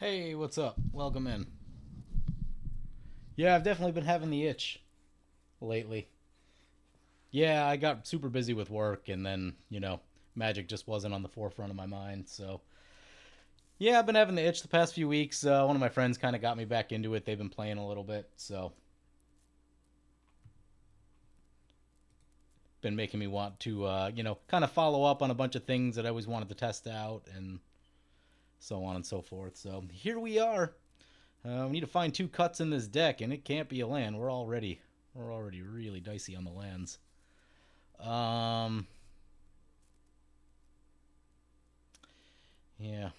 Hey, what's up? Welcome in. Yeah, I've definitely been having the itch lately. Yeah, I got super busy with work, and then, Magic just wasn't on the forefront of my mind. So, yeah, I've been having the itch the past few weeks. One of my friends kind of got me back into it. They've been playing a little bit, so been making me want to, kind of follow up on a bunch of things that I always wanted to test out, and so on and so forth. So here we are. We need to find two cuts in this deck, and it can't be a land. We're already really dicey on the lands. Um, yeah.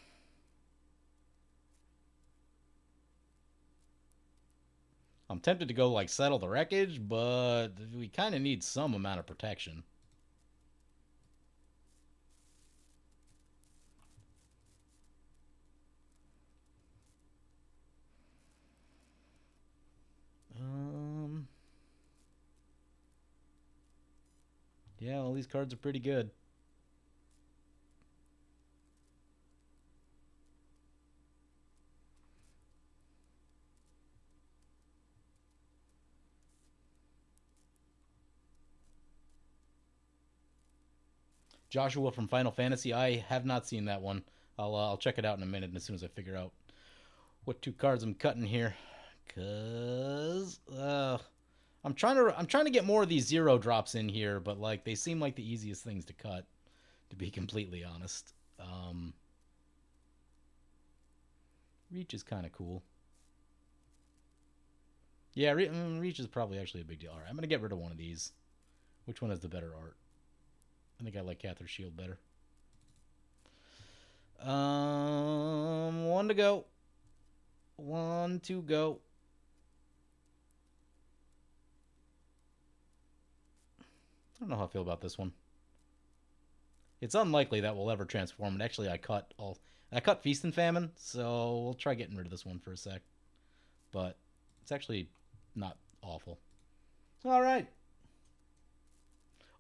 I'm tempted to go like settle the wreckage, but we kind of need some amount of protection. Um, yeah, all these cards are pretty good. Joshua from Final Fantasy. I have not seen that one. I'll check it out in a minute as soon as I figure out what two cards I'm cutting here. Cause I'm trying to get more of these zero drops in here, but like they seem like the easiest things to cut, to be completely honest. Um, Reach is kind of cool. Yeah, Reach is probably actually a big deal. All right, I'm gonna get rid of one of these. Which one has the better art? I think I like Cather's Shield better. One to go. One to go. I don't know how I feel about this one. It's unlikely that we'll ever transform. And actually, I cut Feast and Famine, so we'll try getting rid of this one for a sec. But it's actually not awful. All right.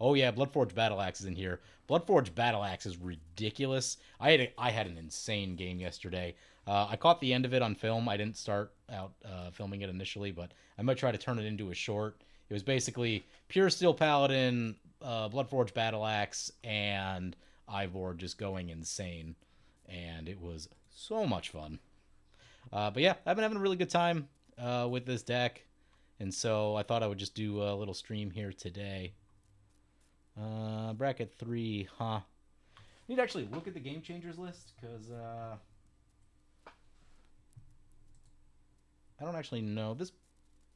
Oh yeah, Bloodforge Battle Axe is in here. Bloodforge Battle Axe is ridiculous. I had an insane game yesterday. I caught the end of it on film. I didn't start out filming it initially, but I might try to turn it into a short. It was basically Pure Steel Paladin, Bloodforge Battle Axe, and Eivor just going insane, and it was so much fun. But yeah, I've been having a really good time with this deck, and so I thought I would just do a little stream here today. Bracket 3, huh? I need to actually look at the game changers list because I don't actually know.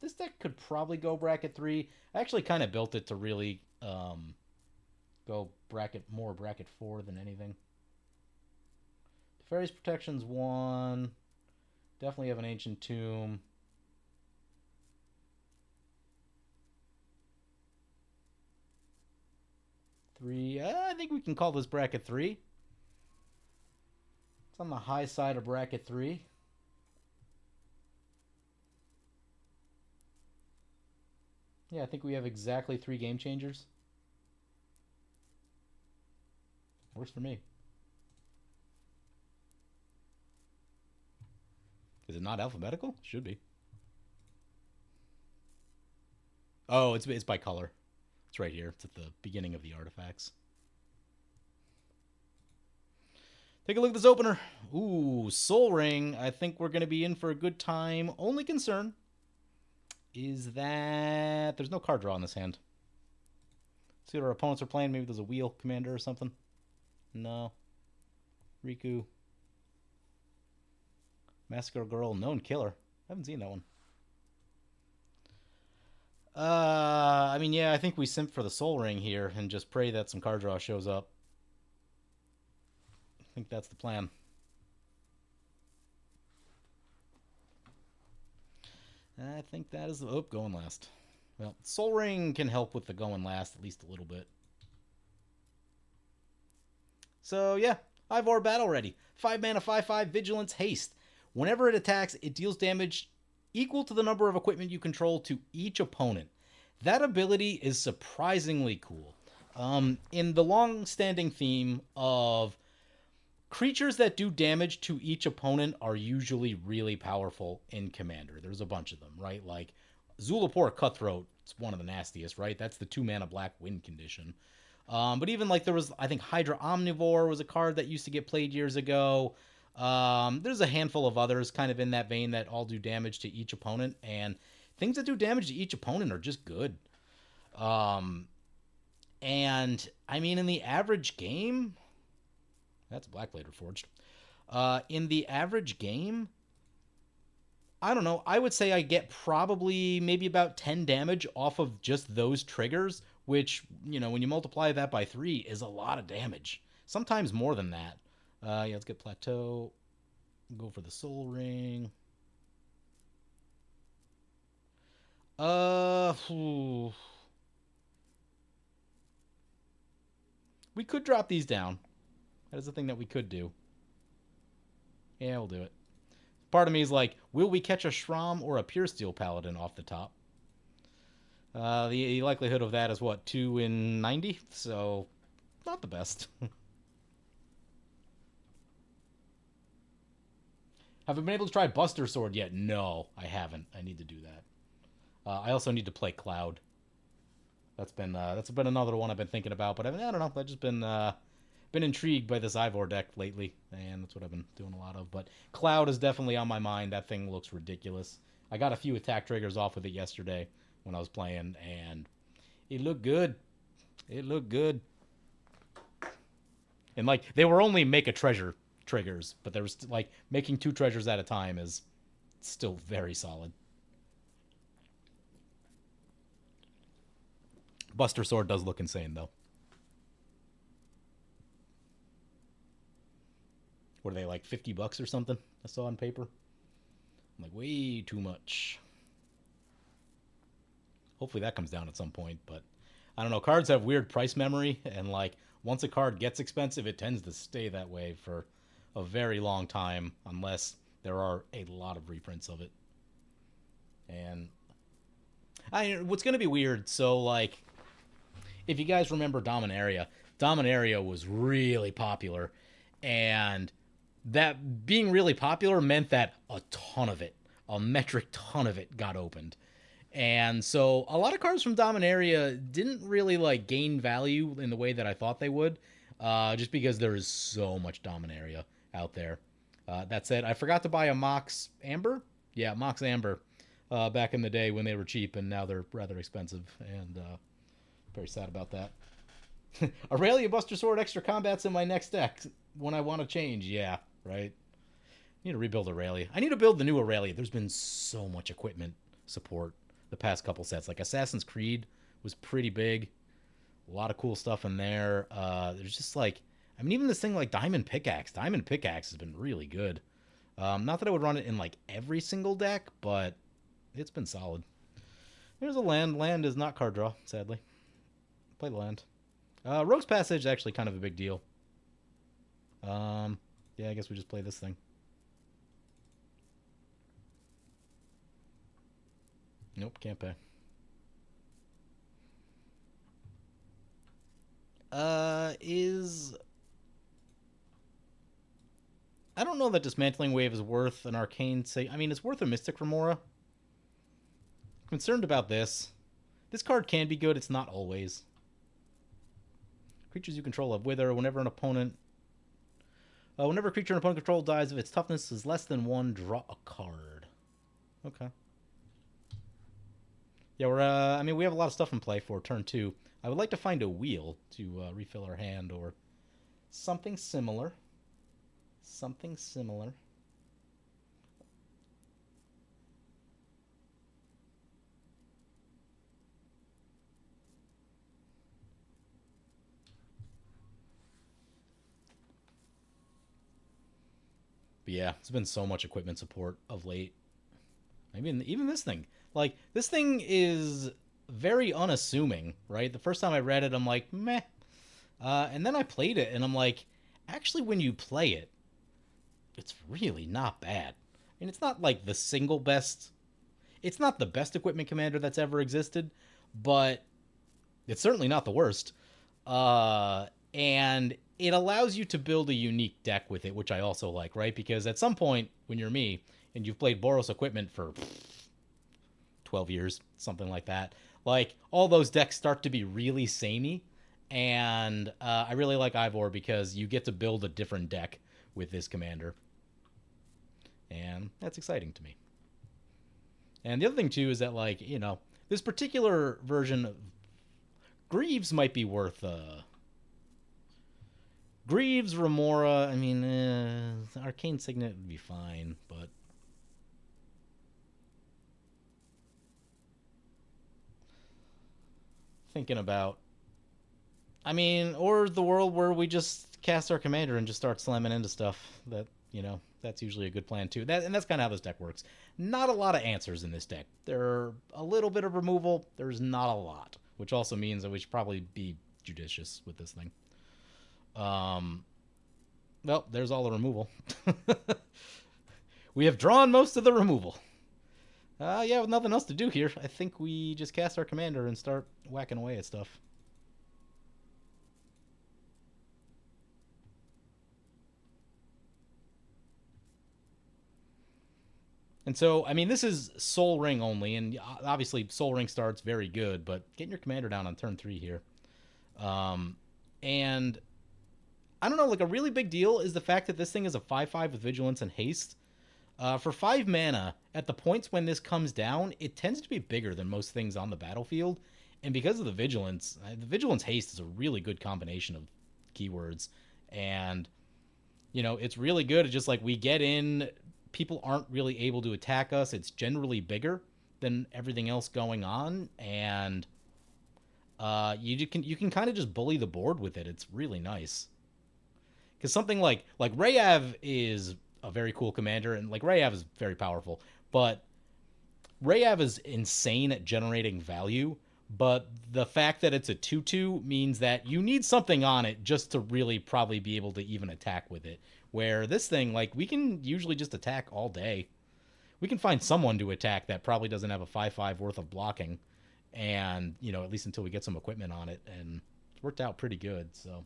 This deck could probably go bracket 3. I actually kind of built it to really go bracket 4 than anything. Fairies Protection's 1. Definitely have an Ancient Tomb. Three. I think we can call this bracket 3. It's on the high side of bracket 3. Yeah, I think we have exactly 3 game changers. Works for me. Is it not alphabetical? Should be. Oh, it's by color. It's right here. It's at the beginning of the artifacts. Take a look at this opener. Ooh, Soul Ring. I think we're going to be in for a good time. Only concern is that there's no card draw in this hand. See what our opponents are playing. Maybe there's a wheel commander or something. No. Riku. Massacre Girl, Known Killer. I haven't seen that one. I mean, yeah, I think we simp for the Soul Ring here and just pray that some card draw shows up. I think that's the plan. I think that is the... Oh, going last. Well, Soul Ring can help with the going last at least a little bit. So, yeah, Eivor Battle Ready. 5 mana, 5/5, Vigilance, Haste. Whenever it attacks, it deals damage equal to the number of equipment you control to each opponent. That ability is surprisingly cool. In the long-standing theme of creatures that do damage to each opponent are usually really powerful in Commander. There's a bunch of them, right? Like Zulaport Cutthroat, it's one of the nastiest, right? That's the 2-mana black wind condition. But even like there was, I think Hydra Omnivore was a card that used to get played years ago. There's a handful of others kind of in that vein that all do damage to each opponent, and things that do damage to each opponent are just good. And I mean, in the average game, that's Blackblade Reforged. In the average game, I don't know. I would say I get probably maybe about 10 damage off of just those triggers, which, you know, when you multiply that by 3 is a lot of damage. Sometimes more than that. Yeah, let's get Plateau. Go for the Soul Ring. We could drop these down. That is the thing that we could do. Yeah, we'll do it. Part of me is like, will we catch a Shram or a Pure Steel Paladin off the top? The likelihood of that is, what, 2 in 90? So, not the best. Have I been able to try Buster Sword yet? No, I haven't. I need to do that. I also need to play Cloud. That's been another one I've been thinking about, but I don't know. I've just been intrigued by this Eivor deck lately, and that's what I've been doing a lot of. But Cloud is definitely on my mind. That thing looks ridiculous. I got a few attack triggers off with it yesterday when I was playing, and it looked good. It looked good. And, like, they were only make a treasure triggers, but there was, like, making 2 treasures at a time is still very solid. Buster Sword does look insane, though. What are they, like $50 or something? I saw on paper. I'm like, way too much. Hopefully that comes down at some point, but I don't know. Cards have weird price memory, and like once a card gets expensive, it tends to stay that way for a very long time, unless there are a lot of reprints of it. And what's going to be weird, so like, if you guys remember Dominaria was really popular, and that being really popular meant that a ton of it, a metric ton of it, got opened. And so a lot of cards from Dominaria didn't really like gain value in the way that I thought they would, just because there is so much Dominaria out there. That said, I forgot to buy a Mox Amber. Yeah, Mox Amber, back in the day when they were cheap, and now they're rather expensive, and very sad about that. Aurelia Buster Sword extra combats in my next deck when I want to change. Yeah, right. I need to rebuild Aurelia. I need to build the new Aurelia. There's been so much equipment support the past couple sets. Like Assassin's Creed was pretty big. A lot of cool stuff in there. There's just like, I mean, even this thing like Diamond Pickaxe. Diamond Pickaxe has been really good. Not that I would run it in like every single deck, but it's been solid. There's a land. Land is not card draw, sadly. Play the land. Rogue's Passage is actually kind of a big deal. Yeah, I guess we just play this thing. Nope, can't pay. I don't know that Dismantling Wave is worth an Arcane I mean, it's worth a Mystic Remora. I'm concerned about this. This card can be good, it's not always. Creatures you control have Wither. Whenever a creature an opponent control dies, if its toughness is less than 1, draw a card. Okay. Yeah, I mean, we have a lot of stuff in play for turn 2. I would like to find a wheel to refill our hand, or something similar. Something similar. But yeah, it's been so much equipment support of late. I mean, even this thing. Like, this thing is very unassuming, right? The first time I read it, I'm like, meh. And then I played it, and I'm like, actually, when you play it, it's really not bad. I mean, it's not like the single best. It's not the best equipment commander that's ever existed, but it's certainly not the worst. And it allows you to build a unique deck with it, which I also like, right? Because at some point, when you're me, and you've played Boros equipment for 12 years, something like that, like, all those decks start to be really samey. And I really like Eivor because you get to build a different deck with this commander. And that's exciting to me. And the other thing, too, is that, like, you know, this particular version of Greaves might be worth... Greaves, Remora, I mean, Arcane Signet would be fine, but... Thinking about... I mean, or the world where we just cast our commander and just start slamming into stuff. That, you know, that's usually a good plan, too. And that's kind of how this deck works. Not a lot of answers in this deck. There are a little bit of removal. There's not a lot, which also means that we should probably be judicious with this thing. Well, there's all the removal. We have drawn most of the removal. Yeah, with nothing else to do here, I think we just cast our commander and start whacking away at stuff. And so, I mean, this is Soul Ring only, and obviously Soul Ring starts very good, but getting your commander down on turn 3 here. And I don't know, like, a really big deal is the fact that this thing is a 5/5 with Vigilance and Haste. For 5 mana, at the points when this comes down, it tends to be bigger than most things on the battlefield. And because of the Vigilance Haste is a really good combination of keywords. And, you know, it's really good. It's just like we get in, people aren't really able to attack us. It's generally bigger than everything else going on. And you can kind of just bully the board with it. It's really nice. Because something like Rayav is a very cool commander, and like Rayav is very powerful, but Rayav is insane at generating value, but the fact that it's a 2/2 means that you need something on it just to really probably be able to even attack with it. Where this thing, like, we can usually just attack all day. We can find someone to attack that probably doesn't have a 5/5 worth of blocking, and, you know, at least until we get some equipment on it, and it's worked out pretty good, so...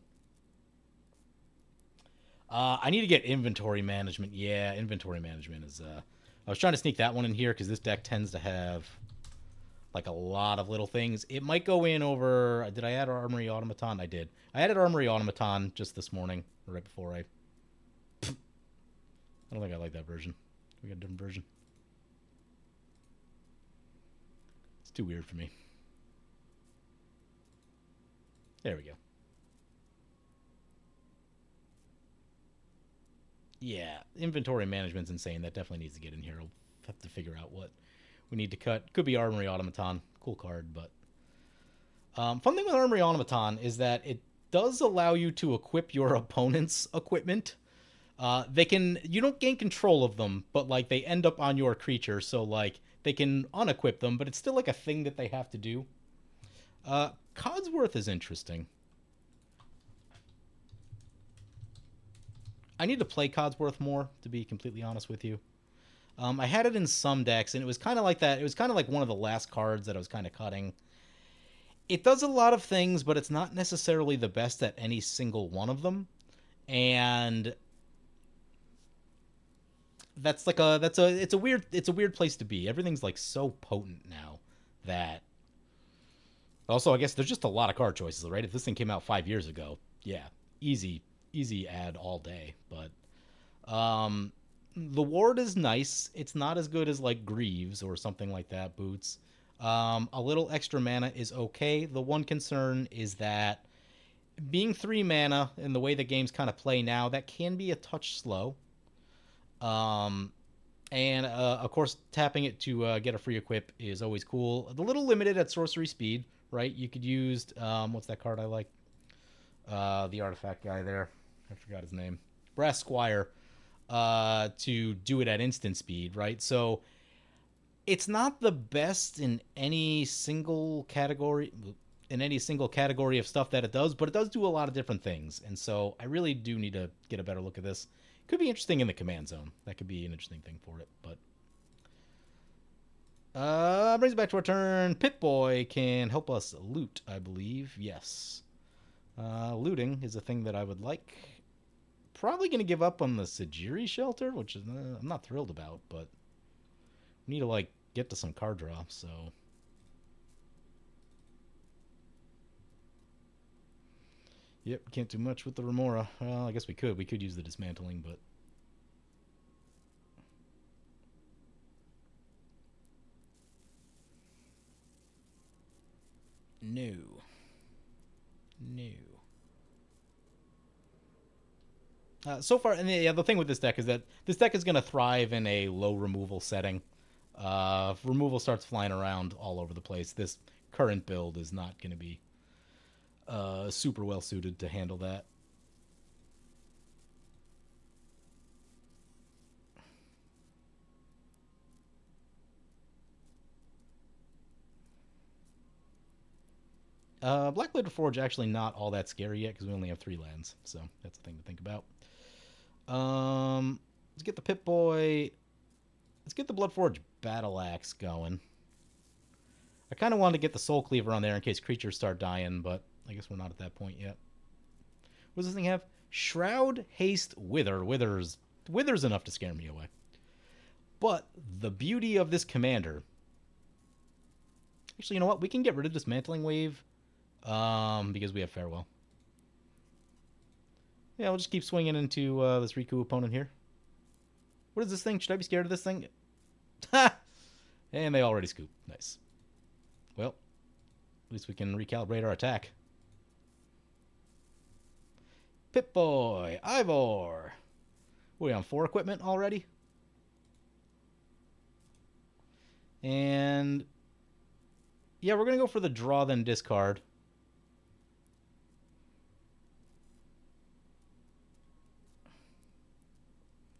I need to get inventory management. Yeah, inventory management is... I was trying to sneak that one in here because this deck tends to have, like, a lot of little things. It might go in over... Did I add Armory Automaton? I did. I added Armory Automaton just this morning, right before I don't think I like that version. We got a different version. It's too weird for me. There we go. Yeah, inventory management's insane. That definitely needs to get in here. I'll have to figure out what we need to cut. Could be Armory Automaton. Cool card, but... fun thing with Armory Automaton is that it does allow you to equip your opponent's equipment. You don't gain control of them, but, like, they end up on your creature, so, like, they can unequip them, but it's still, like, a thing that they have to do. Codsworth is interesting. I need to play Codsworth more, to be completely honest with you. I had it in some decks, and it was kind of like that. It was kind of like one of the last cards that I was kind of cutting. It does a lot of things, but it's not necessarily the best at any single one of them. And that's like it's a weird place to be. Everything's, like, so potent now that... Also, I guess there's just a lot of card choices, right? If this thing came out 5 years ago, yeah, easy ad all day. But the ward is nice. It's not as good as, like, Greaves or something like that, Boots. A little extra mana is okay. The one concern is that being 3 mana and the way the games kind of play now, that can be a touch slow. And of course, tapping it to get a free equip is always cool. A little limited at sorcery speed, right? You could use what's that card I like? The artifact guy there. I forgot his name. Brass Squire, to do it at instant speed, right? So it's not the best in any single category of stuff that it does, but it does do a lot of different things. And so I really do need to get a better look at this. Could be interesting in the command zone. That could be an interesting thing for it, but brings it back to our turn. Pip-Boy can help us loot, I believe. Yes. Looting is a thing that I would like. Probably going to give up on the Sajiri shelter, which is I'm not thrilled about, but we need to like get to some card draw, so yep, can't do much with the Remora. Well, I guess we could. We could use the dismantling, but no. No. So far, and the thing with this deck is that this deck is going to thrive in a low removal setting. Removal starts flying around all over the place. This current build is not going to be super well suited to handle that. Blackblade Forge actually not all that scary yet because we only have 3 lands, so that's a thing to think about. Let's get the Pip-Boy. Let's get the Bloodforge Battle Axe going. I kind of wanted to get the Soul Cleaver on there in case creatures start dying, but I guess we're not at that point yet. What does this thing have? Shroud, Haste, Wither. Wither's enough to scare me away. But the beauty of this commander... Actually, you know what? We can get rid of Dismantling Wave because we have Farewell. Yeah, we'll just keep swinging into this Riku opponent here. What is this thing? Should I be scared of this thing? Ha! And they already scoop. Nice. Well, at least we can recalibrate our attack. Pip-Boy, Eivor. What are we on 4 equipment already? And yeah, we're going to go for the draw then discard.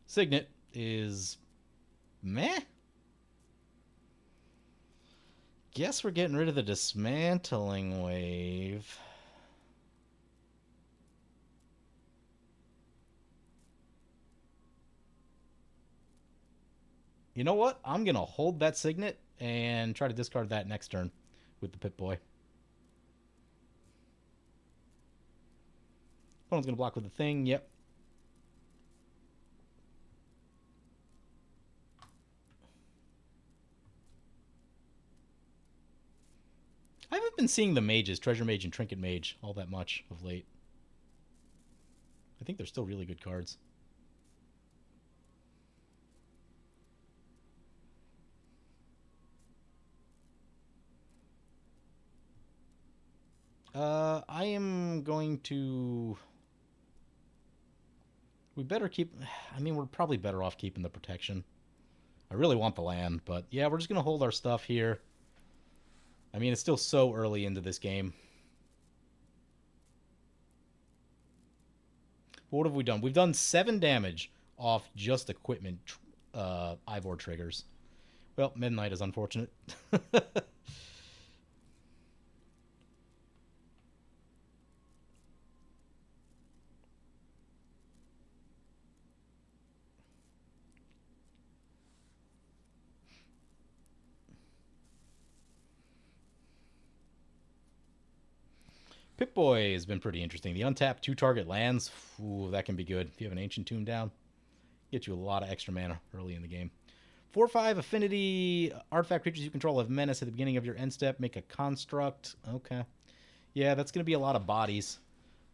Signet is meh. Guess we're getting rid of the Dismantling Wave. You know what? I'm going to hold that Signet and try to discard that next turn with the Pip-Boy. Opponent's going to block with the thing. Yep. I haven't been seeing the mages, Treasure Mage and Trinket Mage, all that much of late. I think they're still really good cards. I am going to... We better keep... I mean, we're probably better off keeping the protection. I really want the land, but yeah, we're just going to hold our stuff here. I mean, it's still so early into this game. What have we done? We've done 7 damage off just equipment Eivor triggers. Well, Midnight is unfortunate. Pip-Boy has been pretty interesting. The untapped 2-target lands, ooh, that can be good. If you have an Ancient Tomb down, get you a lot of extra mana early in the game. 4/5 affinity artifact creatures you control have menace at the beginning of your end step. Make a construct. Okay. Yeah, that's going to be a lot of bodies.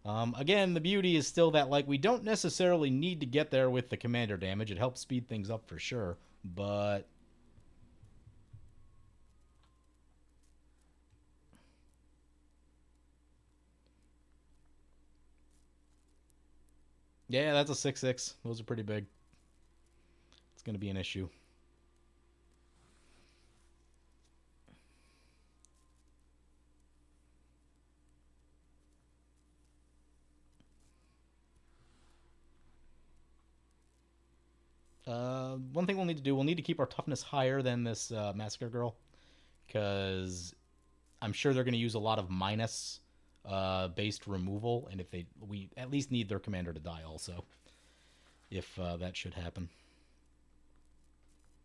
Again, the beauty is still that like we don't necessarily need to get there with the commander damage. It helps speed things up for sure, but... Yeah, that's a 6/6. Those are pretty big. It's going to be an issue. One thing we'll need to do, we'll need to keep our toughness higher than this Massacre Girl, because I'm sure they're going to use a lot of minus based removal, and if we at least need their commander to die also, if that should happen.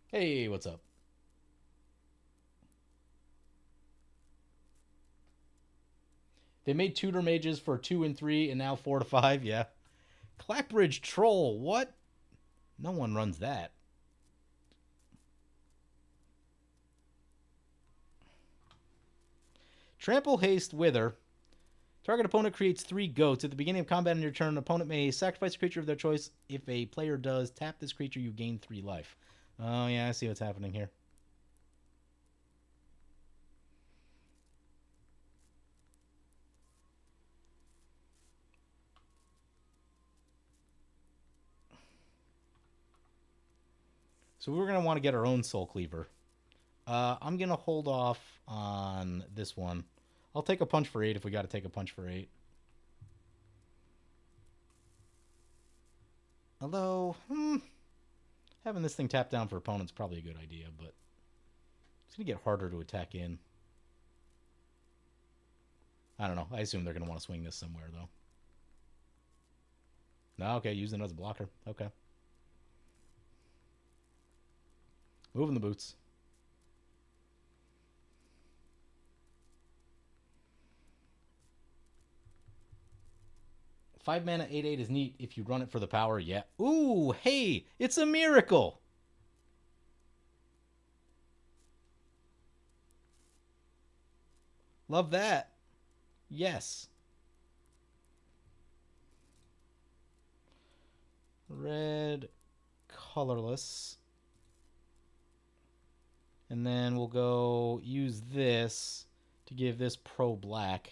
Hey, what's up? They made tutor mages for 2 and 3 and now 4 to 5, yeah. Clackbridge Troll, what? No one runs that. Trample, Haste, Wither. Target opponent creates 3 goats. At the beginning of combat on your turn, an opponent may sacrifice a creature of their choice. If a player does, tap this creature, you gain 3 life. Oh, yeah, I see what's happening here. So we're going to want to get our own Soul Cleaver. I'm going to hold off on this one. I'll take a punch for 8 if we got to take a punch for 8. Although, having this thing tapped down for opponents is probably a good idea, but it's going to get harder to attack in. I don't know. I assume they're going to want to swing this somewhere, though. No, okay, using it as a blocker. Okay. Moving the boots. Five mana, 8/8 is neat if you run it for the power. Yeah. Ooh, hey, it's a miracle. Love that. Yes. Red, colorless. And then we'll go use this to give this pro black.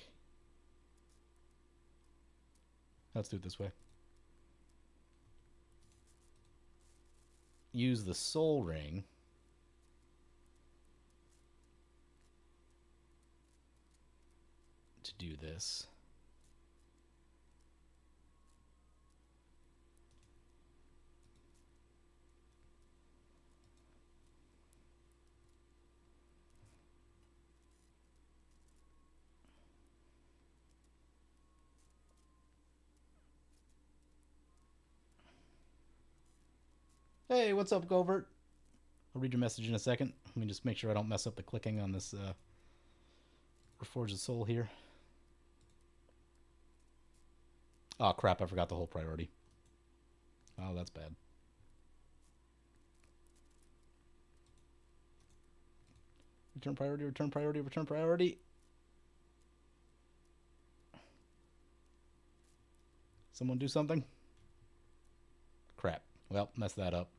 Let's do it this way. Use the Soul Ring. To do this. Hey, what's up, Govert? I'll read your message in a second. Let me just make sure I don't mess up the clicking on this Reforge the Soul here. Oh, crap, I forgot the whole priority. Oh, that's bad. Return priority, return priority, return priority. Someone do something? Crap. Well, messed that up.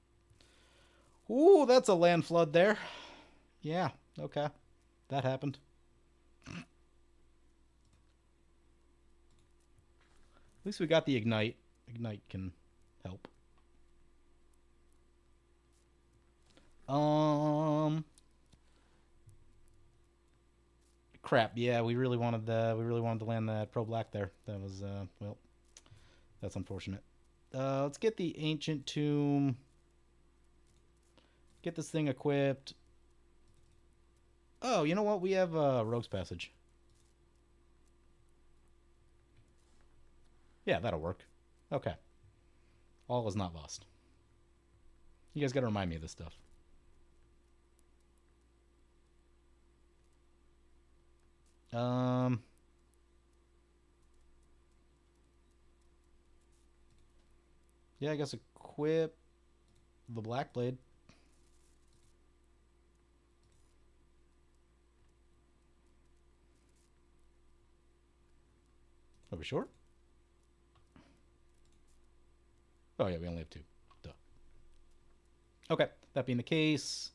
Ooh, that's a land flood there. Yeah, okay. That happened. At least we got the Ignite. Ignite can help. Crap. Yeah, we really wanted to land that pro black there. That was well, that's unfortunate. Let's get the Ancient Tomb. Get this thing equipped. Oh, you know what? We have Rogue's Passage. Yeah, that'll work. Okay. All is not lost. You guys gotta remind me of this stuff. Yeah, I guess equip the Black Blade. Are we sure? Oh yeah, we only have 2. Duh. Okay, that being the case.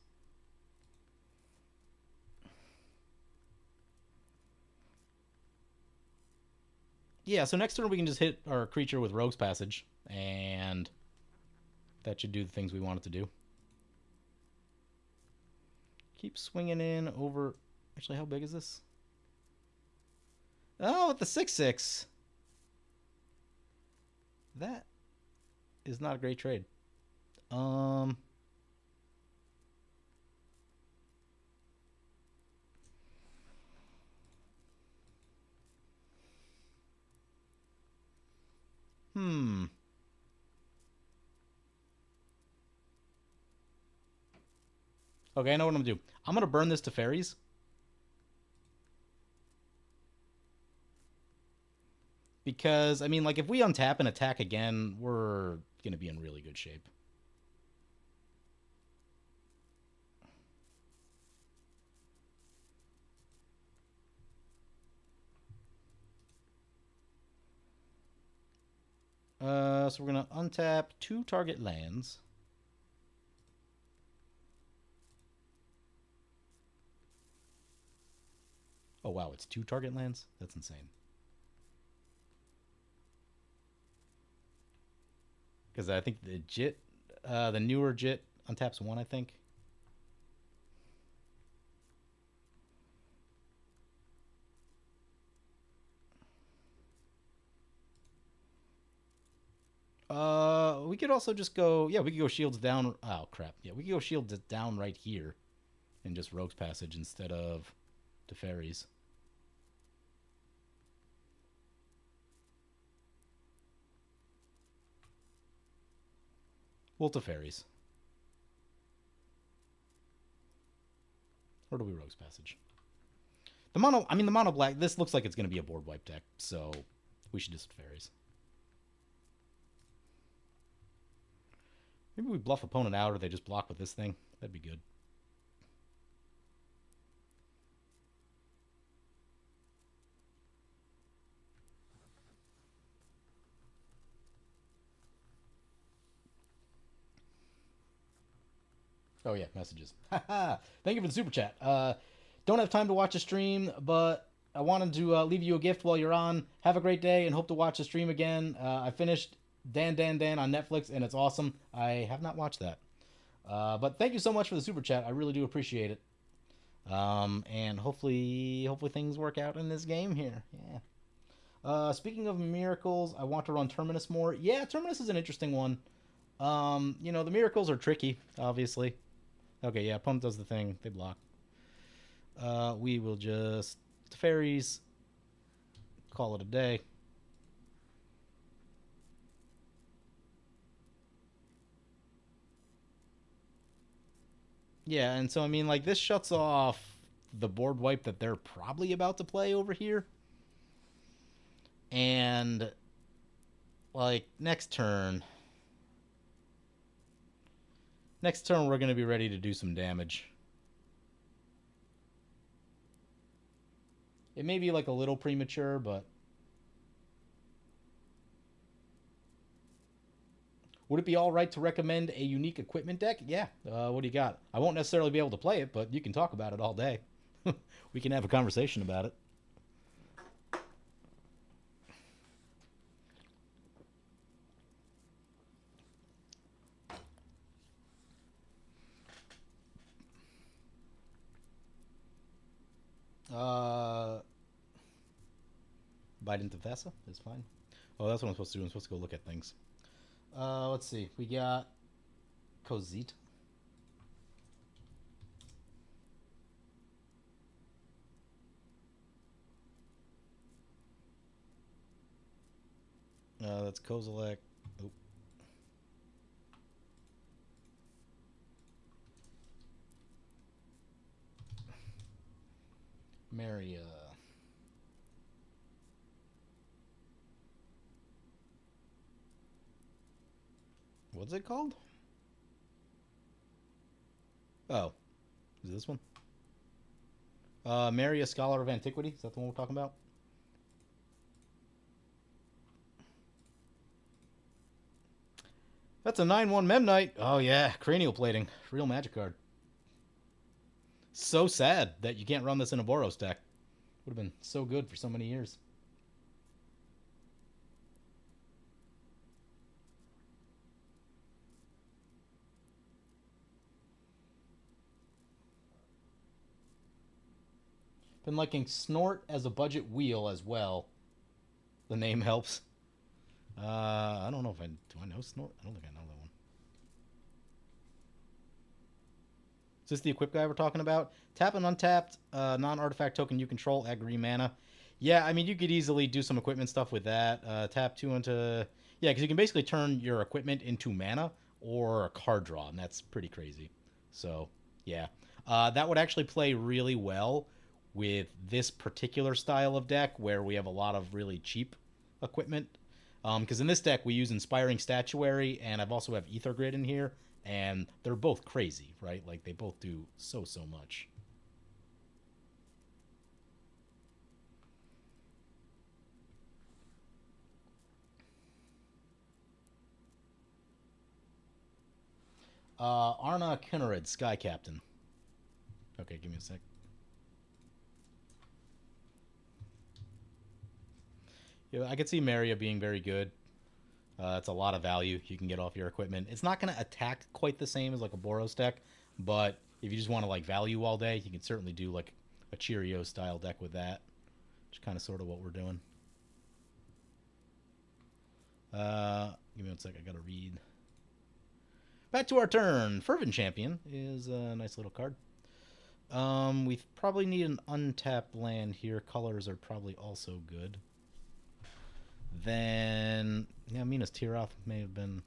Yeah, so next turn we can just hit our creature with Rogue's Passage, and that should do the things we want it to do. Keep swinging in over... Actually, how big is this? Oh, with the 6/6. That is not a great trade. Okay, I know what I'm gonna do. I'm gonna burn this to fairies. Because, I mean, like, if we untap and attack again, we're going to be in really good shape. So we're going to untap 2 target lands. Oh, wow, it's 2 target lands? That's insane. Because I think the JIT, the newer JIT untaps 1, I think. We could also just go, yeah, we could go shields down. Oh, crap. Yeah, we could go shields down right here and just Rogue's Passage instead of Teferi's. We'll Teferi's. Or do we Rogue's Passage? The mono black, this looks like it's going to be a board wipe deck, so we should just Teferi's. Maybe we bluff opponent out or they just block with this thing. That'd be good. Oh, yeah, messages. Thank you for the super chat. Don't have time to watch a stream, but I wanted to leave you a gift while you're on. Have a great day and hope to watch the stream again. I finished Dan on Netflix, and it's awesome. I have not watched that. But thank you so much for the super chat. I really do appreciate it. And hopefully things work out in this game here. Yeah. Speaking of miracles, I want to run Terminus more. Yeah, Terminus is an interesting one. The miracles are tricky, obviously. Okay, yeah, opponent does the thing. They block. We will just Teferi's, call it a day. Yeah, and so, I mean, like, this shuts off the board wipe that they're probably about to play over here. And, like, next turn, we're going to be ready to do some damage. It may be, like, a little premature, but... Would it be all right to recommend a unique equipment deck? Yeah. What do you got? I won't necessarily be able to play it, but you can talk about it all day. We can have a conversation about it. Bite into Vesa is fine. Oh, that's what I'm supposed to do. I'm supposed to go look at things. Let's see. We got Kozit. That's Kozilek. Oh. Maria. What's it called? Oh. Is it this one? Mary, a Scholar of Antiquity. Is that the one we're talking about? That's a 9-1 Memnite. Oh, yeah. Cranial Plating. Real Magic card. So sad that you can't run this in a Boros deck. Would have been so good for so many years. Been liking Snort as a budget wheel as well. The name helps. I don't know if I... Do I know Snort? I don't think I know that one. Is this the equip guy we're talking about? Tap an untapped non-artifact token you control at green mana. Yeah, I mean, you could easily do some equipment stuff with that. Tap 2 into... Yeah, because you can basically turn your equipment into mana or a card draw, and that's pretty crazy. So, yeah. That would actually play really well with this particular style of deck where we have a lot of really cheap equipment. Because in this deck we use Inspiring Statuary, and I've also have Ether Grid in here, and they're both crazy, right? Like they both do so much. Arna Kinnarid, Sky Captain. Okay, give me a sec. Yeah, I could see Maria being very good. It's a lot of value you can get off your equipment. It's not going to attack quite the same as like a Boros deck, but if you just want to like value all day, you can certainly do like a Cheerios style deck with that, which is kind of sort of what we're doing. Give me one sec. I got to read. Back to our turn. Fervent Champion is a nice little card. We probably need an untapped land here. Colors are probably also good. Then, yeah, Mina's Tiroth may have been...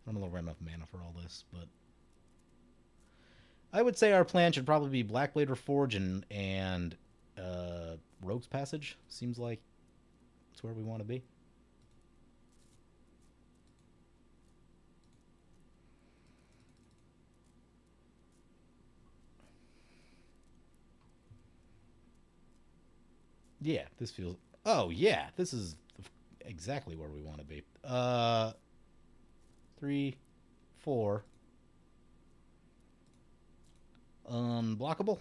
I don't know if we're enough mana for all this, but... I would say our plan should probably be Blackblade Reforge and Rogue's Passage. Seems like it's where we want to be. Yeah, this feels... Oh, yeah, this is exactly where we want to be. 3, 4. Unblockable.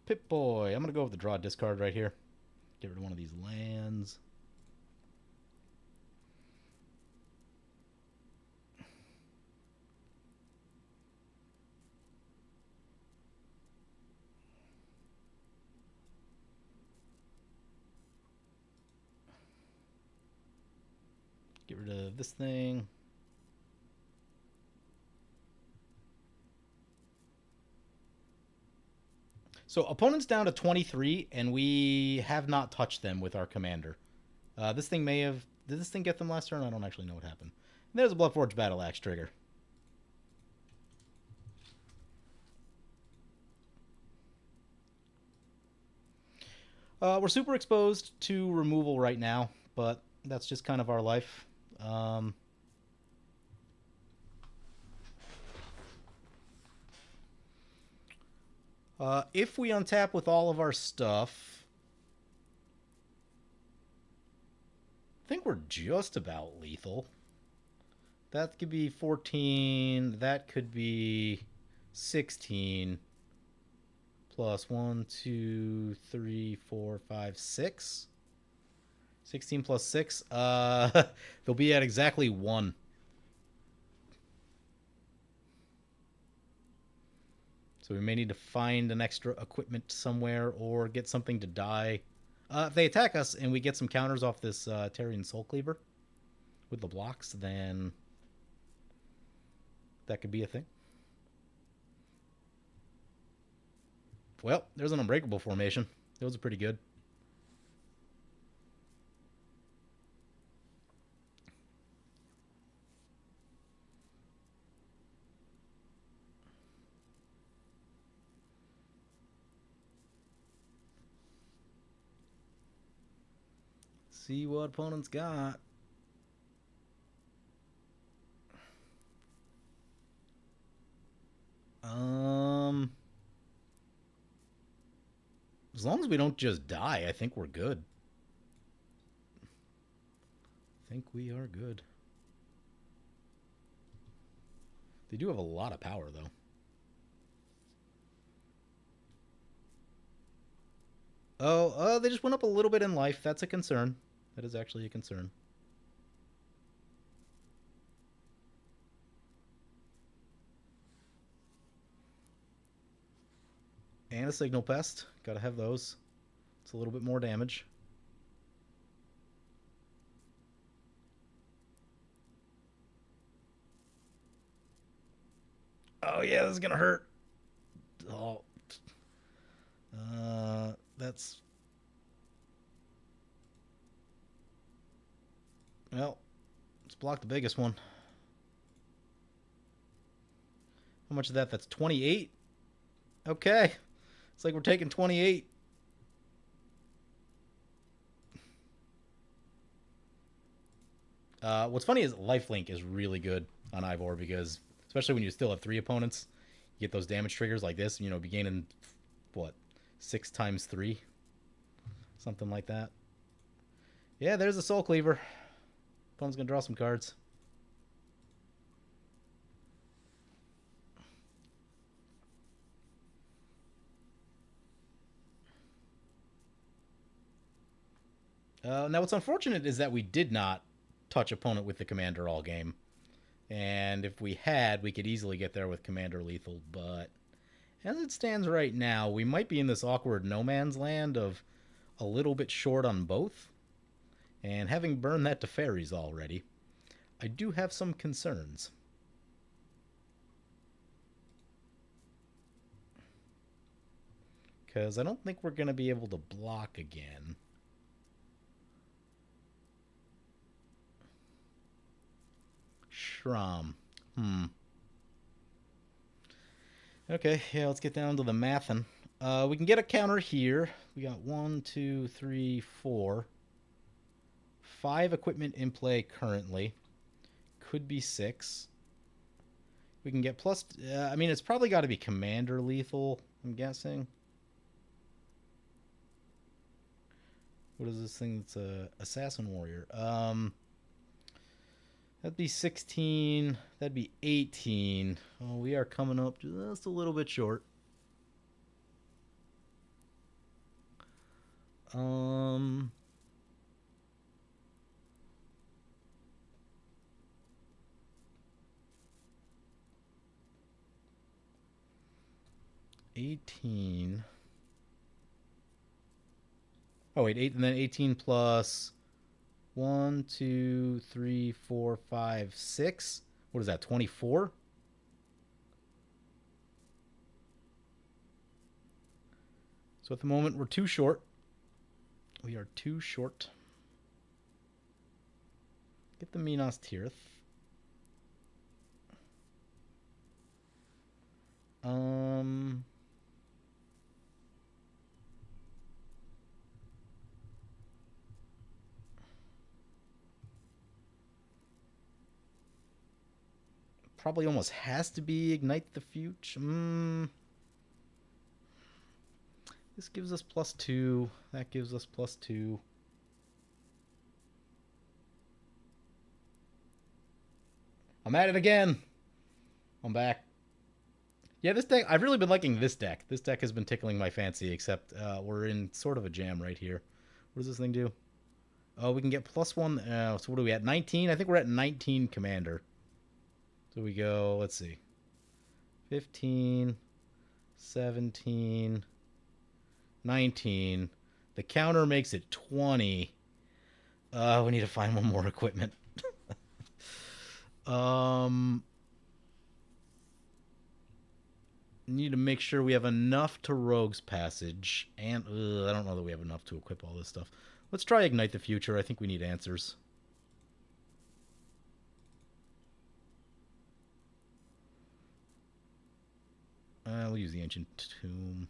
Pip-Boy. I'm going to go with the draw discard right here. Get rid of one of these lands. Get rid of this thing. So opponent's down to 23, and we have not touched them with our commander. This thing may have... Did this thing get them last turn? I don't actually know what happened. And there's a Bloodforge Battle Axe trigger. We're super exposed to removal right now, but that's just kind of our life. If we untap with all of our stuff, I think we're just about lethal. That could be 14. That could be 16. Plus 1, 2, 3, 4, 5, 6. 16 plus 6. They'll be at exactly 1. So we may need to find an extra equipment somewhere or get something to die. If they attack us and we get some counters off this Terrian Soul Cleaver with the blocks, then that could be a thing. Well, there's an Unbreakable formation. Those are pretty good. See what opponent's got. As long as we don't just die, I think we're good. I think we are good. They do have a lot of power, though. Oh, they just went up a little bit in life. That's a concern. That is actually a concern. And a Signal Pest. Gotta have those. It's a little bit more damage. Oh, yeah, this is gonna hurt. Oh, That's... Well, let's block the biggest one. How much of that? That's 28? Okay. It's like we're taking 28. What's funny is lifelink is really good on Eivor because, especially when you still have 3 opponents, you get those damage triggers like this, you know, be gaining, what, 6 times 3? Something like that. Yeah, there's a Soul Cleaver. Opponent's going to draw some cards. Now, what's unfortunate is that we did not touch opponent with the Commander all game. And if we had, we could easily get there with Commander Lethal. But as it stands right now, we might be in this awkward no man's land of a little bit short on both. And having burned that to fairies already, I do have some concerns. Because I don't think we're going to be able to block again. Shram. Okay, yeah, let's get down to the mathin'. We can get a counter here. We got 1, 2, 3, 4. 5 equipment in play currently. Could be 6. We can get plus... I mean, it's probably got to be Commander Lethal, I'm guessing. What is this thing that's a Assassin Warrior? That'd be 16. That'd be 18. Oh, we are coming up just a little bit short. 18. Oh, wait, 8 and then 18 plus 1, 2, 3, 4, 5, 6. What is that, 24? So at the moment, we're too short. We are too short. Get the Minas Tirith. Probably almost has to be Ignite the Future. This gives us +2. That gives us +2. I'm at it again. I'm back. Yeah, this deck, I've really been liking this deck. This deck has been tickling my fancy, except we're in sort of a jam right here. What does this thing do? Oh, we can get +1. So what are we at? 19? I think we're at 19 Commander. So we go, let's see. 15, 17, 19. The counter makes it 20. We need to find one more equipment. Need to make sure we have enough to Rogue's Passage. And I don't know that we have enough to equip all this stuff. Let's try Ignite the Future. I think we need answers. We'll use the Ancient Tomb.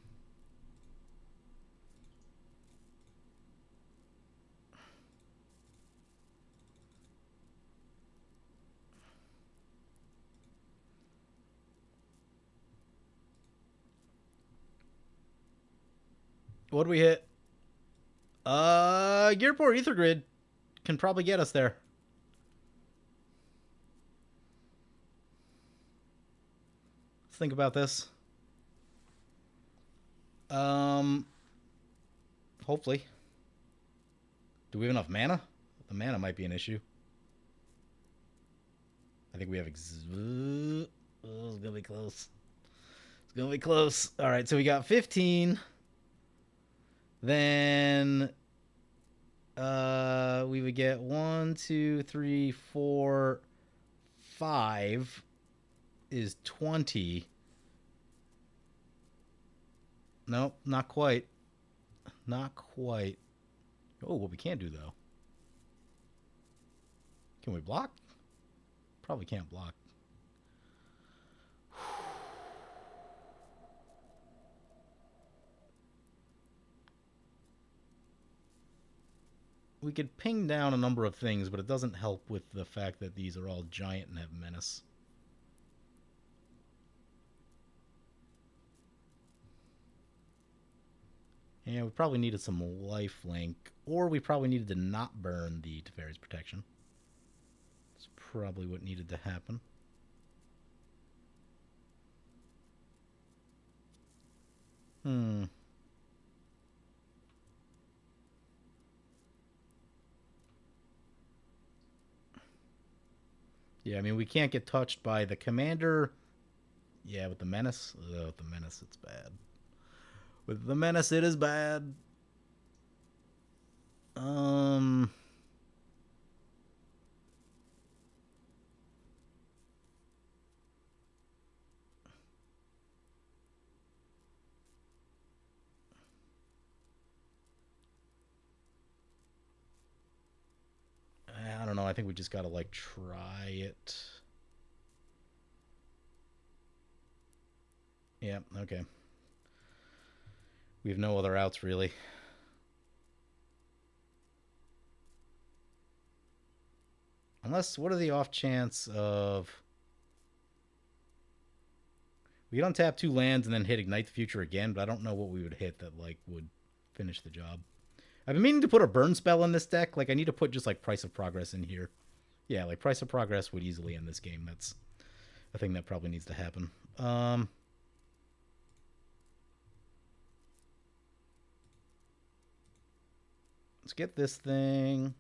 What do we hit? Gearport Ether Grid can probably get us there. Let's think about this. Hopefully. Do we have enough mana? The mana might be an issue. I think we have... Oh, it's gonna be close. It's gonna be close. Alright, so we got 15. Then... we would get 1, 2, 3, 4, 5 is 20. Nope, not quite. Not quite. Oh, what we can do, though. Can we block? Probably can't block. We could ping down a number of things, but it doesn't help with the fact that these are all giant and have menace. And we probably needed some lifelink, or we probably needed to not burn the Teferi's protection. That's probably what needed to happen. Yeah, I mean, we can't get touched by the commander. Yeah, with the menace. With the menace, it's bad. With the menace, it is bad. I don't know. I think we just gotta like try it. Yeah. Okay. We have no other outs really. Unless, what are the off chance of... We could untap 2 lands and then hit Ignite the Future again, but I don't know what we would hit that, like, would finish the job. I've been meaning to put a burn spell in this deck. Like, I need to put just, like, Price of Progress in here. Yeah, like, Price of Progress would easily end this game. That's a thing that probably needs to happen. Let's get this thing.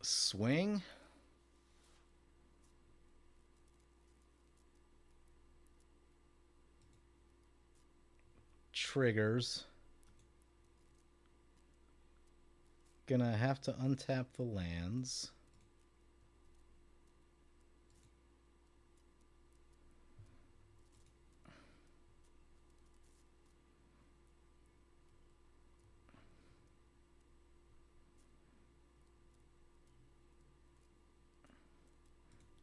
Swing. Triggers. Gonna have to untap the lands.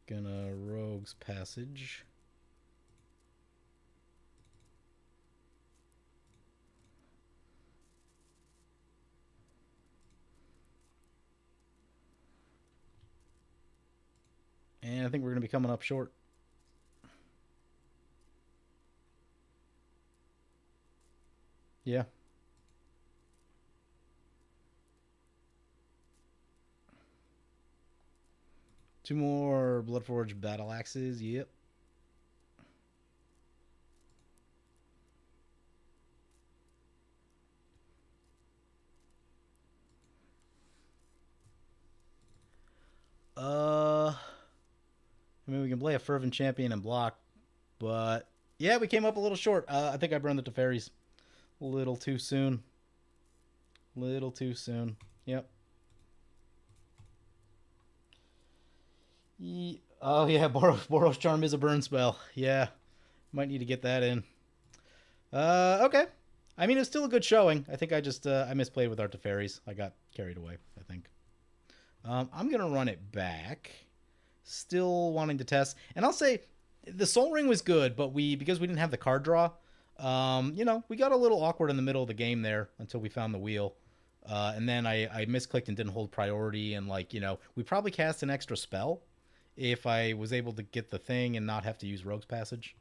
Gonna Rogue's Passage. And I think we're going to be coming up short. Yeah. Two more Bloodforged Battle Axes. Yep. I mean, we can play a Fervent Champion and block, but yeah, we came up a little short. I think I burned the Teferis a little too soon. Little too soon. Yep. Oh yeah, Boros Charm is a burn spell. Yeah, might need to get that in. Okay. I mean, it's still a good showing. I think I just I misplayed with our Teferis. I got carried away, I think. I'm gonna run it back. Still wanting to test, and I'll say the Soul Ring was good, but because we didn't have the card draw, we got a little awkward in the middle of the game there until we found the wheel. And then I misclicked and didn't hold priority, and we probably cast an extra spell if I was able to get the thing and not have to use Rogue's Passage.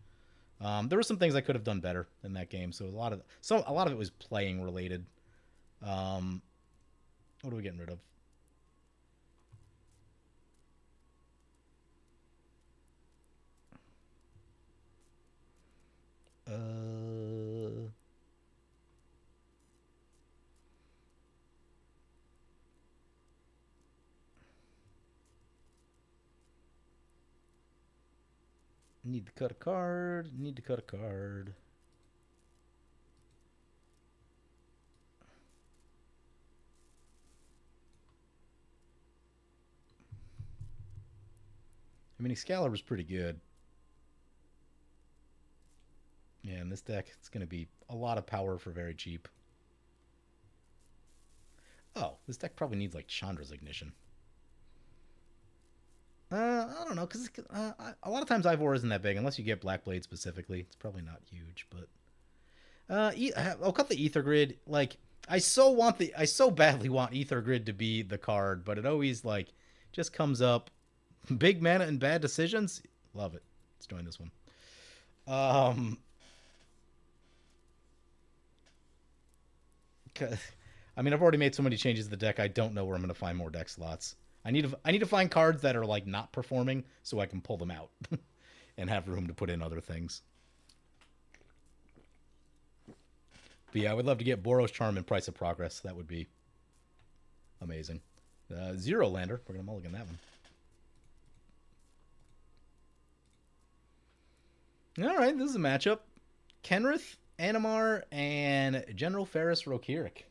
There were some things I could have done better in that game, so a lot of it was playing related. What are we getting rid of? Need to cut a card. Need to cut a card. I mean, Excalibur's pretty good. Yeah, in this deck, it's going to be a lot of power for very cheap. Oh, this deck probably needs, like, Chandra's Ignition. I don't know, because a lot of times Eivor isn't that big, unless you get Black Blade specifically. It's probably not huge, but... I'll cut the Ether Grid. Like, I so badly want Ether Grid to be the card, but it always, like, just comes up. Big mana and bad decisions? Love it. Let's join this one. I mean, I've already made so many changes to the deck, I don't know where I'm going to find more deck slots. I need to find cards that are, like, not performing so I can pull them out and have room to put in other things. But yeah, I would love to get Boros Charm and Price of Progress. That would be amazing. Zero Lander. We're going to mulligan that one. All right, this is a matchup. Kenrith, Animar, and General Ferris Rokirik.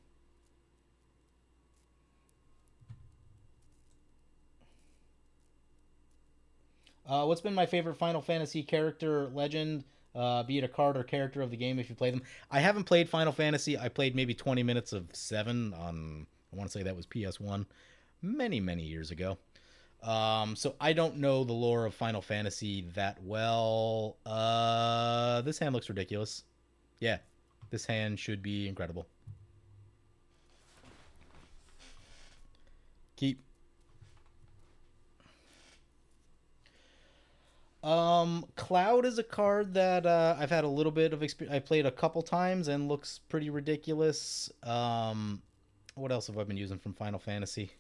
What's been my favorite Final Fantasy character, legend, be it a card or character of the game if you play them? I haven't played Final Fantasy. I played maybe 20 minutes of 7 on, I want to say that was PS1, many, many years ago. So I don't know the lore of Final Fantasy that well. This hand looks ridiculous. Yeah, this hand should be incredible. Keep. Cloud is a card that I've had a little bit of experience. I played a couple times and looks pretty ridiculous. What else have I been using from Final Fantasy?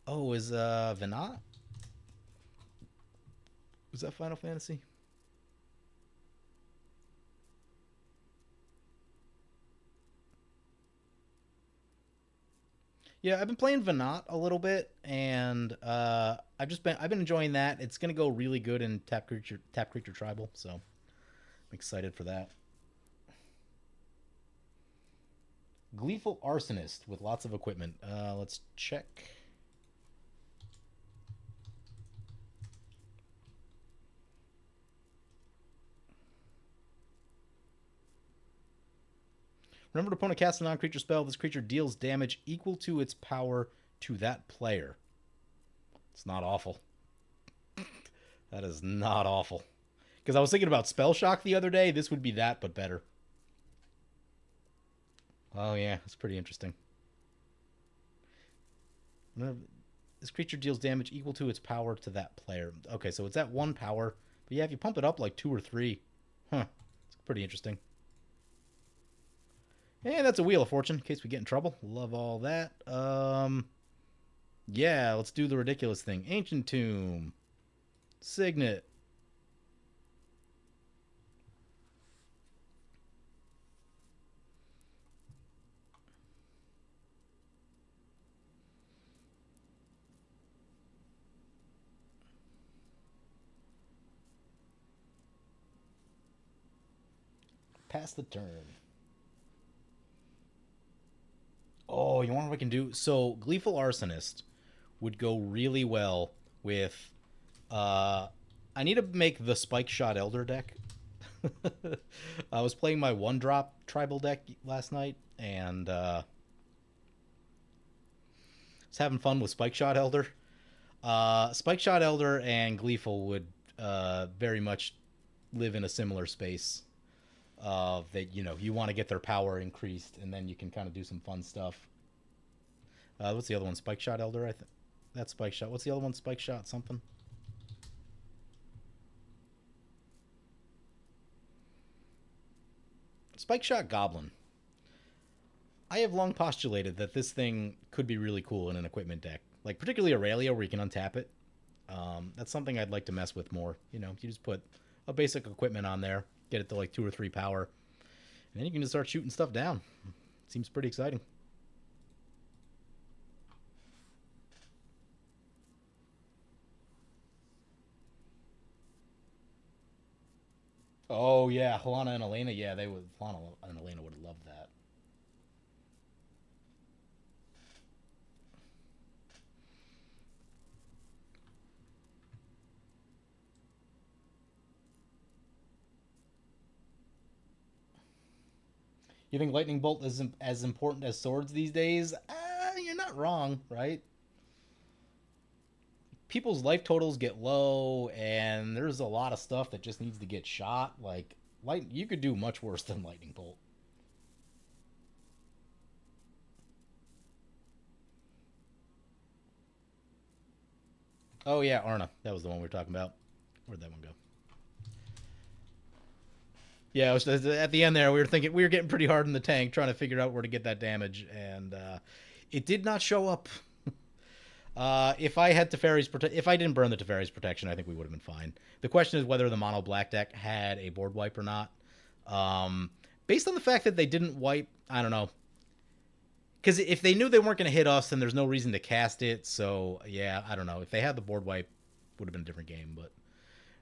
Oh, is Venat? Was that Final Fantasy? Yeah, I've been playing Venat a little bit, and I've been enjoying that. It's gonna go really good in Tap Creature Tribal, so I'm excited for that. Gleeful Arsonist with lots of equipment. Let's check. Remember, to opponent casts a non-creature spell. This creature deals damage equal to its power to that player. It's not awful. That is not awful. Because I was thinking about Spell Shock the other day. This would be that, but better. Oh, yeah. That's pretty interesting. This creature deals damage equal to its power to that player. Okay, so it's at 1 power. But yeah, if you pump it up like 2 or 3. Huh. It's pretty interesting. And that's a Wheel of Fortune, in case we get in trouble. Love all that. Yeah, let's do the ridiculous thing. Ancient Tomb. Signet. Pass the turn. Oh, you want what I can do? So, Gleeful Arsonist would go really well with... I need to make the Spike Shot Elder deck. I was playing my 1-drop tribal deck last night, and was having fun with Spike Shot Elder. Spike Shot Elder and Gleeful would very much live in a similar space. That, you want to get their power increased, and then you can kind of do some fun stuff. What's the other one? Spike Shot Elder, I think. That's Spike Shot. What's the other one? Spike Shot something? Spike Shot Goblin. I have long postulated that this thing could be really cool in an equipment deck. Like, particularly Aurelia, where you can untap it. That's something I'd like to mess with more. You just put a basic equipment on there, get it to like 2 or 3 power, and then you can just start shooting stuff down. Seems pretty exciting. Oh yeah, Lana and Elena. Yeah, they would. Lana and Elena would have loved that. You think lightning bolt is as important as swords these days? You're not wrong, right? People's life totals get low, and there's a lot of stuff that just needs to get shot. Like light, you could do much worse than lightning bolt. Oh yeah, Arna. That was the one we were talking about. Where'd that one go? Yeah, it was, at the end there, we were thinking we were getting pretty hard in the tank, trying to figure out where to get that damage, and it did not show up. If I had Teferi's if I didn't burn the Teferi's protection, I think we would have been fine. The question is whether the mono black deck had a board wipe or not. Based on the fact that they didn't wipe, I don't know. Because if they knew they weren't going to hit us, then there's no reason to cast it. So yeah, I don't know. If they had the board wipe, would have been a different game. But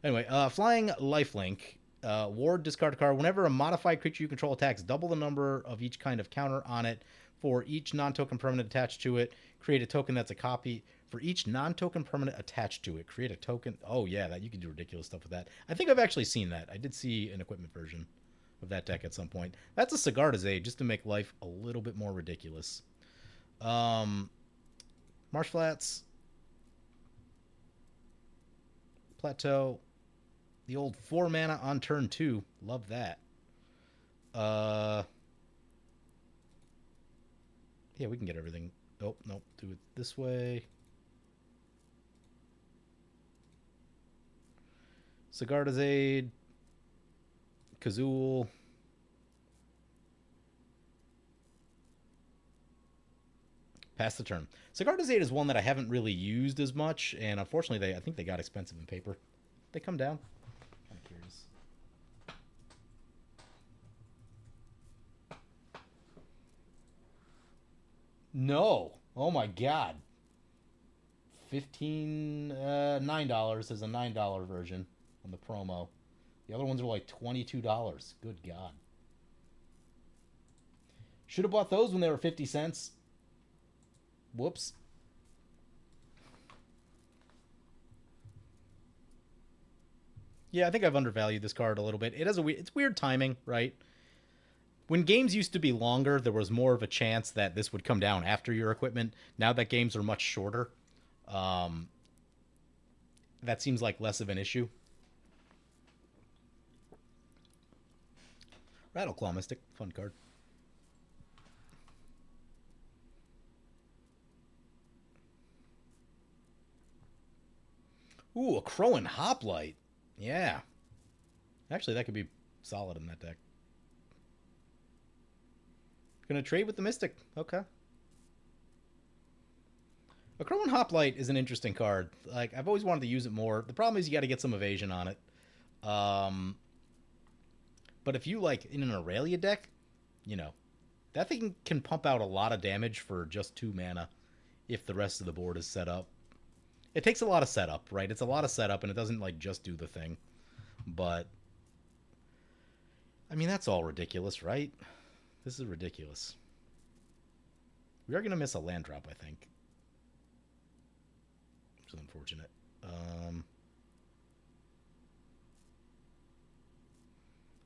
anyway, flying lifelink. Ward, discard a card. Whenever a modified creature you control attacks, double the number of each kind of counter on it. For each non-token permanent attached to it, create a token that's a copy. For each non-token permanent attached to it, create a token. Oh yeah, that you can do ridiculous stuff with that. I think I've actually seen that. I did see an equipment version of that deck at some point. That's a Cigar Aid just to make life a little bit more ridiculous. Marsh Flats, Plateau, the old 4 mana on turn 2. Love that. Yeah, we can get everything. Oh, nope. Do it this way. Sigarda's Aid. Kazul. Pass the turn. Sigarda's Aid is one that I haven't really used as much, and unfortunately, I think they got expensive in paper. They come down. Kind of curious. No. Oh my god. 15 $9 is a $9 version on the promo. The other ones are like $22. Good god. Should have bought those when they were 50 cents. Whoops. Yeah, I think I've undervalued this card a little bit. It has it's weird timing, right? When games used to be longer, there was more of a chance that this would come down after your equipment. Now that games are much shorter, um, that seems like less of an issue. Rattleclaw Mystic, fun card. Ooh, a Crow and Hoplite. Yeah. Actually, that could be solid in that deck. Gonna trade with the Mystic. Okay. A Crow and Hoplite is an interesting card. Like, I've always wanted to use it more. The problem is you got to get some evasion on it. Um, but if you, like, in an Aurelia deck, you know, that thing can pump out a lot of damage for just 2 mana if the rest of the board is set up. It takes a lot of setup, right? It's a lot of setup, and it doesn't, like, just do the thing. But, I mean, that's all ridiculous, right? This is ridiculous. We are going to miss a land drop, I think. Which is unfortunate.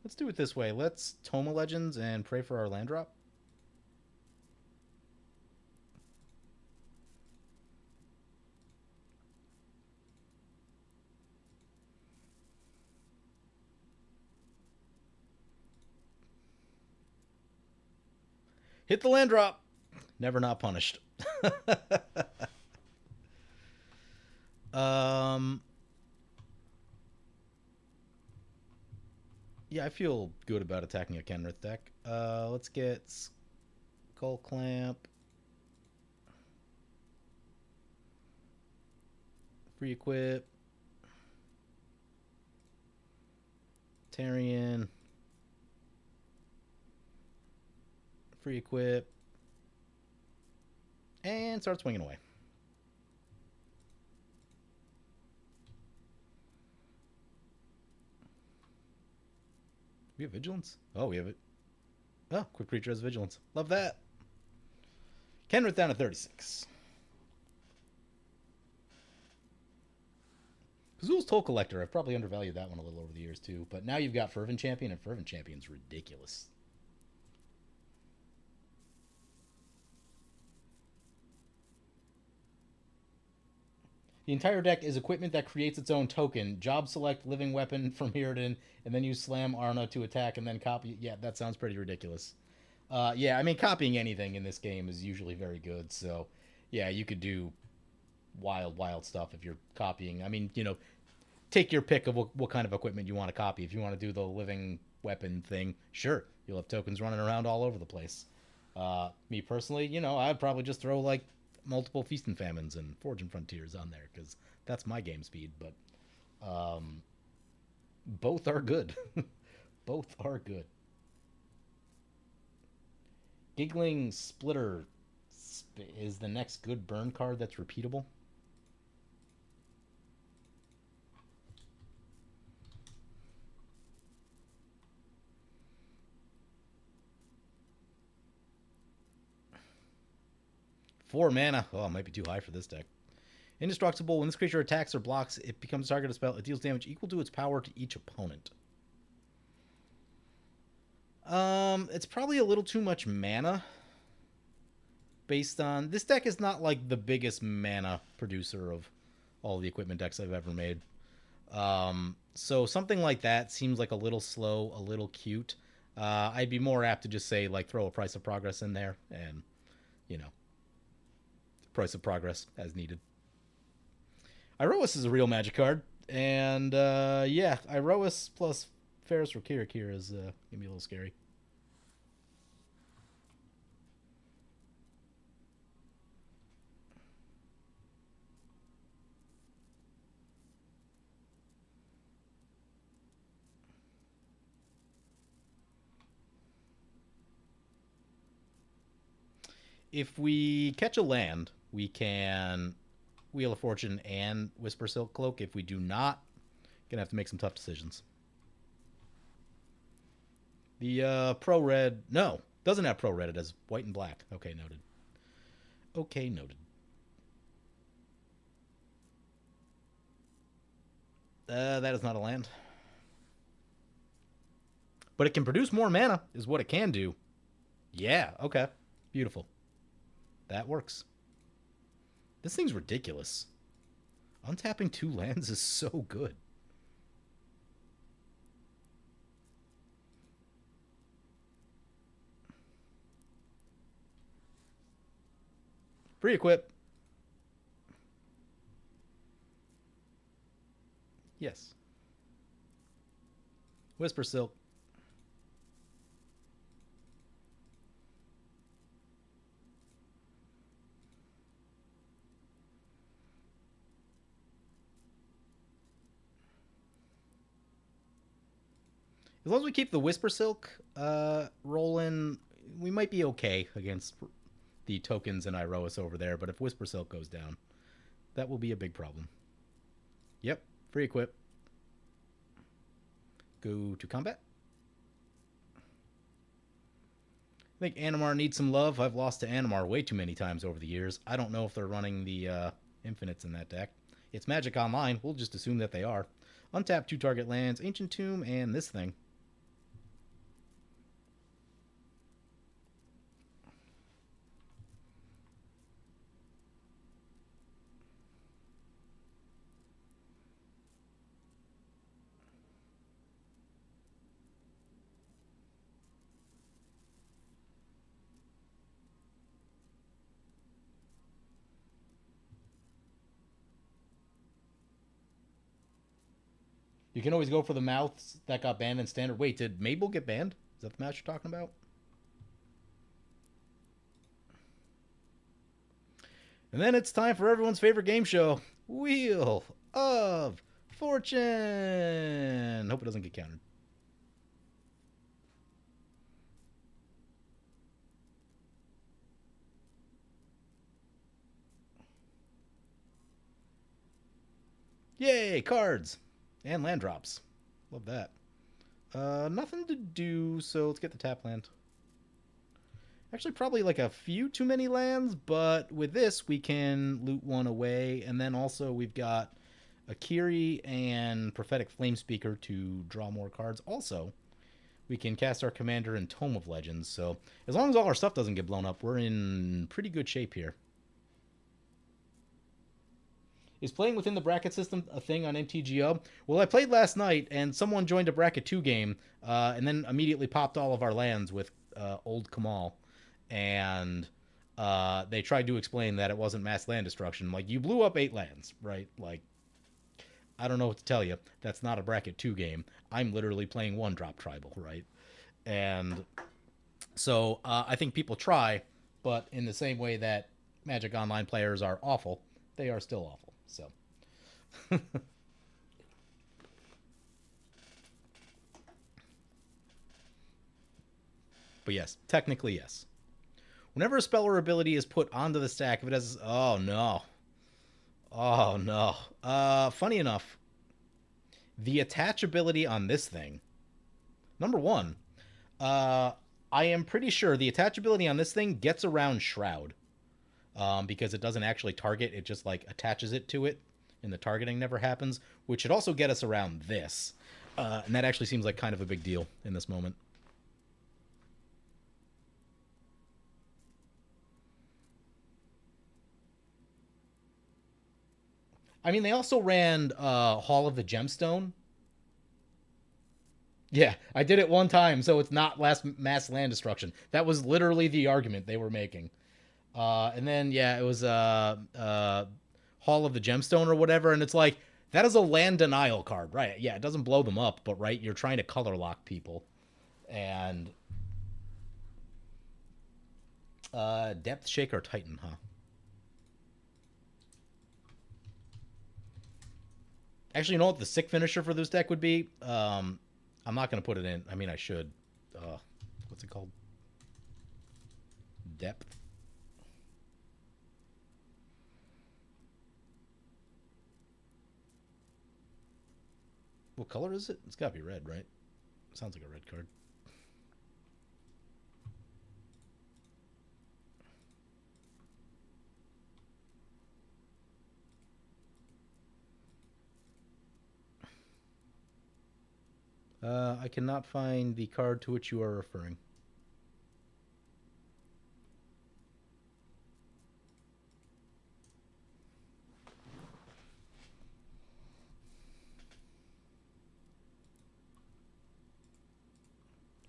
Let's do it this way. Let's Toma Legends and pray for our land drop. Hit the land drop. Never not punished. Yeah, I feel good about attacking a Kenrith deck. Let's get Skull Clamp. Free equip. Tarian. Free equip. And start swinging away. We have vigilance? Oh, we have it. Oh, quick creature has vigilance. Love that. Kenrith down to 36. Kazul's Toll Collector. I've probably undervalued that one a little over the years, too. But now you've got Fervent Champion, and Fervent Champion's ridiculous. The entire deck is equipment that creates its own token. Job select living weapon from Hirden, and then use Slam Arna to attack, and then copy. Yeah, that sounds pretty ridiculous. Yeah, I mean, copying anything in this game is usually very good. So, yeah, you could do wild, wild stuff if you're copying. I mean, take your pick of what kind of equipment you want to copy. If you want to do the living weapon thing, sure, you'll have tokens running around all over the place. Me personally, I'd probably just throw like multiple Feast and Famines and Forge and Frontiers on there because that's my game speed. But both are good. Both are good. Giggling Splitter is the next good burn card that's repeatable. Four mana. Oh, it might be too high for this deck. Indestructible. When this creature attacks or blocks, it becomes target of spell. It deals damage equal to its power to each opponent. It's probably a little too much mana. Based on this deck is not like the biggest mana producer of all the equipment decks I've ever made. So something like that seems like a little slow, a little cute. I'd be more apt to just say like throw a Price of Progress in there and Price of Progress as needed. Iroas is a real Magic card, and yeah, Iroas plus Ferris Rakirik here is gonna be a little scary. If we catch a land, we can Wheel of Fortune and Whisper Silk Cloak. If we do not, gonna have to make some tough decisions. The pro red, no, doesn't have pro red. It has white and black. Okay, noted. Okay, noted. That is not a land, but it can produce more mana. Is what it can do. Yeah. Okay. Beautiful. That works. This thing's ridiculous. Untapping 2 lands is so good. Free equip. Yes. Whisper Silk. As long as we keep the Whisper Silk rolling, we might be okay against the tokens and Iroas over there. But if Whisper Silk goes down, that will be a big problem. Yep, free equip. Go to combat. I think Animar needs some love. I've lost to Animar way too many times over the years. I don't know if they're running the infinites in that deck. It's Magic Online. We'll just assume that they are. Untap 2 target lands, Ancient Tomb, and this thing. You can always go for the mouths that got banned in Standard. Wait, did Mabel get banned? Is that the match you're talking about? And then it's time for everyone's favorite game show, Wheel of Fortune. Hope it doesn't get countered. Yay, cards and land drops. Love that. Nothing to do, so let's get the tap land. Actually, probably like a few too many lands, but with this, we can loot one away, and then also we've got Akiri and Prophetic Flamespeaker to draw more cards. Also, we can cast our commander in Tome of Legends, so as long as all our stuff doesn't get blown up, we're in pretty good shape here. Is playing within the bracket system a thing on MTGO? Well, I played last night, and someone joined a bracket 2 game, and then immediately popped all of our lands with Old Kamal. And they tried to explain that it wasn't mass land destruction. Like, you blew up 8 lands, right? Like, I don't know what to tell you. That's not a bracket 2 game. I'm literally playing 1-drop tribal, right? And so I think people try, but in the same way that Magic Online players are awful, they are still awful. So. But yes, technically yes. Whenever a spell or ability is put onto the stack, if it has... Oh, no. Oh, no. Funny enough, the attachability on this thing... Number one, I am pretty sure the attachability on this thing gets around Shroud. Because it doesn't actually target, it just, like, attaches it to it, and the targeting never happens, which should also get us around this. And that actually seems like kind of a big deal in this moment. I mean, they also ran Hall of the Gemstone. Yeah, I did it one time, so it's not last mass land destruction. That was literally the argument they were making. And then, yeah, it was Hall of the Gemstone or whatever, and it's like, that is a land denial card, right? Yeah, it doesn't blow them up, but, right, you're trying to color lock people. And Depth Shaker Titan, huh? Actually, you know what the sick finisher for this deck would be? I'm not going to put it in. I mean, I should. What's it called? Depth. What color is it? It's got to be red, right? Sounds like a red card. I cannot find the card to which you are referring.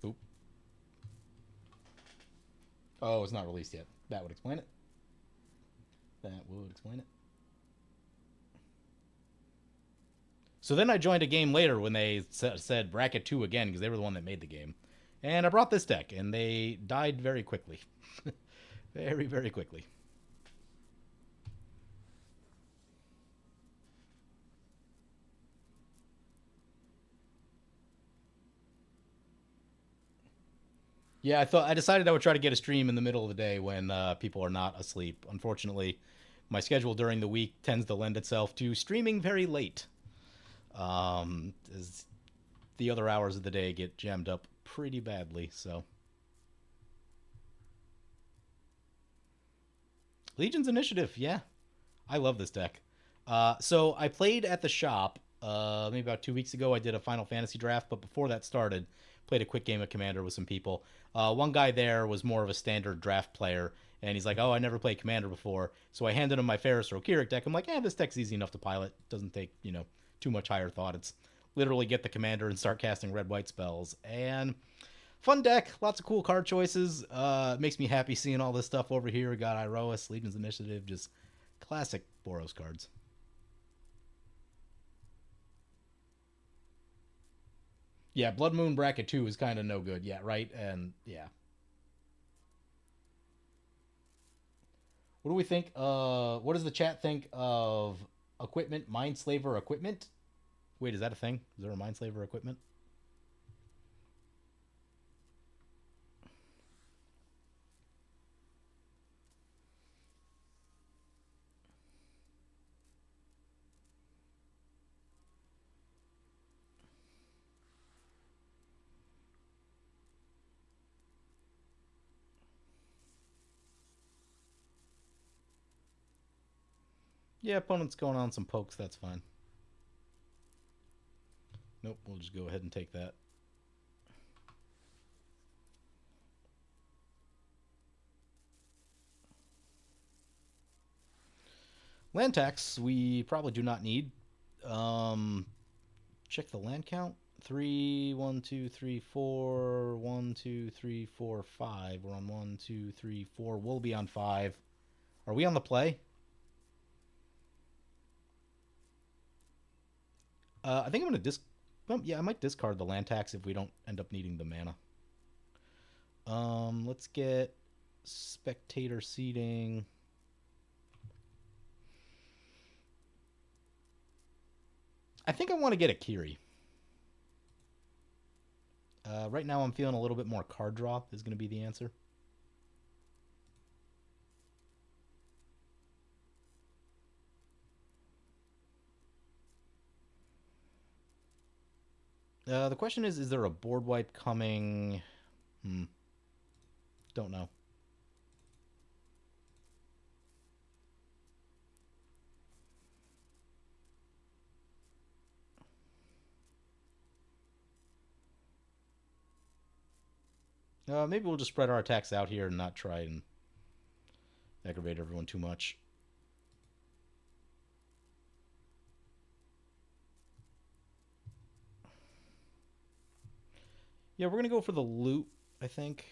Oop. Oh, it's not released yet. That would explain it. That would explain it. So then I joined a game later when they said bracket 2 again, because they were the one that made the game. And I brought this deck, and they died very quickly. Very, very quickly. Yeah, I decided I would try to get a stream in the middle of the day when people are not asleep. Unfortunately, my schedule during the week tends to lend itself to streaming very late. As the other hours of the day get jammed up pretty badly, so. Legion's Initiative, yeah. I love this deck. So I played at the shop maybe about 2 weeks ago. I did a Final Fantasy draft, but before that started, played a quick game of Commander with some people. One guy there was more of a standard draft player, and he's like, oh, I never played Commander before. So I handed him my Ferris or Kirik deck. I'm like, this deck's easy enough to pilot. Doesn't take, too much higher thought. It's literally get the Commander and start casting red-white spells. And fun deck, lots of cool card choices. Makes me happy seeing all this stuff over here. We got Iroas, Legion's Initiative, just classic Boros cards. Yeah, Blood Moon bracket 2 is kind of no good. Yeah, right? And yeah. What do we think? What does the chat think of equipment, Mindslaver equipment? Wait, is that a thing? Is there a Mindslaver equipment? Yeah, opponent's going on some pokes, that's fine. Nope, we'll just go ahead and take that. Land tax, we probably do not need. Check the land count. 3, 1, 2, 3, 4, 1, 2, 3, 4, 5. We're on 1, 2, 3, 4. We'll be on 5. Are we on the play? I think I'm going to well, yeah, I might discard the land tax if we don't end up needing the mana. Let's get spectator seating. I think I want to get a Kiri. Right now I'm feeling a little bit more card draw is going to be the answer. The question is there a board wipe coming? Don't know. Maybe we'll just spread our attacks out here and not try and aggravate everyone too much. Yeah, we're going to go for the loot, I think.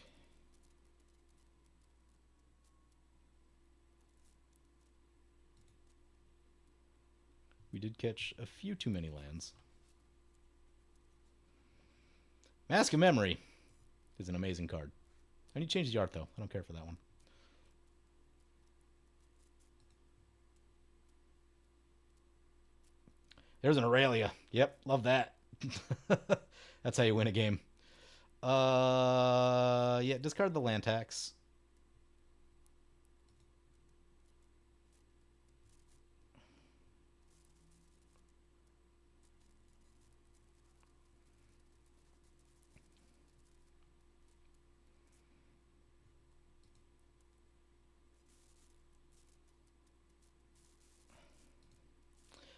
We did catch a few too many lands. Mask of Memory is an amazing card. I need to change the art, though. I don't care for that one. There's an Aurelia. Yep, love that. That's how you win a game. Yeah, discard the land tax.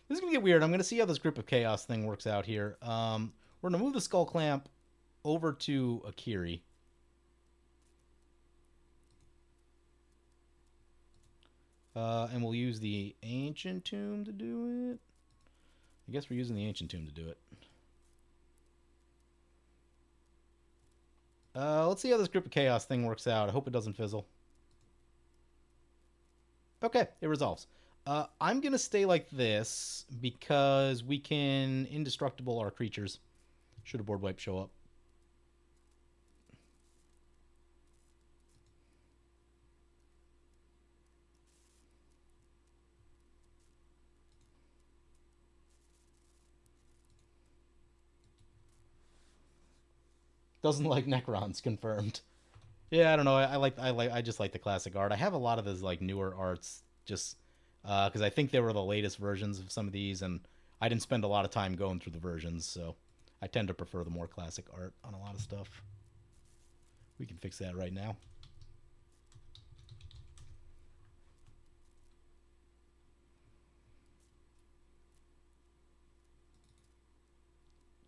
This is going to get weird. I'm going to see how this Grip of Chaos thing works out here. We're going to move the Skull Clamp over to Akiri. And we'll use the Ancient Tomb to do it. I guess we're using the Ancient Tomb to do it. Let's see how this Grip of Chaos thing works out. I hope it doesn't fizzle. Okay, it resolves. I'm going to stay like this because we can indestructible our creatures should a board wipe show up. Doesn't like Necrons, confirmed. Yeah, I don't know. I just like the classic art. I have a lot of those like newer arts just because I think they were the latest versions of some of these, and I didn't spend a lot of time going through the versions, so I tend to prefer the more classic art on a lot of stuff. We can fix that right now.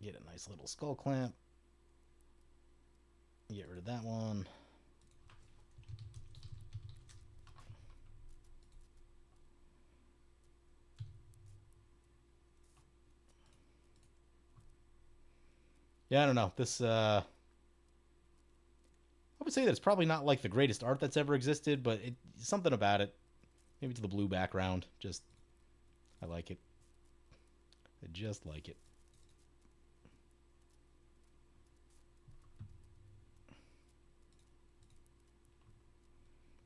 Get a nice little skull clamp. Get rid of that one. Yeah, I don't know. This, I would say that it's probably not like the greatest art that's ever existed, but something about it. Maybe it's the blue background. Just, I like it. I just like it.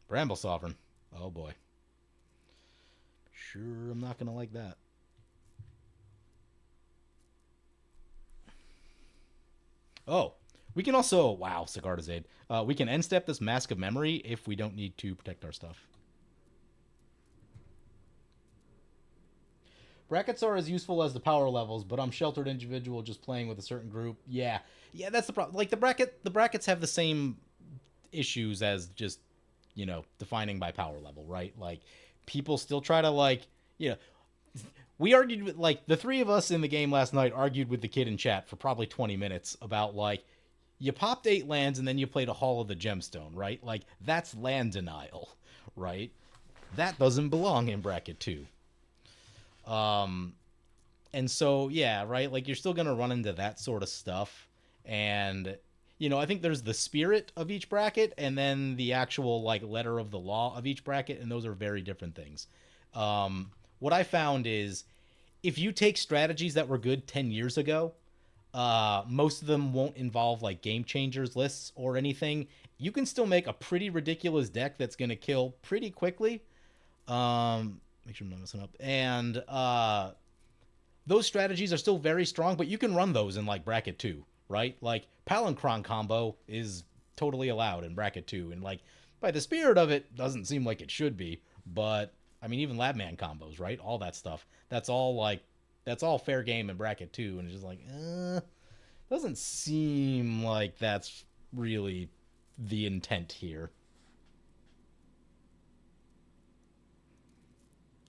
Bramble Sovereign. Oh boy. Sure, I'm not going to like that. Oh, we can also... Wow, Sigarda's Aid. We can end step this Mask of Memory if we don't need to protect our stuff. Brackets are as useful as the power levels, but I'm sheltered individual just playing with a certain group. Yeah, that's the problem. Like the brackets have the same issues as just defining by power level, right? Like people still try to like you know, we argued with like the three of us in the game last night argued with the kid in chat for probably 20 minutes about like you popped 8 lands and then you played a Hall of the Gemstone, right? Like that's land denial, right? That doesn't belong in bracket 2. And so yeah, right, like you're still going to run into that sort of stuff. And I think there's the spirit of each bracket and then the actual like letter of the law of each bracket, and those are very different things. What I found is if you take strategies that were good 10 years ago, most of them won't involve like game changers lists or anything. You can still make a pretty ridiculous deck that's going to kill pretty quickly. Make sure I'm not messing up. And those strategies are still very strong, but you can run those in like bracket 2, right? Like Palancron combo is totally allowed in bracket 2, and like by the spirit of it, doesn't seem like it should be, but I mean even Labman combos, right? All that stuff. That's all fair game in bracket 2, and it's just like, doesn't seem like that's really the intent here.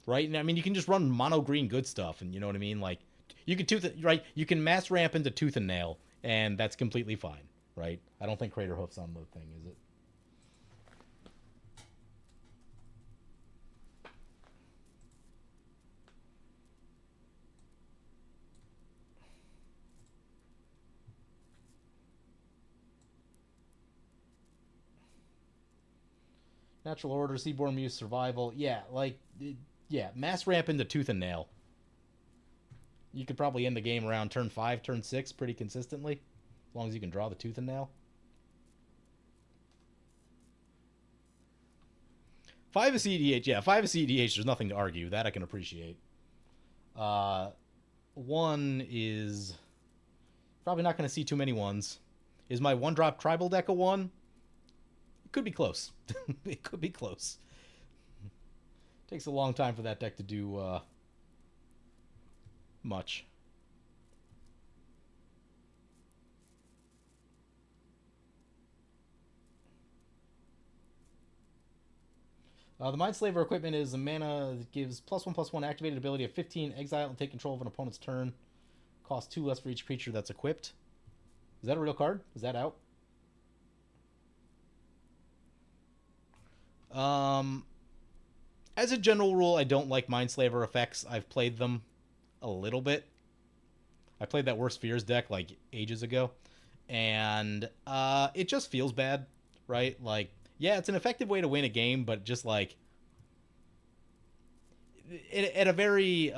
Right? And I mean, you can just run mono green good stuff, and you know what I mean. Like, you can right. You can mass ramp into Tooth and Nail, and that's completely fine, right? I don't think Crater Hoof's on the thing, is it? Natural Order, Seaborn Muse, Survival. Yeah, like, yeah, mass ramp into Tooth and Nail. You could probably end the game around turn 5, turn 6 pretty consistently, as long as you can draw the Tooth and Nail. 5 of CDH, yeah, 5 of CDH, there's nothing to argue. That I can appreciate. 1 is probably not going to see too many ones. Is my 1-drop tribal deck a 1? It could be close. It could be close. Takes a long time for that deck to do much. The Mindslaver equipment is a mana that gives +1/+1 activated ability of 15, exile and take control of an opponent's turn. Costs 2 less for each creature that's equipped. Is that a real card? Is that out? As a general rule, I don't like Mindslaver effects. I've played them a little bit. I played that Worst Fears deck like ages ago, and it just feels bad, right? Like, yeah, it's an effective way to win a game, but just like in a very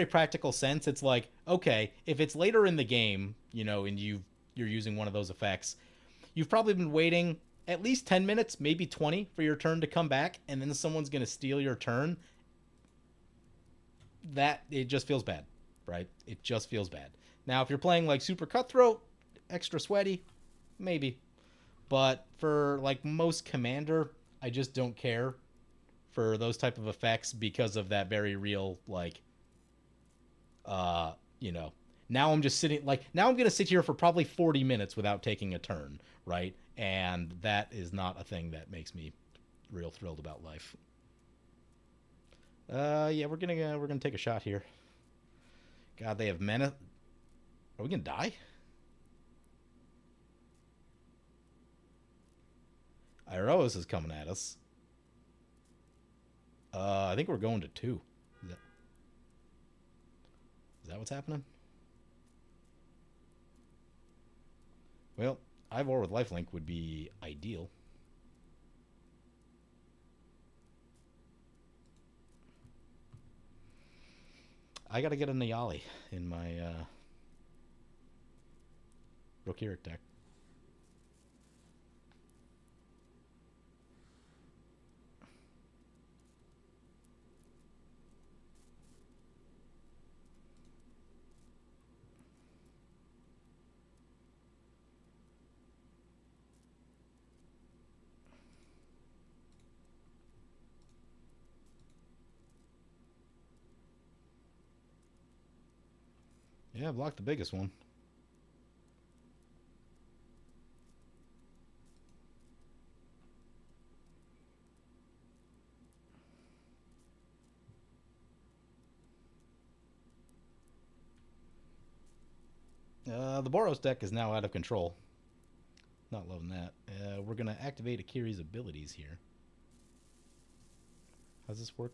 practical sense, it's like, okay, if it's later in the game, and you're using one of those effects, you've probably been waiting at least 10 minutes, maybe 20 for your turn to come back, and then someone's going to steal your turn. That it just feels bad, right? It just feels bad. Now, if you're playing like Super Cutthroat, extra sweaty, maybe. But for like most Commander, I just don't care for those type of effects because of that very real like now I'm just sitting like now I'm going to sit here for probably 40 minutes without taking a turn, right? And that is not a thing that makes me real thrilled about life. Yeah, we're gonna take a shot here. God, they have mana. Are we gonna die? Iroas is coming at us. I think we're going to 2. Is that what's happening? Well, Eivor with lifelink would be ideal. I gotta get a Nayali in my Rokiric deck. Yeah, block the biggest one. The Boros deck is now out of control. Not loving that. We're going to activate Akiri's abilities here. How's this work?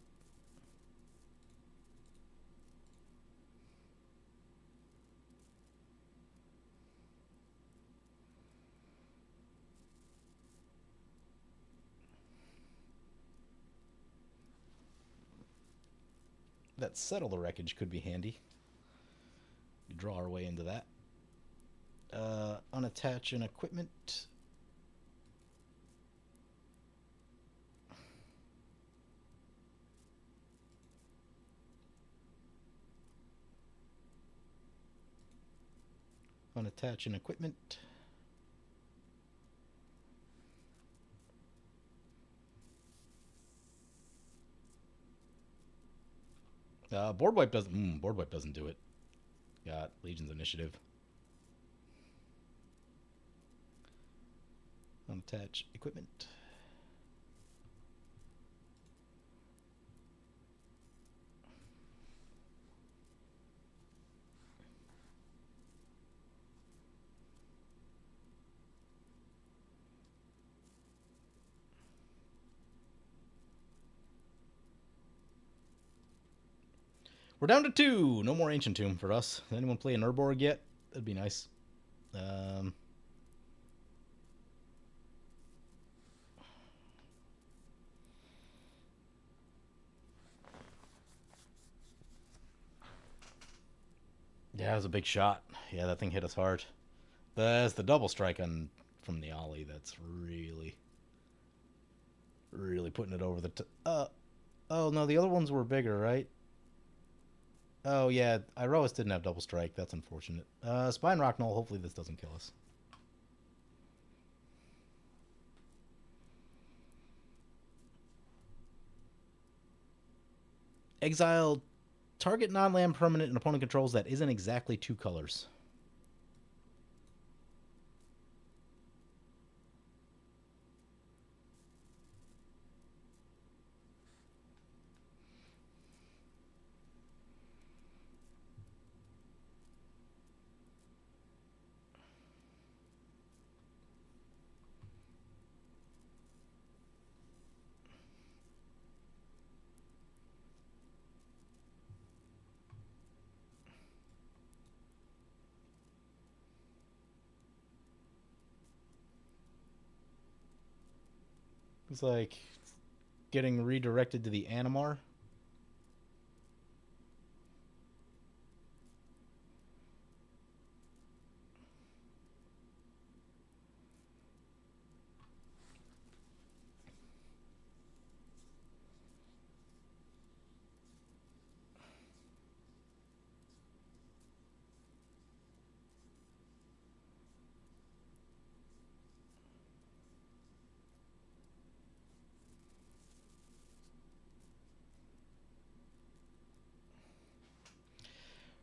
That Settle the Wreckage could be handy. We draw our way into that. Unattach an equipment. Unattach an equipment. Board wipe doesn't do it. Got Legion's Initiative. Unattach equipment. We're down to 2. No more Ancient Tomb for us. Anyone play an Urborg yet? That'd be nice. Yeah, it was a big shot. Yeah, that thing hit us hard. That's the double strike from the Ollie. That's really putting it over the oh, no, the other ones were bigger, right? Oh, yeah, Iroas didn't have double strike. That's unfortunate. Spine Rock Knoll, hopefully this doesn't kill us. Exile target non-land permanent an opponent controls that isn't exactly 2 colors. It's like getting redirected to the Animar.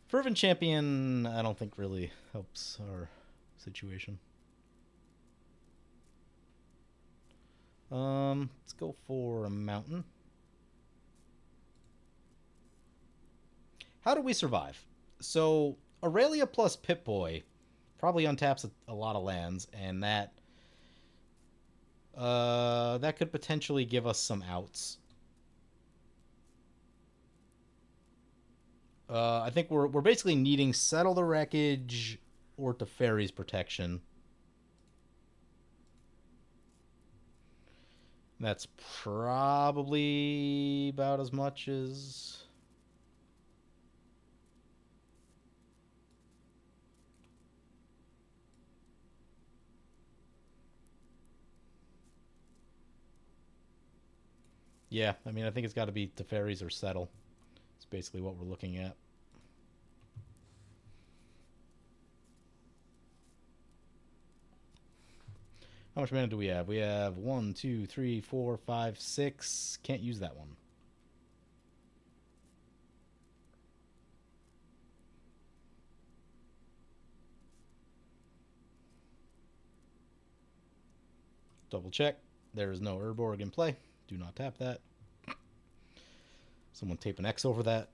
Fervent Champion, I don't think really helps our situation. Let's go for a mountain. How do we survive? So Aurelia plus Pip-Boy probably untaps a lot of lands, and that could potentially give us some outs. I think we're basically needing Settle the Wreckage or Teferi's Protection. That's probably about as much as... Yeah, I mean, I think it's got to be Teferi's or Settle. It's basically what we're looking at. How much mana do we have? We have 1, 2, 3, 4, 5, 6. Can't use that one. Double check. There is no Urborg in play. Do not tap that. Someone tape an X over that.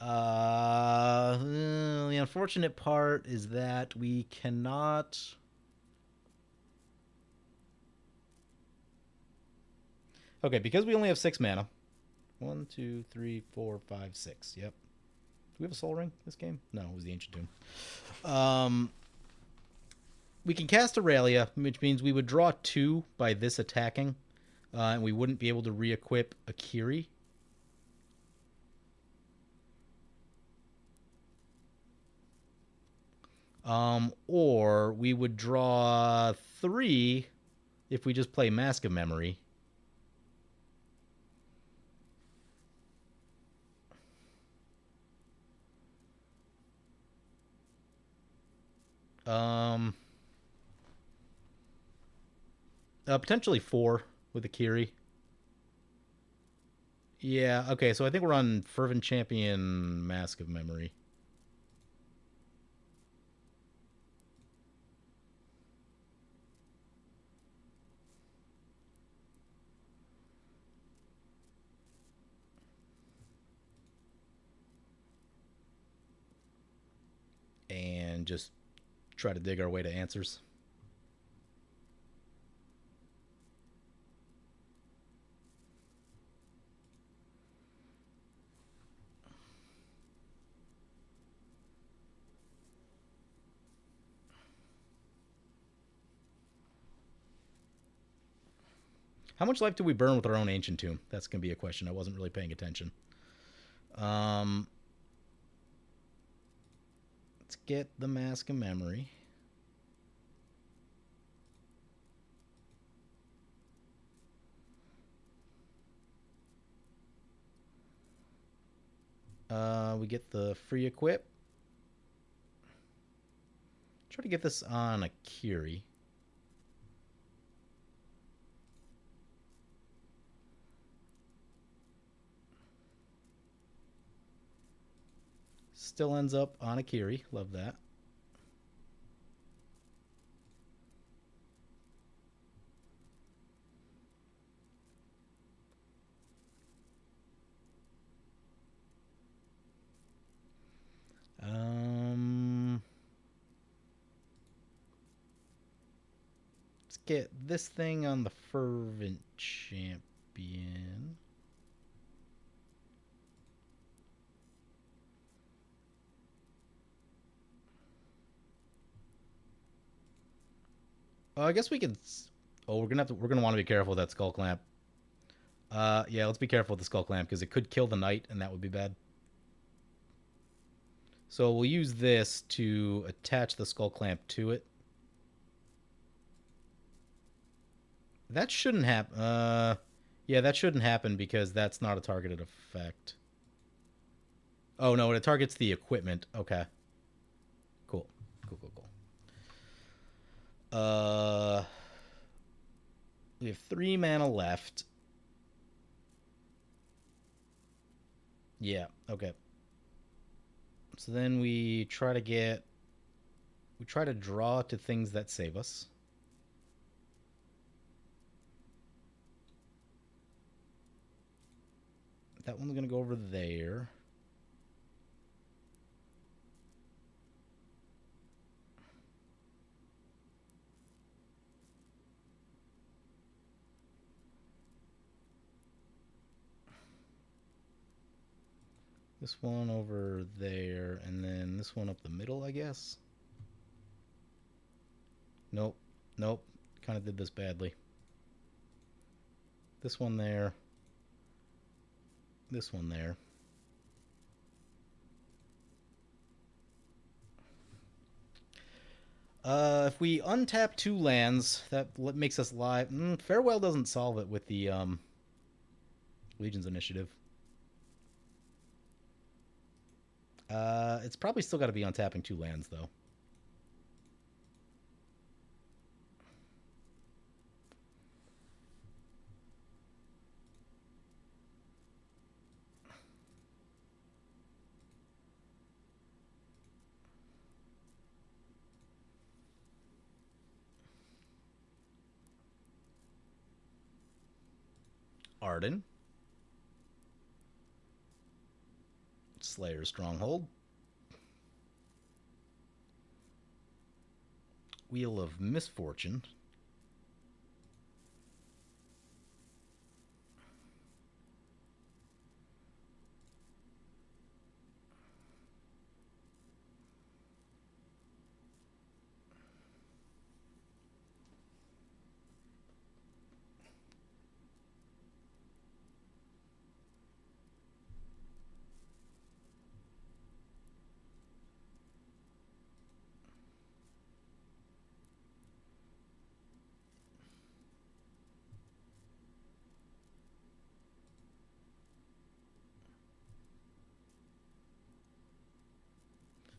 The unfortunate part is that we cannot. Okay, because we only have 6 mana. 1, 2, 3, 4, 5, 6. Yep. Do we have a Soul Ring this game? No, it was the Ancient Tomb. We can cast Aurelia, which means we would draw 2 by this attacking, and we wouldn't be able to re-equip Akiri. Or we would draw 3 if we just play Mask of Memory. Potentially 4 with Akiri. Yeah, okay, so I think we're on Fervent Champion Mask of Memory. And just try to dig our way to answers. How much life do we burn with our own Ancient Tomb? That's going to be a question. I wasn't really paying attention. Let's get the Mask of Memory. We get the free equip. Try to get this on Akiri. Still ends up on Akiri. Love that. Let's get this thing on the Fervent Champion. I guess we could. Oh, we're gonna want to be careful with that Skull Clamp. Yeah, let's be careful with the Skull Clamp because it could kill the knight, and that would be bad. So we'll use this to attach the Skull Clamp to it. That shouldn't happen. Yeah, that shouldn't happen because that's not a targeted effect. Oh no, it targets the equipment. Okay. Cool. We have 3 mana left. Yeah, okay. So then we try to draw to things that save us. That one's going to go over there. This one over there, and then this one up the middle, I guess. Nope. Kind of did this badly. This one there. This one there. If we untap 2 lands, that makes us live. Farewell doesn't solve it with the Legion's Initiative. It's probably still got to be untapping 2 lands, though. Arden. Slayer Stronghold. Wheel of Misfortune.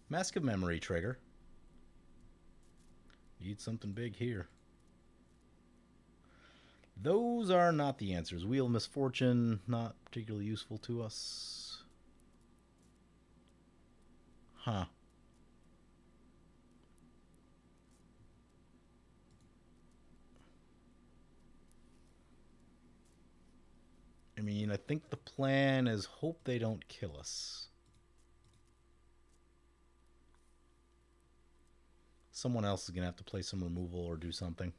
Mask of Memory trigger. Need something big here. Those are not the answers. Wheel of Misfortune, not particularly useful to us. Huh. I mean, I think the plan is hope they don't kill us. Someone else is going to have to play some removal or do something.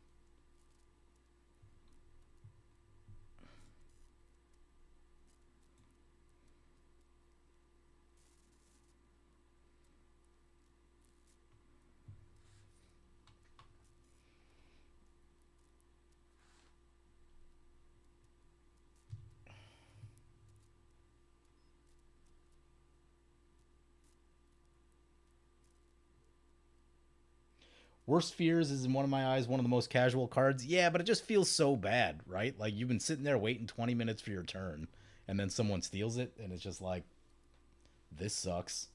Worst Fears is in one of my eyes one of the most casual cards. Yeah, but it just feels so bad, right? Like you've been sitting there waiting 20 minutes for your turn, and then someone steals it, and it's just like, this sucks.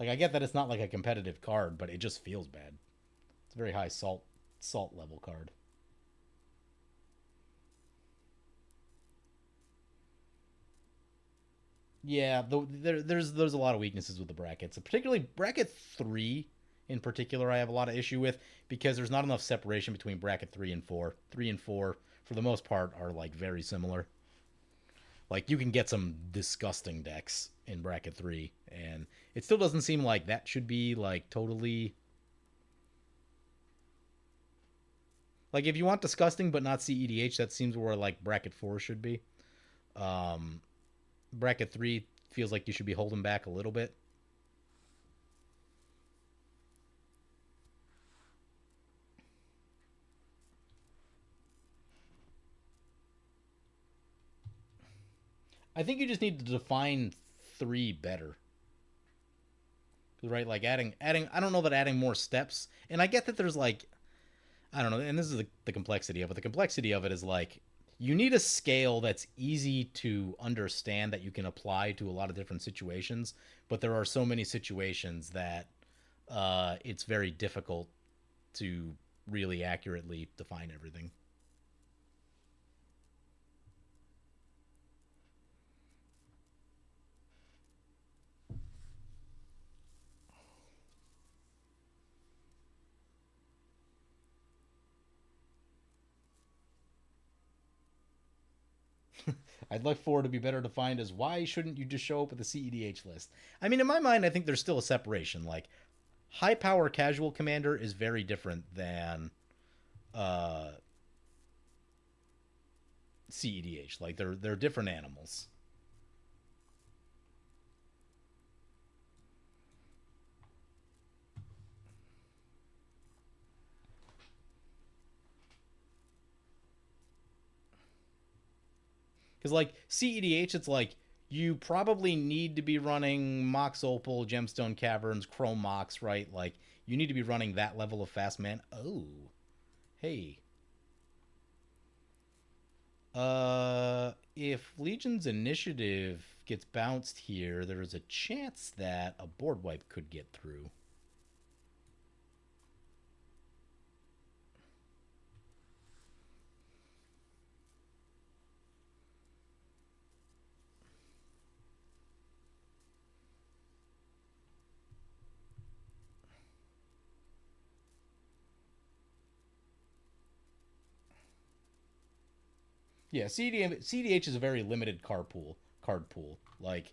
Like I get that it's not like a competitive card, but it just feels bad. It's a very high salt level card. Yeah, there's a lot of weaknesses with the brackets, particularly bracket 3 in particular. I have a lot of issue with because there's not enough separation between bracket 3 and 4. 3 and 4, for the most part, are like very similar. Like you can get some disgusting decks in bracket 3, and it still doesn't seem like that should be like totally like if you want disgusting but not CEDH, that seems where like bracket 4 should be. Um, Bracket 3 feels like you should be holding back a little bit. I think you just need to define 3 better. Right? Like adding I don't know that adding more steps. And I get that there's like I don't know, and this is the complexity of it. The complexity of it is like you need a scale that's easy to understand that you can apply to a lot of different situations, but there are so many situations that it's very difficult to really accurately define everything. I'd like 4 to be better defined as why shouldn't you just show up with a CEDH list? I mean, in my mind, I think there's still a separation. Like, high power casual commander is very different than uh, CEDH. Like, they're different animals. Because like CEDH, it's like you probably need to be running Mox Opal, Gemstone Caverns, Chrome Mox, right? Like you need to be running that level of fast man. Oh, hey. If Legion's initiative gets bounced here, there is a chance that a board wipe could get through. Yeah, CDH is a very limited card pool. Like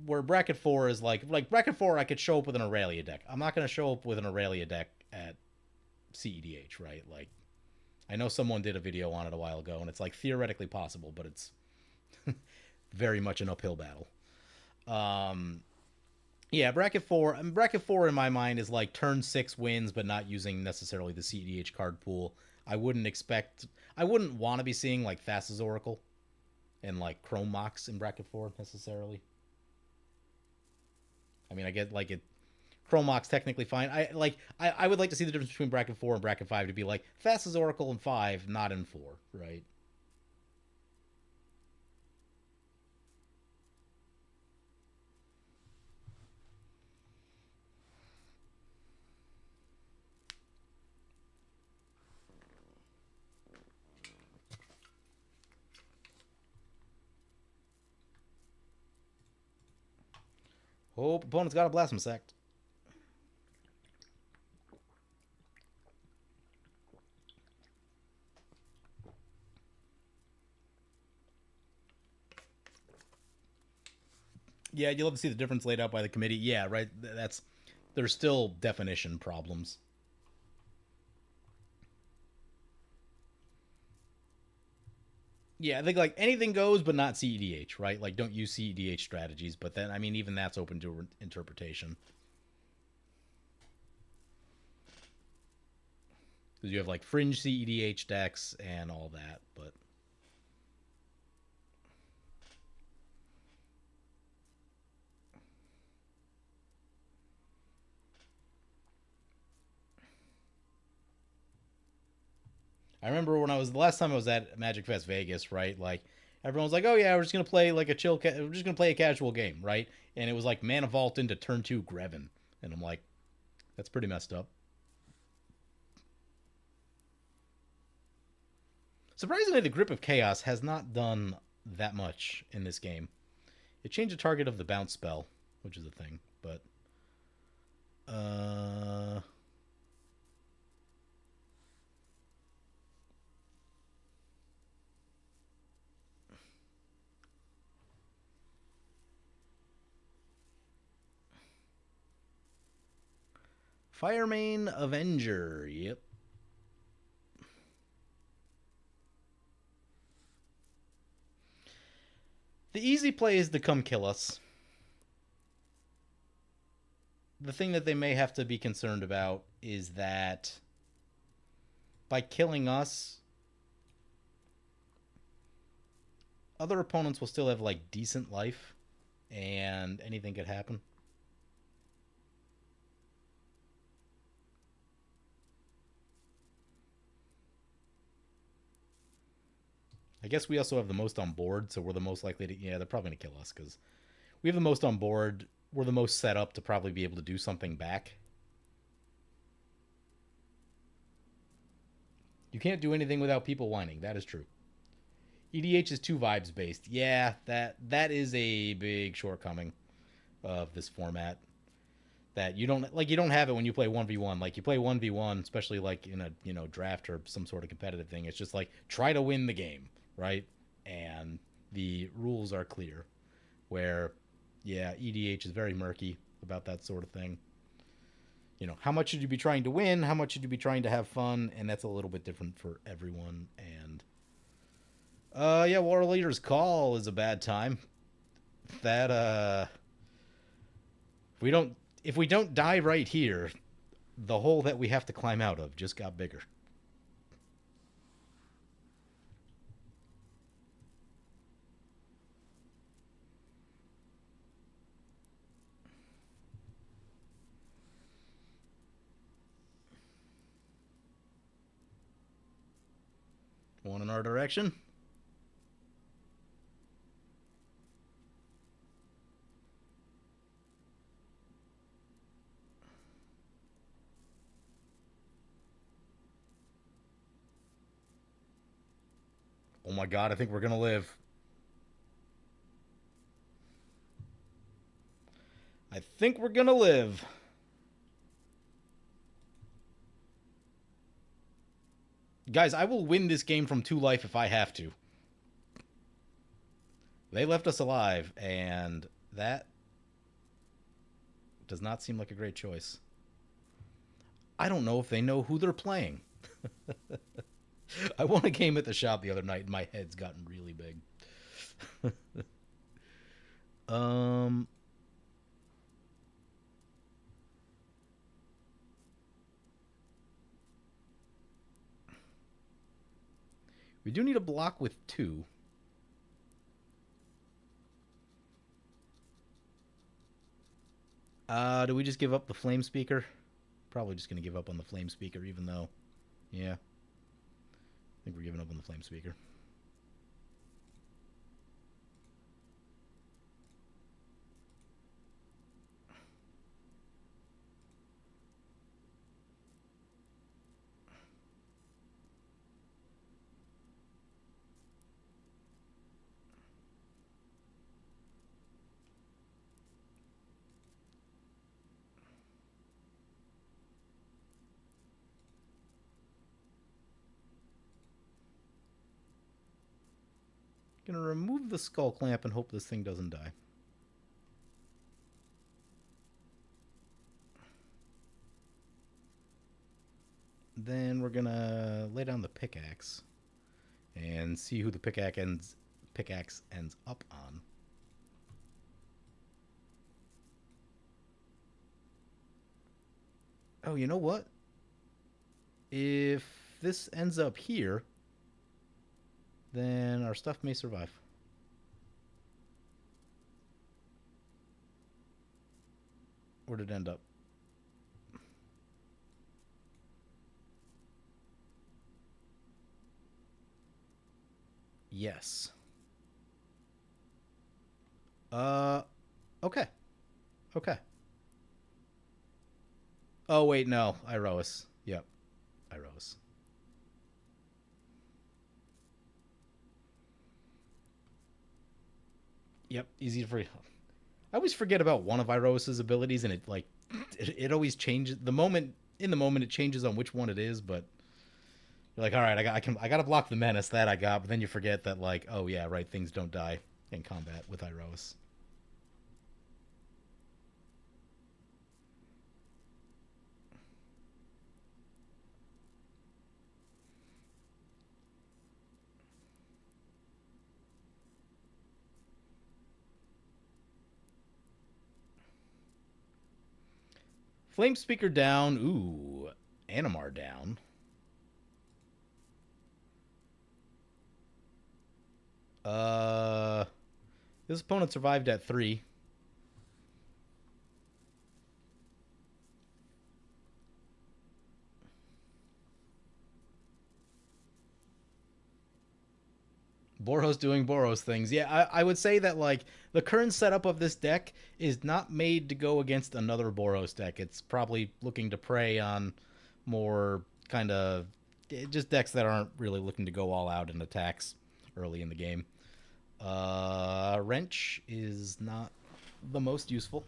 where bracket 4 is like bracket 4, I could show up with an Aurelia deck. I'm not going to show up with an Aurelia deck at CEDH, right? Like, I know someone did a video on it a while ago, and it's like theoretically possible, but it's very much an uphill battle. Yeah, bracket four in my mind is like turn 6 wins, but not using necessarily the CEDH card pool. I wouldn't want to be seeing like Thassa's Oracle and like Chrome Mox in bracket 4 necessarily. I mean, I get like it. Chrome Mox technically fine. I would like to see the difference between bracket 4 and bracket 5 to be like Thassa's Oracle in 5, not in 4, right? Hope opponent's got a Blasphemous Act. Yeah, you'll have to see the difference laid out by the committee. Yeah, right. There's still definition problems. Yeah, I think like anything goes, but not CEDH, right? Like don't use CEDH strategies, but then I mean even that's open to interpretation. Because you have like fringe CEDH decks and all that, but I remember when the last time I was at Magic Fest Vegas, right? Like everyone was like, "Oh yeah, we're just gonna play like we're just gonna play a casual game, right?" And it was like Mana Vault into turn 2 Greven, and I'm like, that's pretty messed up. Surprisingly, the Grip of Chaos has not done that much in this game. It changed the target of the bounce spell, which is a thing, but uh Firemane Avenger. Yep. The easy play is to come kill us. The thing that they may have to be concerned about is that by killing us, other opponents will still have like decent life and anything could happen. I guess we also have the most on board, so we're the most likely to. Yeah, they're probably going to kill us because we have the most on board. We're the most set up to probably be able to do something back. You can't do anything without people whining. That is true. EDH is too vibes based. Yeah, that is a big shortcoming of this format. That you don't have it when you play 1v1. Like you play 1v1, especially like in a draft or some sort of competitive thing. It's just like try to win the game, right? And the rules are clear. Where yeah, EDH is very murky about that sort of thing. How much should you be trying to win? How much should you be trying to have fun? And that's a little bit different for everyone. And yeah, War Leader's Call is a bad time. That we don't if we don't die right here, the hole that we have to climb out of just got bigger. One in our direction. Oh my god, I think we're gonna live. I think we're gonna live. Guys, I will win this game from 2 life if I have to. They left us alive, and that Does not seem like a great choice. I don't know if they know who they're playing. I won a game at the shop the other night, and my head's gotten really big. um, we do need a block with 2. Do we just give up the flame speaker? Probably just going to give up on the flame speaker, even though, yeah, I think we're giving up on the flame speaker. Gonna remove the skull clamp and hope this thing doesn't die. Then we're gonna lay down the pickaxe and see who the pickaxe ends up on. Oh, you know what? If this ends up here, then our stuff may survive. Where did it end up? Yes. Okay. Okay. Oh, wait, no. Iroas. Yep. Iroas. Yep, easy to forget. I always forget about one of Iroas's abilities, and it always changes the moment. In the moment, it changes on which one it is, but you're like, all right, I gotta block the menace that I got, but then you forget that, like, oh yeah, right, things don't die in combat with Iroas. Flame Speaker down. Ooh, Animar down. This opponent survived at 3. Boros doing Boros things. Yeah, I would say that, like, the current setup of this deck is not made to go against another Boros deck. It's probably looking to prey on more kind of just decks that aren't really looking to go all out in attacks early in the game. Wrench is not the most useful.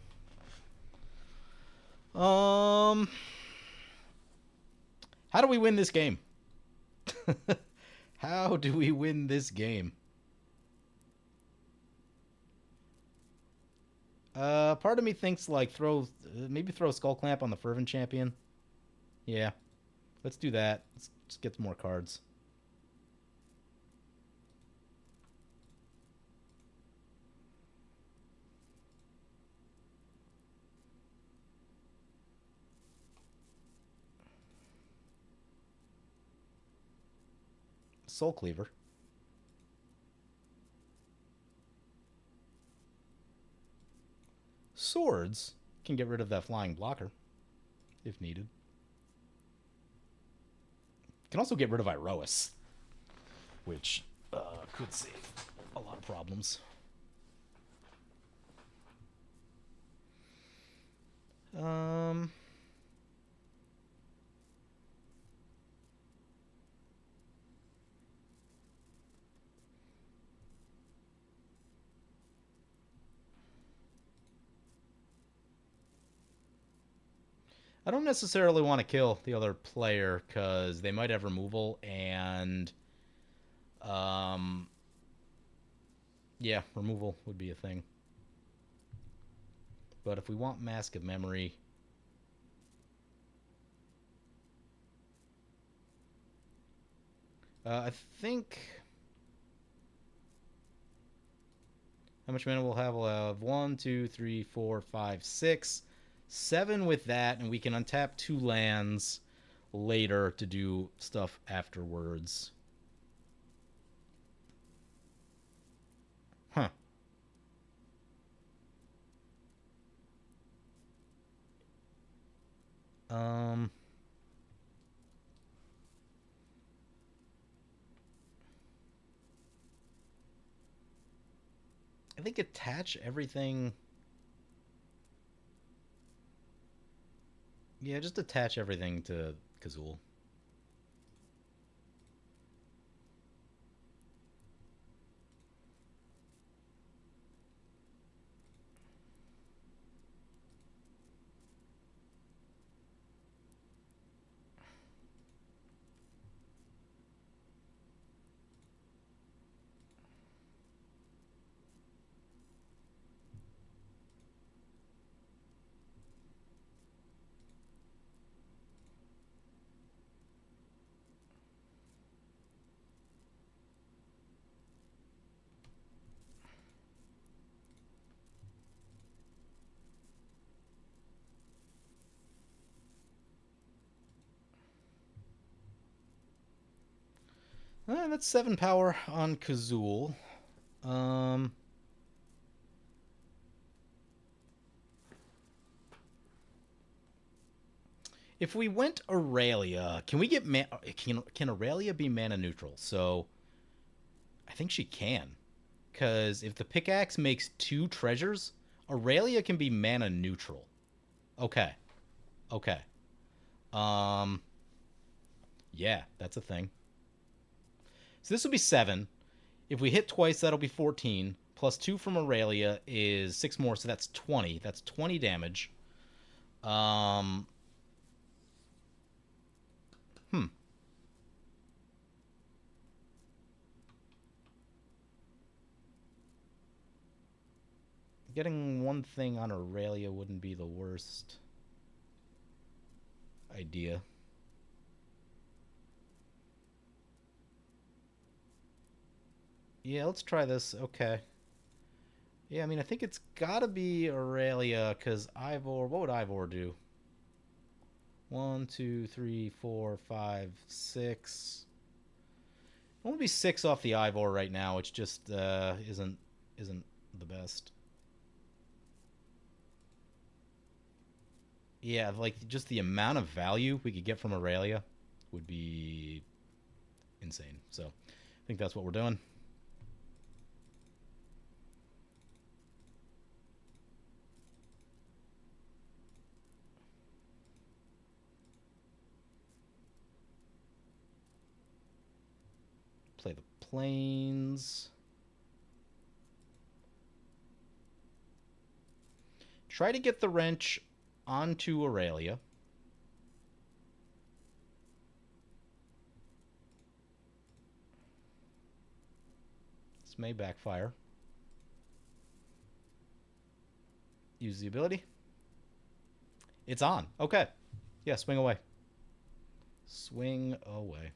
How do we win this game? How do we win this game? Part of me thinks, like, maybe throw Skull Clamp on the Fervent Champion. Yeah, let's do that. Let's just get some more cards. Soul Cleaver. Swords can get rid of that flying blocker if needed. Can also get rid of Iroas, which could save a lot of problems. I don't necessarily want to kill the other player because they might have removal, and yeah, removal would be a thing. but if we want Mask of Memory... I think... How much mana we'll have? We'll have 1, 2, 3, 4, 5, 6, 7 with that, and we can untap 2 lands later to do stuff afterwards. Huh. I think attach everything. Yeah, just attach everything to Kazul. That's 7 power on Kazul. If we went Aurelia, can we get can Aurelia be mana neutral? So I think she can, because if the pickaxe makes 2 treasures, Aurelia can be mana neutral. Okay. Okay. Yeah, that's a thing. So this will be 7. If we hit twice, that'll be 14. Plus 2 from Aurelia is 6 more, so that's 20. That's 20 damage. Getting one thing on Aurelia wouldn't be the worst idea. Yeah, let's try this. Okay. Yeah, I mean, I think it's gotta be Aurelia, because Eivor... What would Eivor do? 1, 2, 3, 4, 5, 6. It won't be 6 off the Eivor right now, which just isn't the best. Yeah, like, just the amount of value we could get from Aurelia would be insane. So, I think that's what we're doing. Play the plains. Try to get the wrench onto Aurelia. This may backfire. Use the ability. It's on. Okay. Yeah, swing away. Swing away.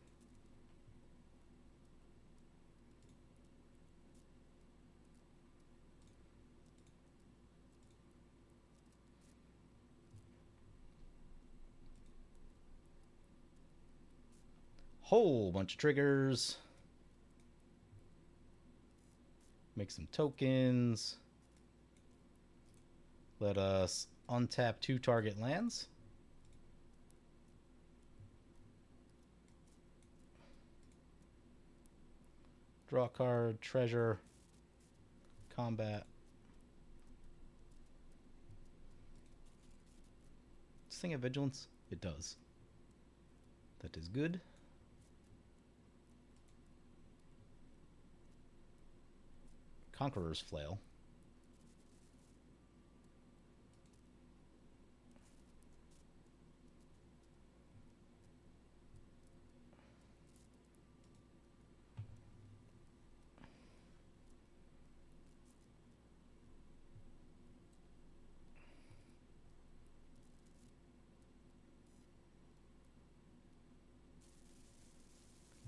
Whole bunch of triggers. Make some tokens. Let us untap 2 target lands. Draw a card, treasure, combat. Does this thing have vigilance? It does. That is good. Conqueror's Flail.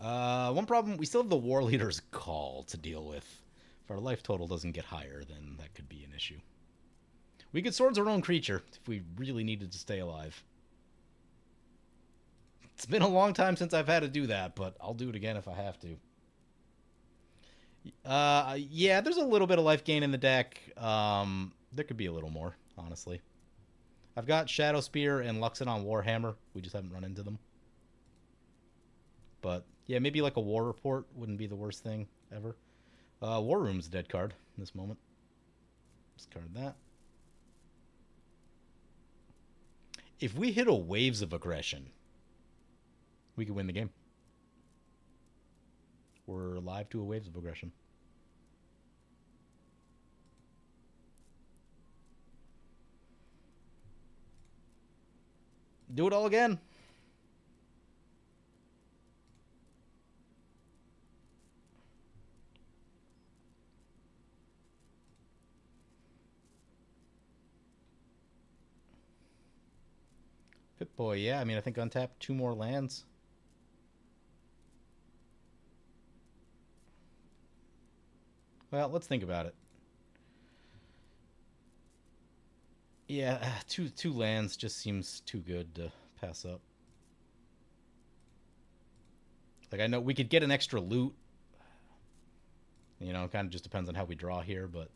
One problem, we still have the War Leader's Call to deal with. If our life total doesn't get higher, then that could be an issue. We could Swords our own creature if we really needed to stay alive. It's been a long time since I've had to do that, but I'll do it again if I have to. Yeah, there's a little bit of life gain in the deck. There could be a little more, honestly. I've got Shadow Spear and Luxodon Warhammer. We just haven't run into them. But, yeah, maybe like a War Report wouldn't be the worst thing ever. War Room's a dead card in this moment. Discard that. If we hit a Waves of Aggression, we could win the game. We're alive to a Waves of Aggression. Do it all again. Pip-Boy, yeah. I mean, I think untap 2 more lands. Well, let's think about it. Yeah, two lands just seems too good to pass up. Like, I know we could get an extra loot. You know, it kind of just depends on how we draw here, but...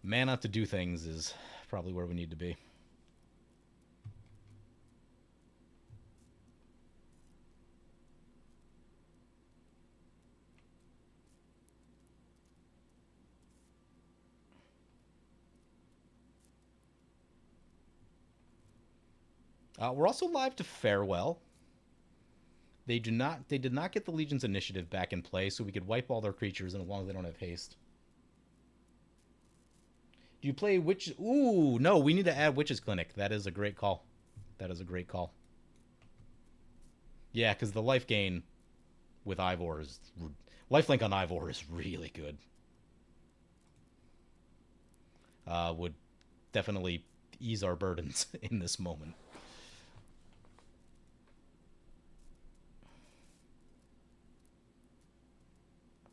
Mana to do things is probably where we need to be. We're also live to Farewell. They did not get the Legion's initiative back in play, so we could wipe all their creatures, and as long as they don't have haste. Do you play Witch? Ooh, no, we need to add Witch's Clinic. That is a great call. That is a great call. Yeah, because the life gain with Eivor is... Lifelink on Eivor is really good. Would definitely ease our burdens in this moment.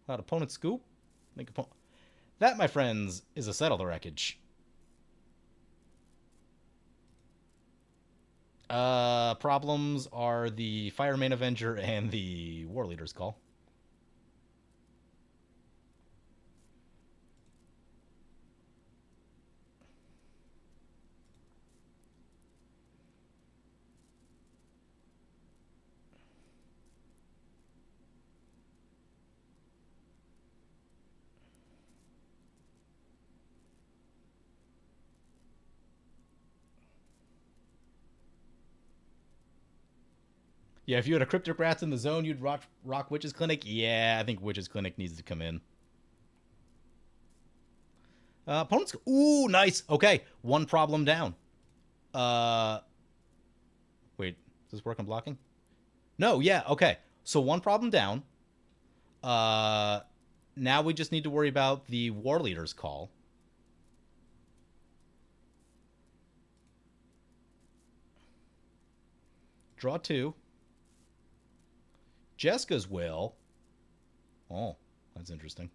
Opponent scoop. That, my friends, is a Settle the Wreckage. Problems are the Firemane Avenger and the War Leader's Call. Yeah, if you had a Cryptic Rats in the zone, you'd rock Witch's Clinic. Yeah, I think Witch's Clinic needs to come in. Opponents... Ooh, nice. Okay, 1 problem down. Wait, does this work on blocking? No, yeah, okay. So 1 problem down. Now we just need to worry about the War Leader's Call. Draw 2. Jeska's Will. Oh, that's interesting.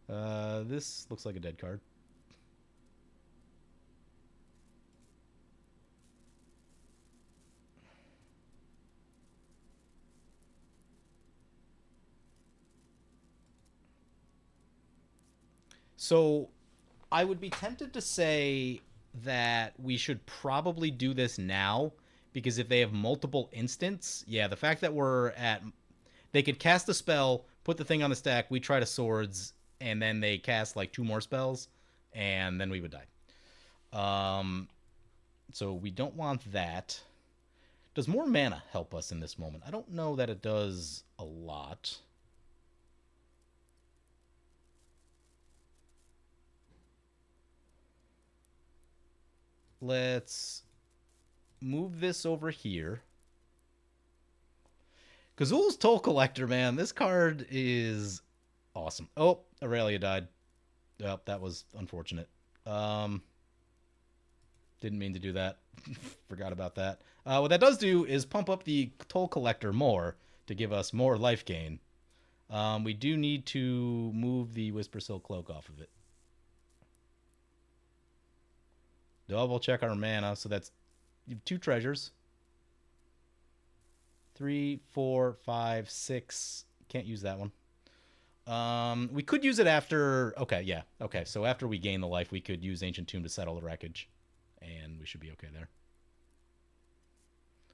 This looks like a dead card. So I would be tempted to say that we should probably do this now, because if they have multiple instants, yeah, the fact that we're at... They could cast a spell, put the thing on the stack, we try to Swords, and then they cast like 2 more spells, and then we would die. So we don't want that. Does more mana help us in this moment? I don't know that it does a lot. Let's move this over here. Kazul's Toll Collector, man. This card is awesome. Oh, Aurelia died. Oh, that was unfortunate. Didn't mean to do that. Forgot about that. What that does do is pump up the toll collector more to give us more life gain. We do need to move the Whisper Silk Cloak off of it. Double check our mana. So that's 2 treasures. 3, 4, 5, 6. Can't use that one. We could use it after... Okay, yeah. Okay, so after we gain the life, we could use Ancient Tomb to settle the wreckage. And we should be okay there.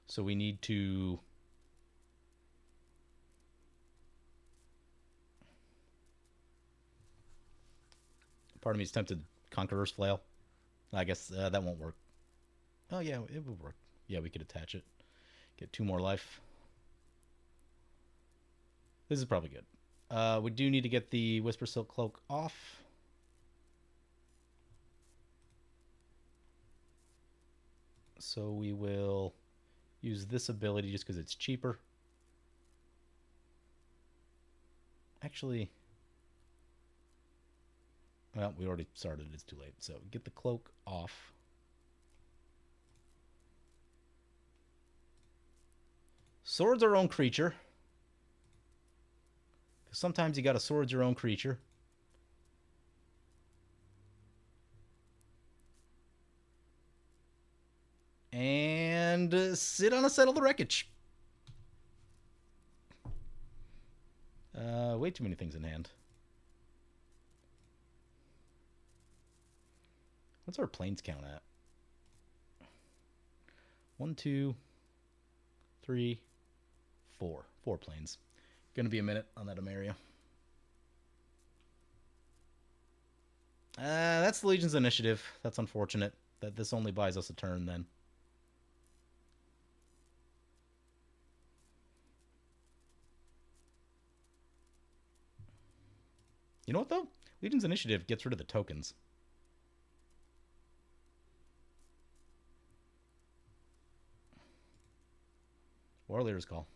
So we need to... Part of me is tempted to Conqueror's Flail. I guess that won't work. Oh, yeah, it would work. Yeah, we could attach it. Get 2 more life. This is probably good. We do need to get the Whisper Silk Cloak off. So we will use this ability just because it's cheaper. Actually, well, we already started. It's too late. So get the cloak off. Sword's our own creature. Sometimes you gotta sword your own creature. And sit on a settle the wreckage. Way too many things in hand. What's our planes count at? 1, 2, 3, 4. 4 planes. Gonna be a minute on that Amaria. That's the Legion's initiative. That's unfortunate that this only buys us a turn then. You know what, though? Legion's initiative gets rid of the tokens. War Leader's Call.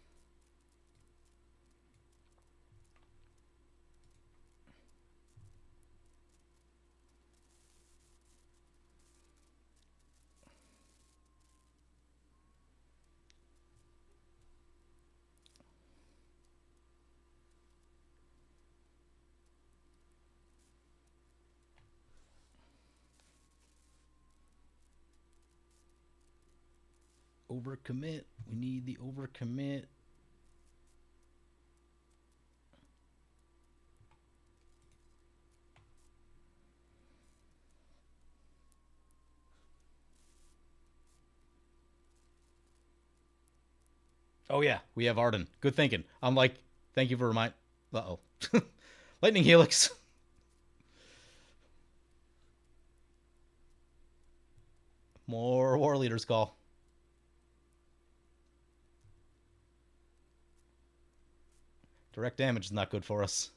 Overcommit. We need the overcommit. Oh yeah, we have Arden. Good thinking. I'm like, thank you for remind. Uh-oh. Lightning Helix. More War Leader's Call. Direct damage is not good for us.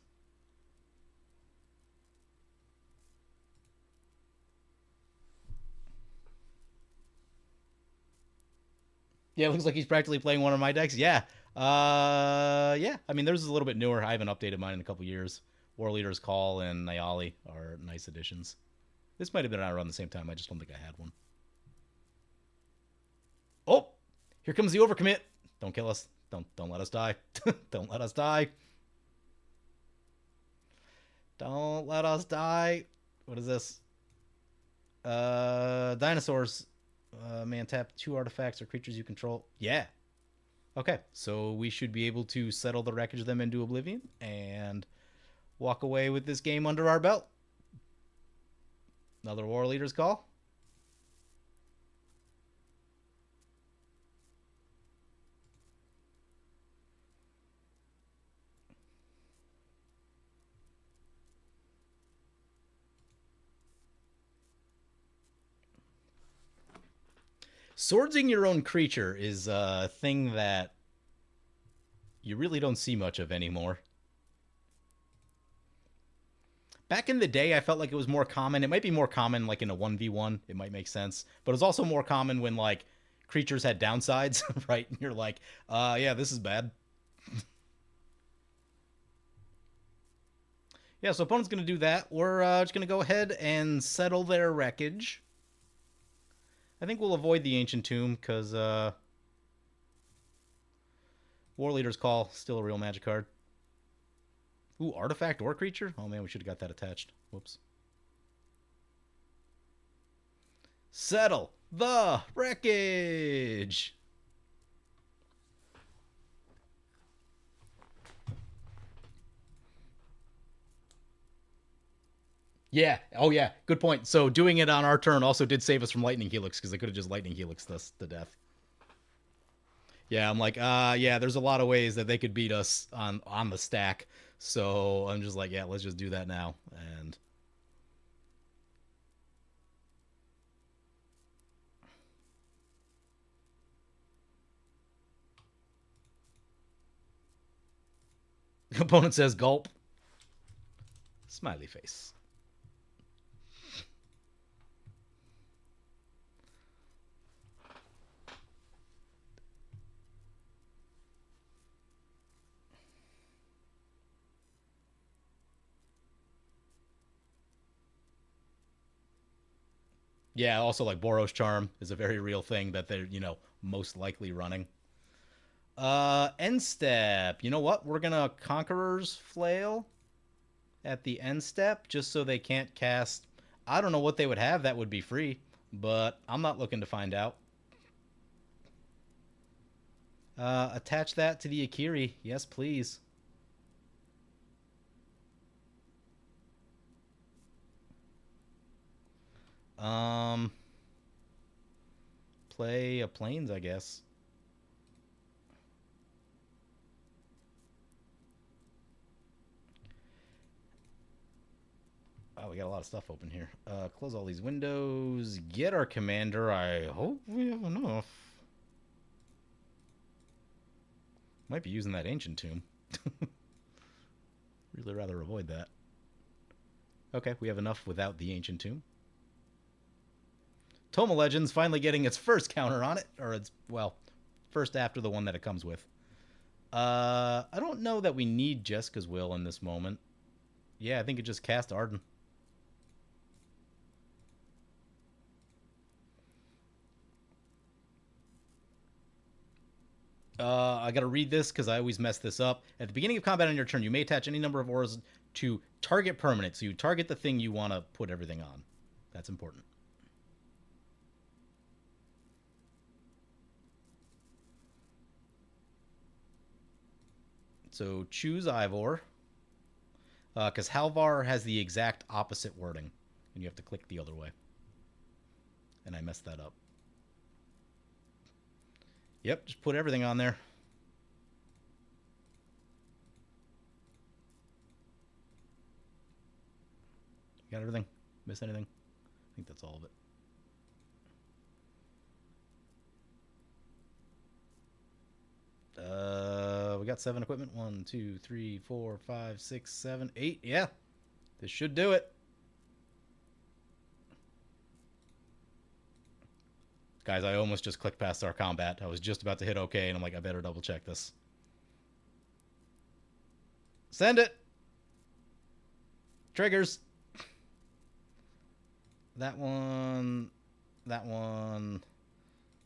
Yeah, it looks like he's practically playing one of my decks. Yeah. Yeah. I mean, theirs is a little bit newer. I haven't updated mine in a couple years. War Leader's Call and Nyali are nice additions. This might have been out around the same time. I just don't think I had one. Oh! Here comes the overcommit. Don't kill us. Don't let us die. Don't let us die. Don't let us die. What is this? Dinosaurs. Man, tap 2 artifacts or creatures you control. Yeah. Okay, so we should be able to settle the wreckage of them into oblivion and walk away with this game under our belt. Another War Leader's Call. Swordsing your own creature is a thing that you really don't see much of anymore. Back in the day, I felt like it was more common. It might be more common like in a 1v1. It might make sense. But it was also more common when like creatures had downsides, right? And you're like, yeah, this is bad. Yeah, so opponent's going to do that. We're just going to go ahead and settle their wreckage. I think we'll avoid the Ancient Tomb, because War Leader's Call, still a real Magic card. Ooh, Artifact or Creature? Oh man, we should have got that attached. Whoops. Settle the wreckage! Yeah. Oh, yeah. Good point. So doing it on our turn also did save us from Lightning Helix, because they could have just Lightning Helixed us to death. Yeah, I'm like, yeah, there's a lot of ways that they could beat us on the stack. So I'm just like, yeah, let's just do that now. And opponent says gulp. Smiley face. Yeah, also like Boros Charm is a very real thing that they're, most likely running. End step. You know what? We're gonna Conqueror's Flail at the end step just so they can't cast. I don't know what they would have that would be free, but I'm not looking to find out. Attach that to the Akiri. Yes, please. Um, Play a Plains, I guess. Oh, we got a lot of stuff open here. Close all these windows. Get our commander. I hope we have enough. Might be using that Ancient Tomb. Really rather avoid that. Okay, we have enough without the Ancient Tomb. Toma Legends finally getting its first counter on it. Or its, well, first after the one that it comes with. I don't know that we need Jessica's Will in this moment. Yeah, I think it just cast Arden. I gotta read this because I always mess this up. At the beginning of combat on your turn, you may attach any number of auras to target permanent. So you target the thing you want to put everything on. That's important. So choose Eivor. Because Halvar has the exact opposite wording. And you have to click the other way. And I messed that up. Yep, just put everything on there. You got everything? Miss anything? I think that's all of it. We got 7 equipment. 1, 2, 3, 4, 5, 6, 7, 8. Yeah, this should do it. Guys, I almost just clicked past our combat. I was just about to hit OK, and I'm like, I better double check this. Send it. Triggers. That one. That one.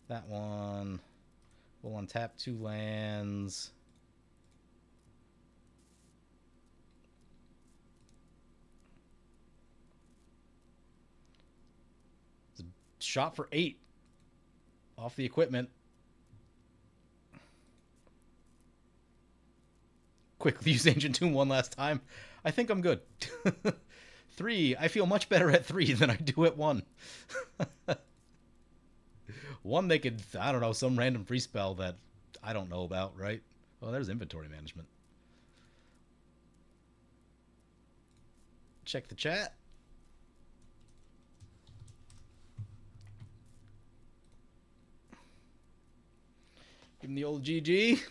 That one. We'll untap 2 lands. It's a shot for 8 off the equipment. Quickly use Ancient Tomb one last time. I think I'm good. 3. I feel much better at 3 than I do at 1. 1, they could, I don't know, some random free spell that I don't know about, right? Well, there's inventory management. Check the chat. Give him the old GG.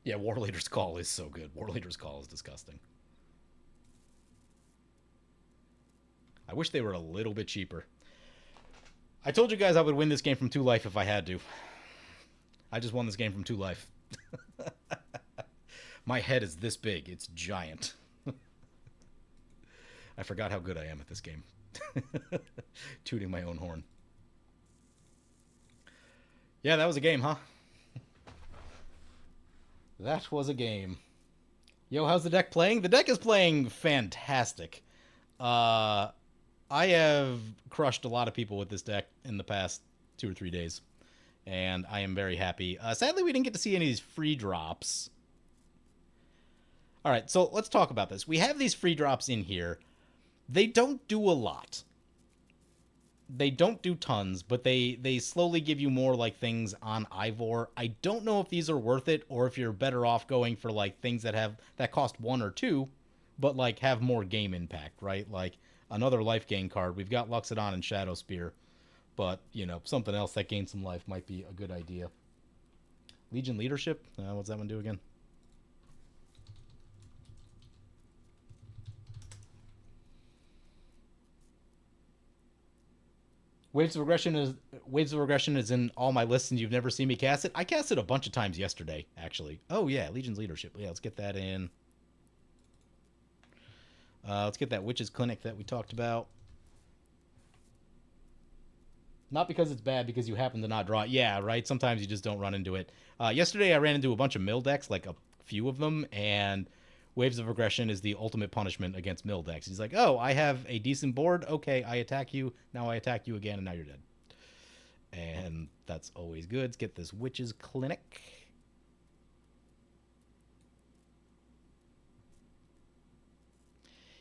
Yeah, War Leader's Call is so good. War Leader's Call is disgusting. I wish they were a little bit cheaper. I told you guys I would win this game from 2 life if I had to. I just won this game from 2 life. My head is this big. It's giant. I forgot how good I am at this game. Tooting my own horn. Yeah, that was a game, huh? That was a game. Yo, how's the deck playing? The deck is playing fantastic. I have crushed a lot of people with this deck in the past 2 or 3 days, and I am very happy. Sadly, we didn't get to see any of these free drops. All right, so let's talk about this. We have these free drops in here. They don't do a lot. They don't do tons, but they slowly give you more like things on Eivor. I don't know if these are worth it or if you're better off going for like things that cost 1 or 2, but like have more game impact, right? Like another life gain card. We've got Luxodon and Shadow Spear, but you know, something else that gains some life might be a good idea. Legion Leadership. What's that one do again? Waves of Regression is in all my lists, and you've never seen me cast it. I cast it a bunch of times yesterday, actually. Oh yeah, Legion's Leadership. Yeah, let's get that in. Let's get that Witch's Clinic that we talked about. Not because it's bad, because you happen to not draw it. Yeah, right. Sometimes you just don't run into it. Yesterday I ran into a bunch of mill decks, like a few of them, and Waves of Aggression is the ultimate punishment against mill decks. He's like, oh, I have a decent board. Okay, I attack you. Now I attack you again, and now you're dead. And that's always good. Let's get this Witch's Clinic.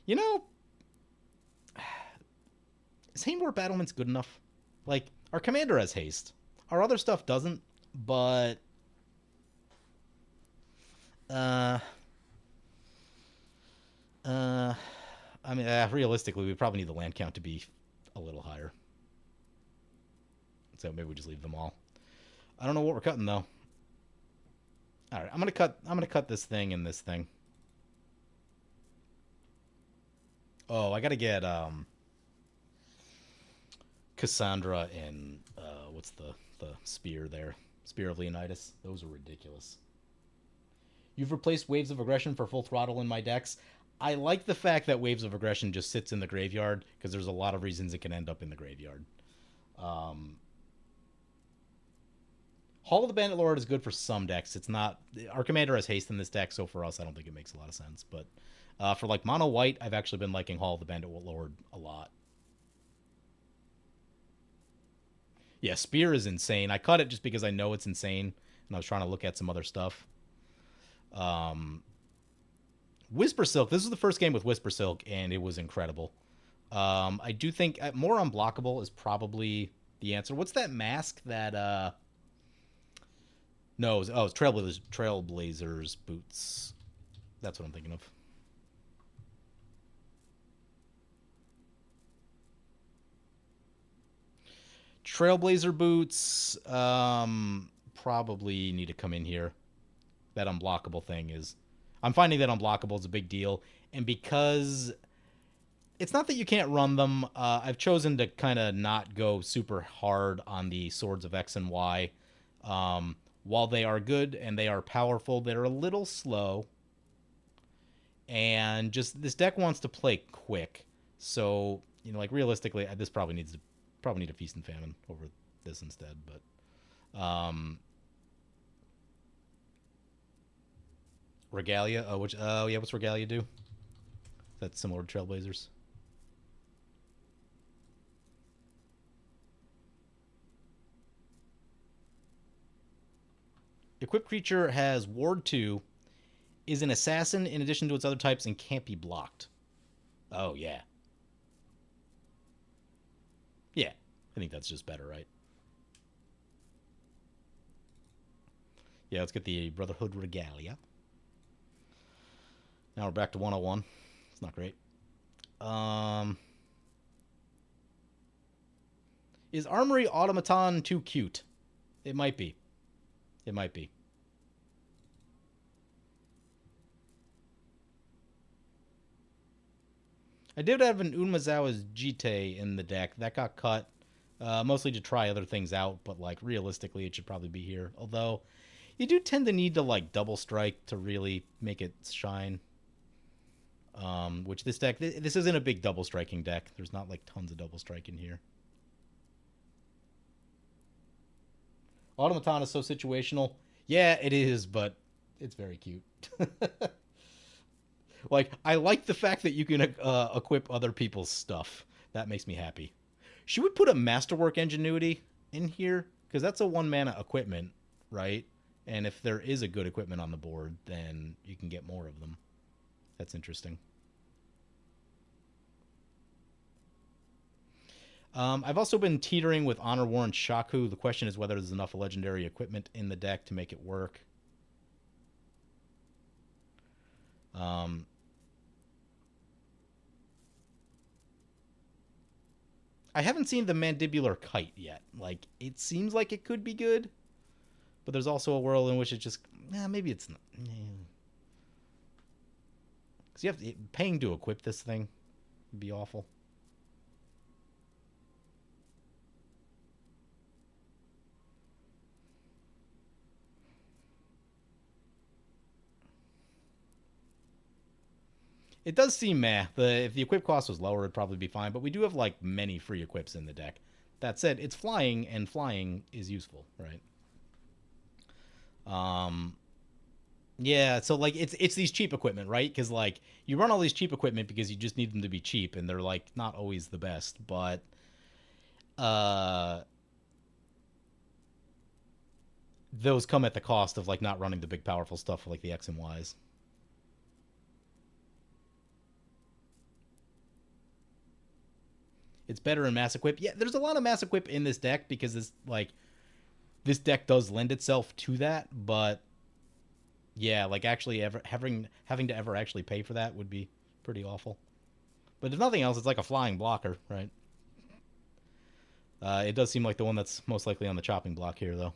You know, is Haemor Battlements good enough? Like, our commander has haste. Our other stuff doesn't, but... I mean, realistically, we probably need the land count to be a little higher. So maybe we just leave them all. I don't know what we're cutting though. All right, I'm gonna cut this thing and this thing. Oh, I gotta get Cassandra and what's the spear there? Spear of Leonidas. Those are ridiculous. You've replaced Waves of Aggression for Full Throttle in my decks. I like the fact that Waves of Aggression just sits in the graveyard, because there's a lot of reasons it can end up in the graveyard. Hall of the Bandit Lord is good for some decks. It's not... Our commander has haste in this deck, so for us, I don't think it makes a lot of sense. But for like mono white, I've actually been liking Hall of the Bandit Lord a lot. Yeah, Spear is insane. I cut it just because I know it's insane, and I was trying to look at some other stuff. Whisper Silk. This was the first game with Whisper Silk, and it was incredible. I do think more unblockable is probably the answer. What's that mask that... No, it's Trailblazers boots. That's what I'm thinking of. Trailblazer boots probably need to come in here. That unblockable thing is... I'm finding that unblockable is a big deal. And because... It's not that you can't run them. I've chosen to kind of not go super hard on the Swords of X and Y. While they are good and they are powerful, they're a little slow. And just... This deck wants to play quick. So, you know, like realistically, this probably needs to... Probably need a Feast and Famine over this instead, but... Regalia? Oh, yeah, what's Regalia do? That's similar to Trailblazers. Equipped creature has Ward 2, is an assassin in addition to its other types, and can't be blocked. Oh, yeah. Yeah, I think that's just better, right? Yeah, let's get the Brotherhood Regalia. Now we're back to 101. It's not great. Is Armory Automaton too cute? It might be. It might be. I did have an Unmazawa's Jite in the deck. That got cut, mostly to try other things out, but like realistically, it should probably be here. Although, You do tend to need to like double strike to really make it shine. Which this deck, this isn't a big double striking deck. There's not like tons of double strike in here. Automaton is so situational. Yeah, it is, but it's very cute. Like, I like the fact that you can equip other people's stuff. That makes me happy. She would put a Masterwork Ingenuity in here, because that's a 1-mana equipment, right? And if there is a good equipment on the board, then you can get more of them. That's interesting. I've also been teetering with Honor Warrant Shaku. The question is whether there's enough legendary equipment in the deck to make it work. I haven't seen the Mandibular Kite yet. Like, it seems like it could be good, but there's also a world in which it just, maybe it's not. Because you have to, paying to equip this thing would be awful. It does seem meh. If the equip cost was lower, it'd probably be fine. But we do have like many free equips in the deck. That said, it's flying, and flying is useful, right? Yeah. So like, it's these cheap equipment, right? Because like you run all these cheap equipment because you just need them to be cheap, and they're like not always the best. But those come at the cost of like not running the big powerful stuff like the X and Ys. It's better in Mass Equip. Yeah, there's a lot of Mass Equip in this deck because it's like this deck does lend itself to that, but yeah, like actually ever having to ever actually pay for that would be pretty awful. But if nothing else, it's like a flying blocker, right? It does seem like the one that's most likely on the chopping block here, though.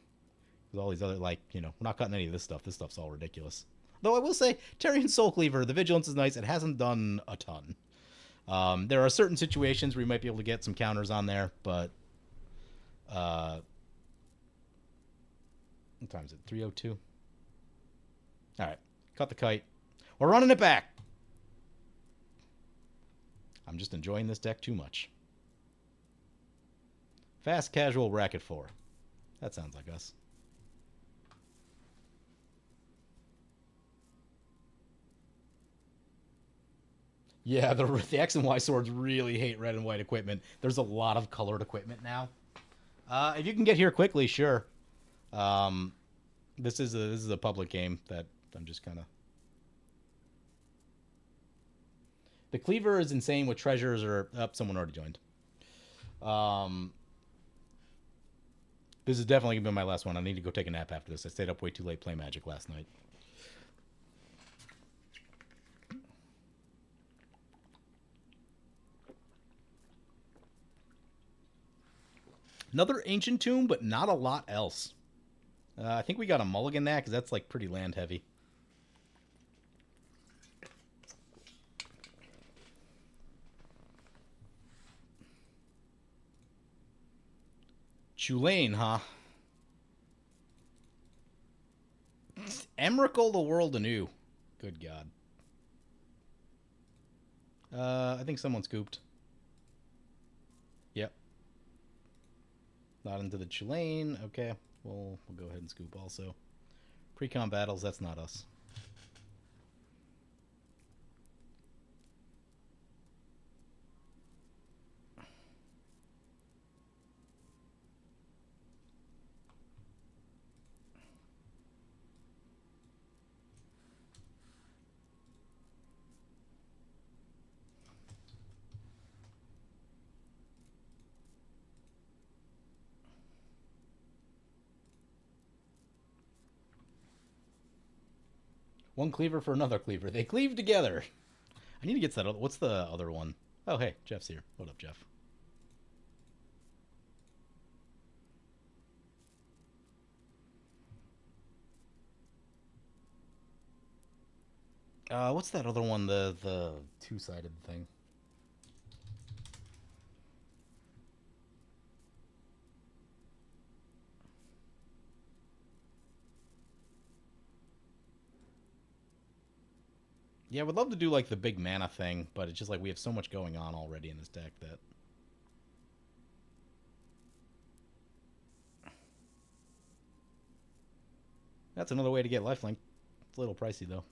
Because all these other, like, we're not cutting any of this stuff. This stuff's all ridiculous. Though I will say, Terrian Soul Cleaver, the Vigilance is nice. It hasn't done a ton. There are certain situations where you might be able to get some counters on there, but what time is it? 3:02. All right, cut the kite. We're running it back. I'm just enjoying this deck too much. Fast Casual Racket 4. That sounds like us. Yeah, the X and Y swords really hate red and white equipment. There's a lot of colored equipment now. If you can get here quickly, sure. This is a public game that I'm just kind of. The Cleaver is insane with treasures or someone already joined. This is definitely gonna be my last one. I need to go take a nap after this. I stayed up way too late playing Magic last night. Another Ancient Tomb, but not a lot else. I think we got a mulligan that because that's like pretty land heavy. Chulane, huh? Emrakul the World Anew. Good God. I think someone scooped. Yep. Not into the Chulane. Okay. We'll go ahead and scoop also. Pre-con battles, that's not us. One cleaver for another cleaver. They cleave together. I need to get to that other. What's the other one? Oh, hey, Jeff's here. What up, Jeff? What's that other one? The two-sided thing. Yeah, I would love to do like the big mana thing, but it's just like we have so much going on already in this deck that that's another way to get lifelink. It's a little pricey though.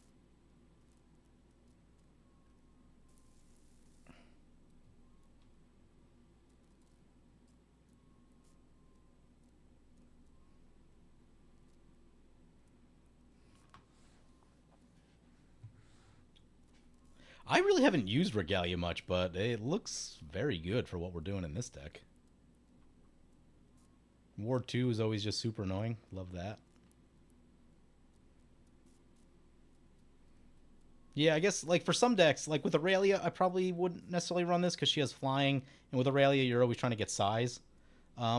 I really haven't used Regalia much, but it looks very good for what we're doing in this deck. Ward 2 is always just super annoying. Love that. Yeah, I guess like for some decks, like with Aurelia, I probably wouldn't necessarily run this because she has flying, and with Aurelia, you're always trying to get size.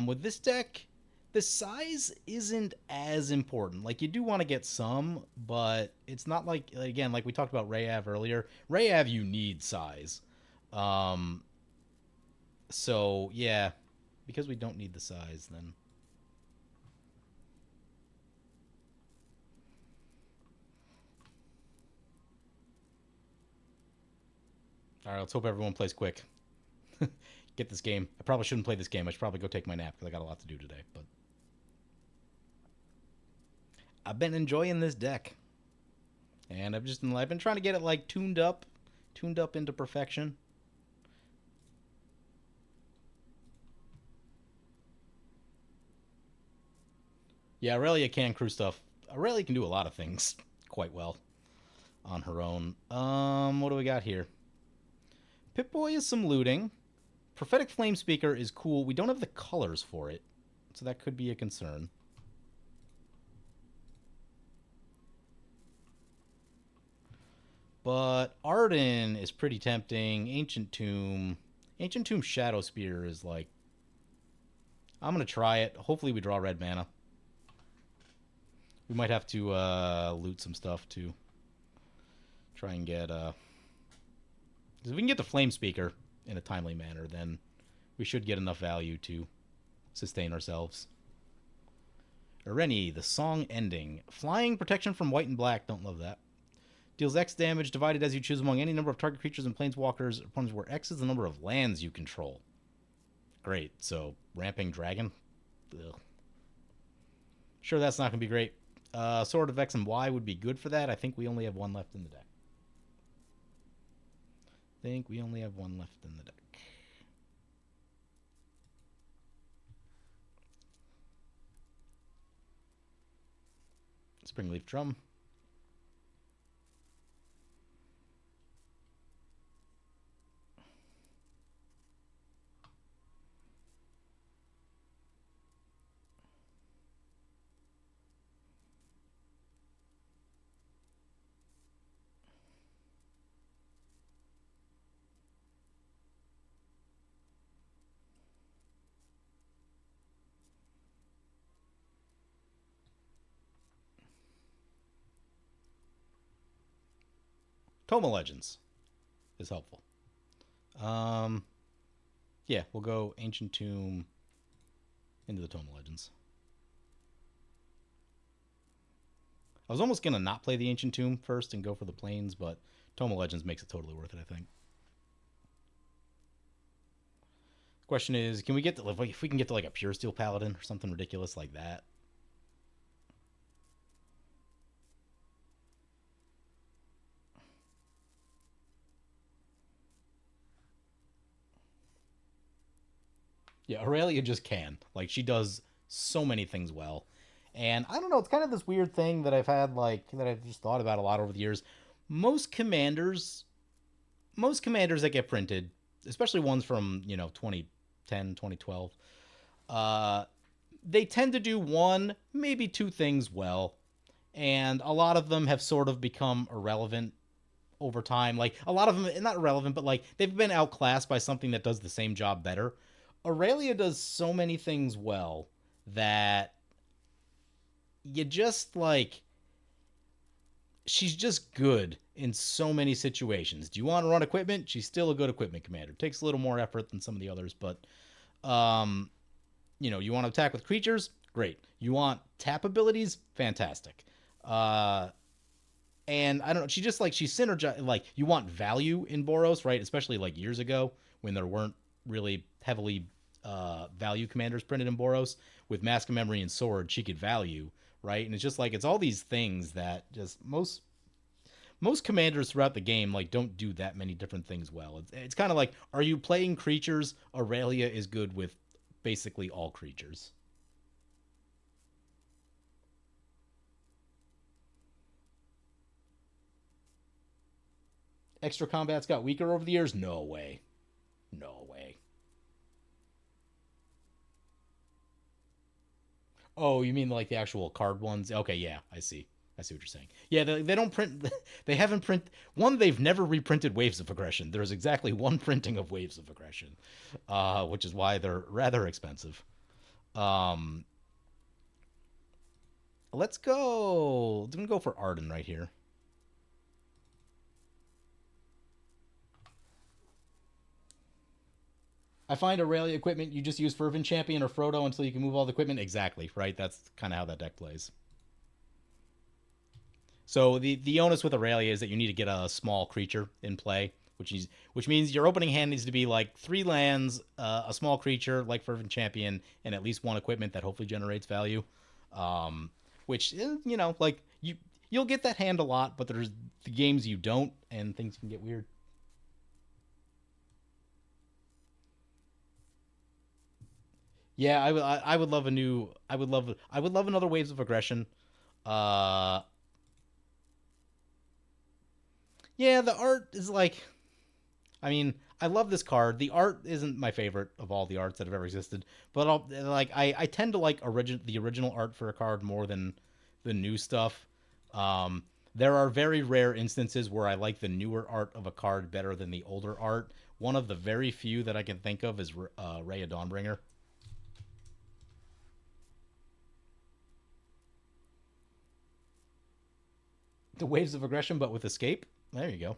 With this deck, the size isn't as important. Like you do want to get some, but it's not like again, like we talked about Rayav earlier. Rayav, you need size. Um, so yeah, because we don't need the size, then all right. Let's hope everyone plays quick. Get this game. I probably shouldn't play this game. I should probably go take my nap because I got a lot to do today. But I've been enjoying this deck, and I've been trying to get it like tuned up into perfection. Yeah, Aurelia can crew stuff. Aurelia can do a lot of things quite well on her own. What do we got here? Pip-Boy is some looting. Prophetic Flame Speaker is cool. We don't have the colors for it, so that could be a concern. But Arden is pretty tempting. Ancient Tomb Shadow Spear is like... I'm going to try it. Hopefully we draw red mana. We might have to loot some stuff to try and get... Because if we can get the Flame Speaker in a timely manner, then we should get enough value to sustain ourselves. Areni, the song ending. Flying, protection from white and black. Don't love that. Deals X damage divided as you choose among any number of target creatures and planeswalkers opponents, where X is the number of lands you control. Great. So, Ramping Dragon? Ugh. Sure, that's not going to be great. Sword of X and Y would be good for that. I think we only have one left in the deck. Springleaf Drum. Toma Legends is helpful. Yeah, we'll go Ancient Tomb into the Toma Legends. I was almost going to not play the Ancient Tomb first and go for the Plains, but Toma Legends makes it totally worth it, I think. Question is, can we get to, if we can get to like a Pure Steel Paladin or something ridiculous like that? Yeah, Aurelia just can. Like, she does so many things well. And I don't know, it's kind of this weird thing that I've had, like, that I've just thought about a lot over the years. Most commanders, most commanders that get printed, especially ones from, 2010, 2012, uh, they tend to do one, maybe two things well. And a lot of them have sort of become irrelevant over time. Like, a lot of them, not irrelevant, but like, they've been outclassed by something that does the same job better. Aurelia does so many things well that you just like she's just good in so many situations. Do you want to run equipment? She's still a good equipment commander. Takes a little more effort than some of the others, but um you want to attack with creatures? Great. You want tap abilities? Fantastic. Uh And I don't know, she just like, she synergize, like, you want value in Boros, right? Especially like years ago when there weren't really heavily value commanders printed in Boros. With Mask of Memory and Sword, she could value, right? And it's just like, it's all these things that just most commanders throughout the game like don't do that many different things well. It's kind of like, are you playing creatures? Aurelia is good with basically all creatures. Extra combat's got weaker over the years? No way. No way. Oh, you mean like the actual card ones? Okay, yeah, I see. I see what you're saying. Yeah, they don't print. They haven't print one. They've never reprinted Waves of Aggression. There's exactly one printing of Waves of Aggression, which is why they're rather expensive. Um, let's go. I'm gonna go for Arden right here. I find Aurelia equipment you just use Fervent Champion or Frodo until you can move all the equipment. Exactly, right? That's kind of how that deck plays. So the onus with Aurelia is that you need to get a small creature in play, which means your opening hand needs to be like 3 lands, a small creature like Fervent Champion, and at least one equipment that hopefully generates value. Um, which like you'll get that hand a lot, but there's the games you don't, and things can get weird. Yeah, I would love a new. I would love another Waves of Aggression. Uh, yeah, the art is like, I mean, I love this card. The art isn't my favorite of all the arts that have ever existed, but I tend to like the original art for a card more than the new stuff. Um, there are very rare instances where I like the newer art of a card better than the older art. One of the very few that I can think of is Ray of Dawnbringer. The Waves of Aggression, but with escape. There you go.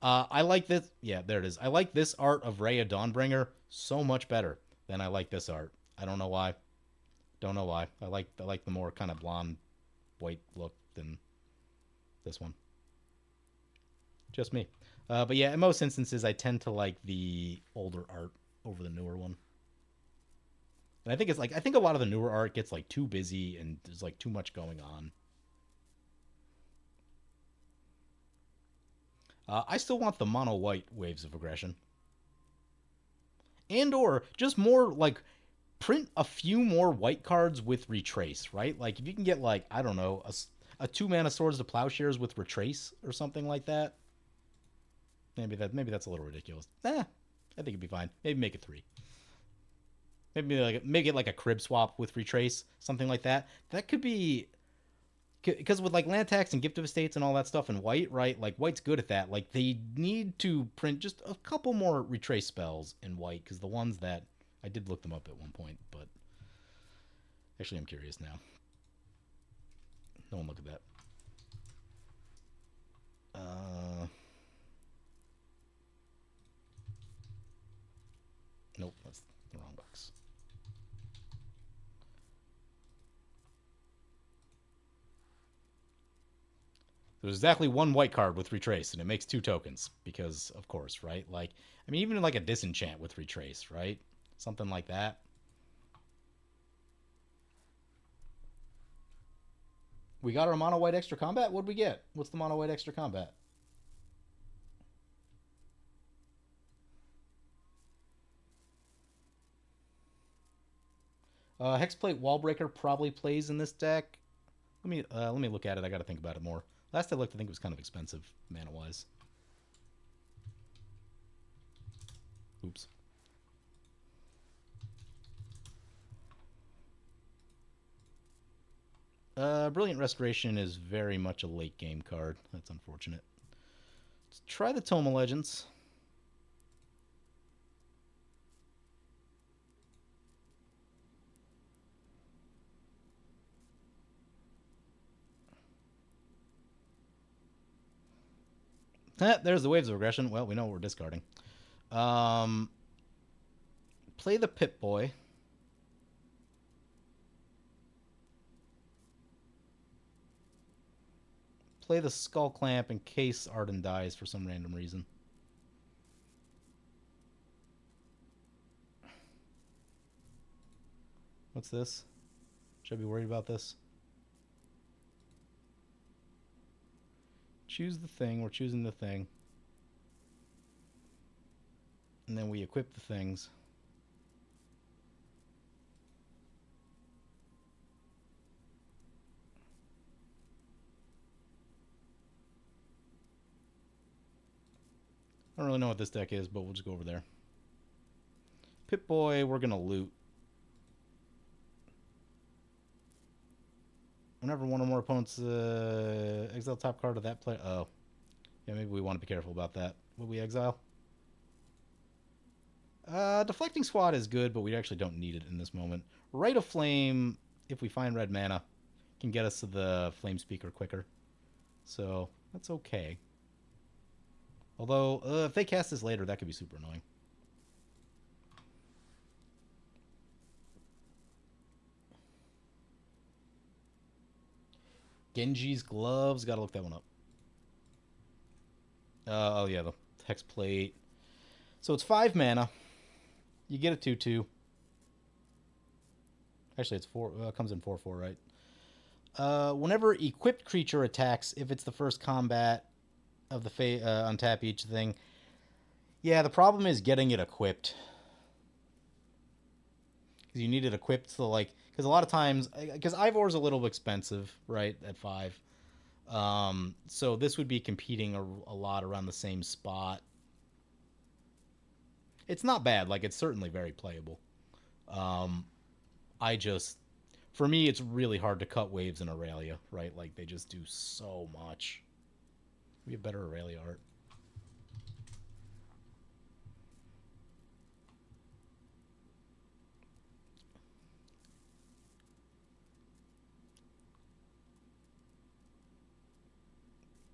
I like this. Yeah, there it is. I like this art of Raya Dawnbringer so much better than I like this art. I don't know why. Don't know why. I like the more kind of blonde, white look than this one. Just me. But yeah, in most instances, I tend to like the older art over the newer one. And I think a lot of the newer art gets like too busy and there's like too much going on. I still want the mono white Waves of Aggression, and or just more like print a few more white cards with Retrace, right? Like if you can get like, I don't know, a 2 mana Swords to Plowshares with Retrace or something like that. Maybe that's a little ridiculous. I think it'd be fine. Maybe make it 3. Maybe like make it like a crib swap with Retrace, something like that. That could be, because with like land tax and gift of estates and all that stuff in white, right? Like white's good at that. Like they need to print just a couple more Retrace spells in white, because the ones that I did look them up at one point, but actually I'm curious now. No one look at that. Nope, that's the wrong box. There's exactly one white card with Retrace, and it makes 2 tokens because, of course, right? Like, I mean, even like a Disenchant with Retrace, right? Something like that. We got our mono white extra combat. What'd we get? What's the mono white extra combat? Hexplate Wallbreaker probably plays in this deck. Let me look at it. I got to think about it more. Last I looked, I think it was kind of expensive mana wise. Oops. Brilliant Restoration is very much a late game card. That's unfortunate. Let's try the Tome of Legends. There's the Waves of Aggression. Well, we know what we're discarding. Um, play the Pip Boy. Play the Skull Clamp in case Arden dies for some random reason. What's this? Should I be worried about this? Choose the thing. We're choosing the thing. And then we equip the things. I don't really know what this deck is, but we'll just go over there. Pip-Boy, we're going to loot. Whenever one or more opponents exile top card of that player... Oh. Yeah, maybe we want to be careful about that. Will we exile? Deflecting Squad is good, but we actually don't need it in this moment. Rite of Flame, if we find red mana, can get us to the Flame Speaker quicker. So, that's okay. Although, if they cast this later, that could be super annoying. Genji's Gloves. Gotta look that one up. Oh, yeah, the Hex Plate. So it's 5 mana. You get a 2/2. Actually, it's 4. Comes in 4/4, right? Whenever equipped creature attacks, if it's the first combat of the untap each thing. Yeah, the problem is getting it equipped. Because you need it equipped to, like... Because a lot of times... Because Eivor's a little expensive, right, at 5. So this would be competing a lot around the same spot. It's not bad. Like, it's certainly very playable. For me, it's really hard to cut waves in Aurelia, right? Like, they just do so much. We have better Aurelia art.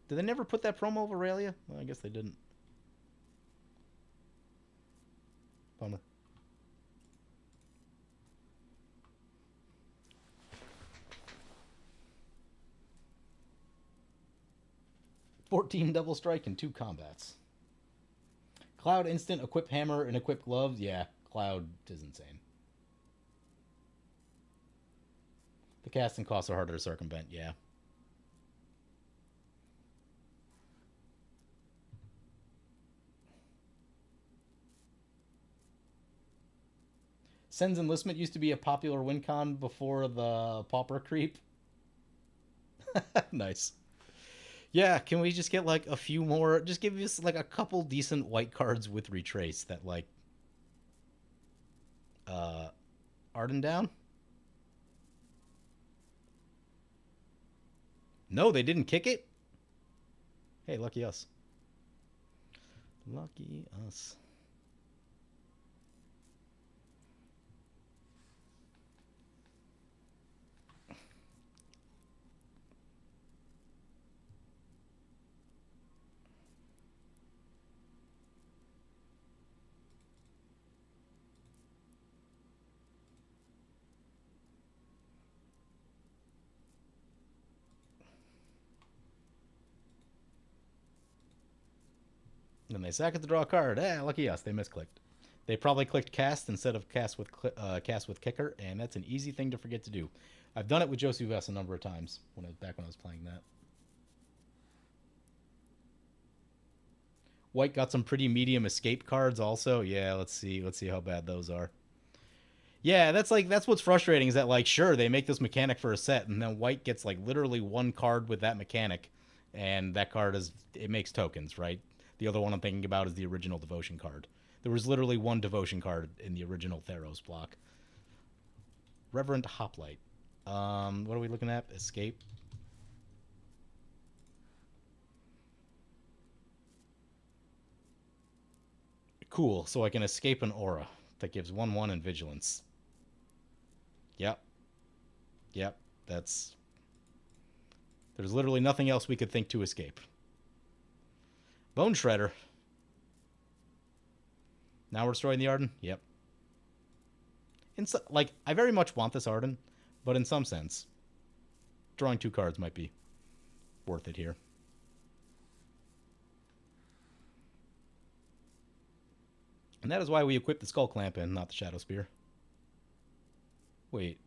Did they never put that promo of Aurelia? Well, I guess they didn't. Bummer. $14 double strike in 2 combats. Cloud instant, equip hammer, and equip gloves. Yeah, Cloud is insane. The casting costs are harder to circumvent, yeah. Sen's Enlistment used to be a popular win con before the Pauper creep. Nice. Yeah, can we just get, like, a few more... Just give us, like, a couple decent white cards with Retrace that, like... Arden down? No, they didn't kick it? Hey, lucky us. Lucky us. And they sack it to draw a card. Lucky us. They misclicked. They probably clicked cast instead of cast with kicker, and that's an easy thing to forget to do. I've done it with Josu Vess a number of times back when I was playing that. White got some pretty medium escape cards also. Yeah, let's see how bad those are. Yeah, that's what's frustrating is that, like, sure, they make this mechanic for a set, and then White gets, like, literally one card with that mechanic, and that card it makes tokens, right? The other one I'm thinking about is the original Devotion card. There was literally one Devotion card in the original Theros block. Reverend Hoplite. What are we looking at? Escape. Cool, so I can escape an aura that gives 1/1 and vigilance. Yep. There's literally nothing else we could think to escape. Bone Shredder. Now we're destroying the Arden? Yep. I very much want this Arden, but in some sense, drawing 2 cards might be worth it here. And that is why we equipped the Skull Clamp and not the Shadow Spear. Wait.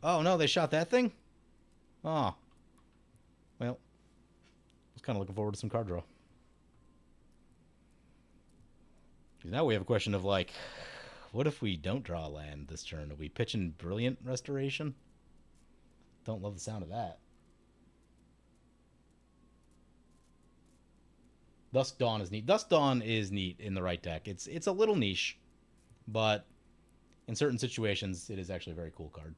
Oh, no, they shot that thing? Oh. Well, I was kind of looking forward to some card draw. Now we have a question of, like, what if we don't draw a land this turn? Are we pitching Brilliant Restoration? Don't love the sound of that. Dusk Dawn is neat. Dusk Dawn is neat in the right deck. It's a little niche, but in certain situations, it is actually a very cool card.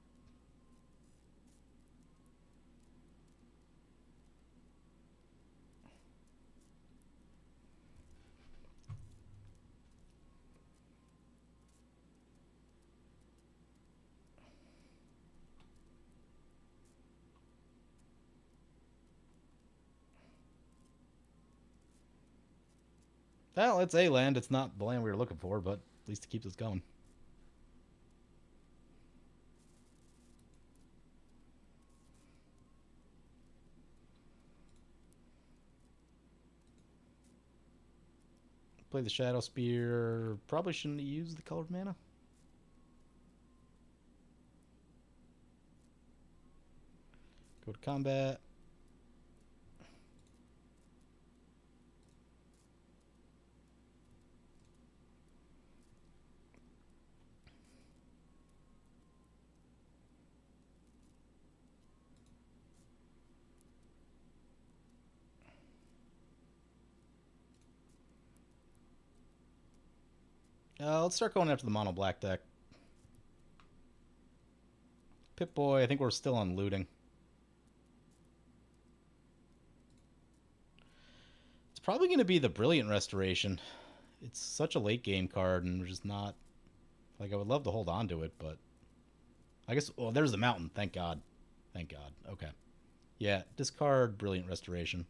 Well, it's a land. It's not the land we were looking for, but at least it keeps us going. Play the Shadow Spear. Probably shouldn't use the colored mana. Go to combat. Let's start going after the mono black deck. Pip-Boy, I think we're still on looting. It's probably going to be the Brilliant Restoration. It's such a late game card, and we're just not... Like, I would love to hold on to it, but... I guess... Well, there's the mountain. Thank God. Thank God. Okay. Yeah, discard Brilliant Restoration.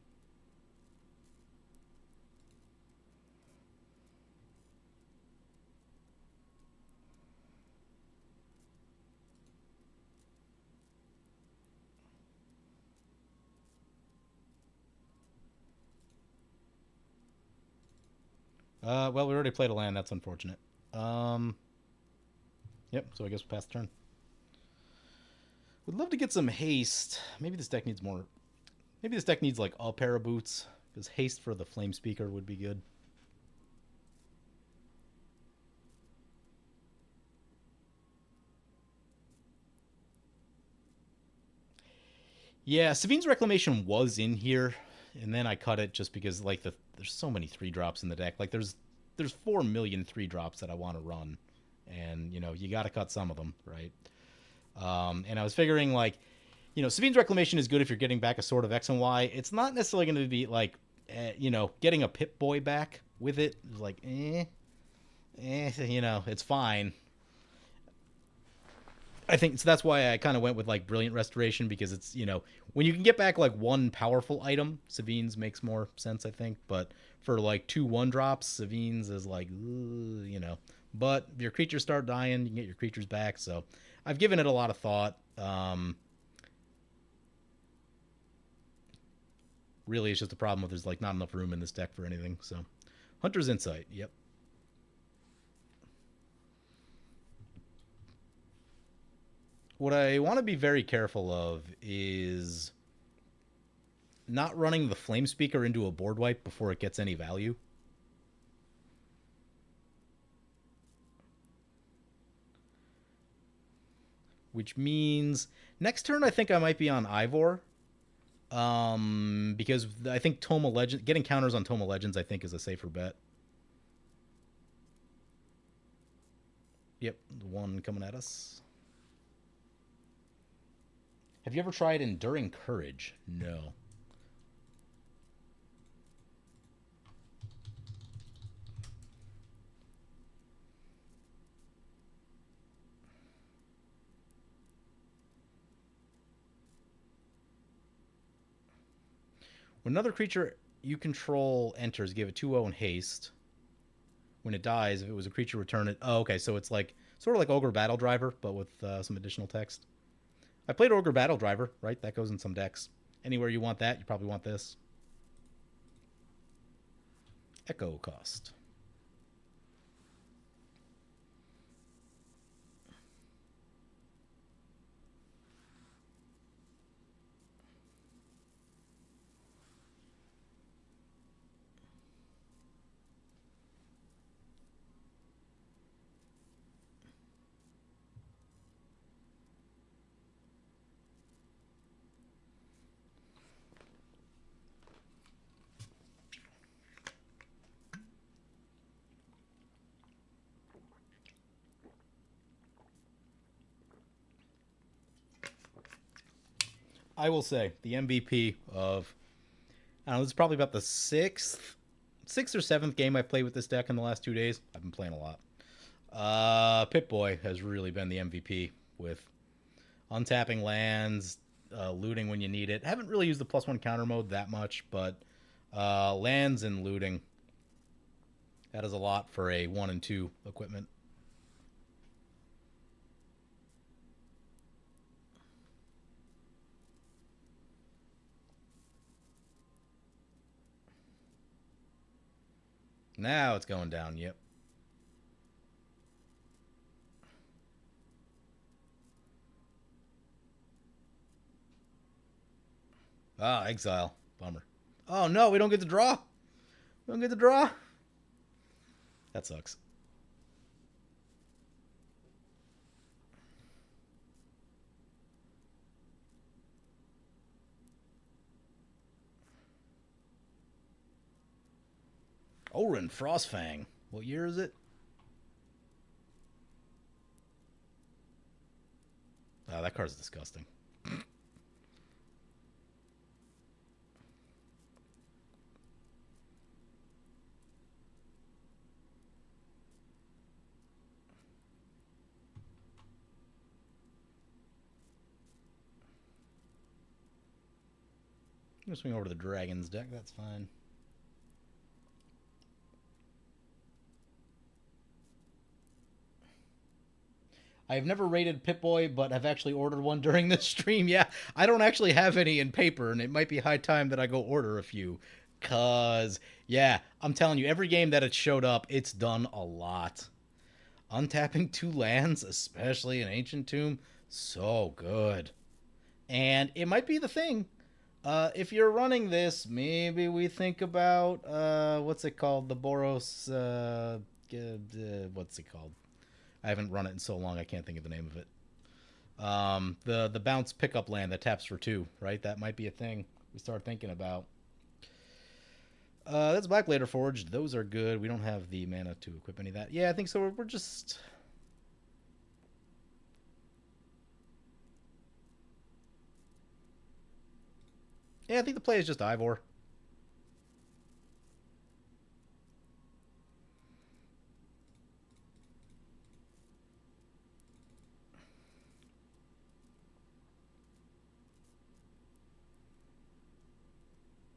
Well, we already played a land. That's unfortunate. Yep, so I guess we'll pass the turn. Would love to get some haste. Maybe this deck needs more... Maybe this deck needs, like, a pair of boots. Because haste for the Flame Speaker would be good. Yeah, Savine's Reclamation was in here. And then I cut it just because, like, there's so many 3-drops in the deck. Like, there's 4 million 3-drops that I want to run. And, you know, you got to cut some of them, right? And I was figuring, like, you know, Savine's Reclamation is good if you're getting back a Sword of X and Y. It's not necessarily going to be, like, you know, getting a Pip-Boy back with it. Like, you know, it's fine. I think so. That's why I kind of went with, like, Brilliant Restoration, because it's, you know, when you can get back, like, one powerful item, Savine's makes more sense, I think. But for, like, 2 1-drops, Savine's is like, you know. But if your creatures start dying, you can get your creatures back. So I've given it a lot of thought. Really, it's just a problem if there's, like, not enough room in this deck for anything. So Hunter's Insight, yep. What I want to be very careful of is not running the Flame Speaker into a board wipe before it gets any value. Which means next turn I think I might be on Eivor. Because I think Tome of Legends, getting counters on Tome of Legends, I think is a safer bet. Yep, the one coming at us. Have you ever tried Enduring Courage? No. When another creature you control enters, give it 2/0 and haste. When it dies, if it was a creature, return it. Oh, okay, so it's like sort of like Ogre Battle Driver, but with some additional text. I played Ogre Battle Driver, right? That goes in some decks. Anywhere you want that, you probably want this. Echo cost. I will say the MVP of, I don't know, this is probably about the sixth or seventh game I played with this deck in the last 2 days. I've been playing a lot. Pip-Boy has really been the MVP with untapping lands, looting when you need it. Haven't really used the +1 counter mode that much, but lands and looting, that is a lot for a 1 and 2 equipment. Now it's going down, yep. Ah, exile. Bummer. Oh no, we don't get to draw. We don't get to draw. That sucks. Orin Frostfang. What year is it? Oh, that card's disgusting. I'm gonna swing over to the Dragons deck. That's fine. I have never rated Pip-Boy, but have actually ordered one during this stream. Yeah, I don't actually have any in paper, and it might be high time that I go order a few. Cause, yeah, I'm telling you, every game that it showed up, it's done a lot. Untapping 2 lands, especially an Ancient Tomb, so good. And it might be the thing. If you're running this, maybe we think about what's it called? The Boros. What's it called? I haven't run it in so long. I can't think of the name of it. The bounce pickup land that taps for 2, right? That might be a thing we start thinking about. That's Blackblader Forged. Those are good. We don't have the mana to equip any of that. Yeah, I think so. We're just. Yeah, I think the play is just Eivor.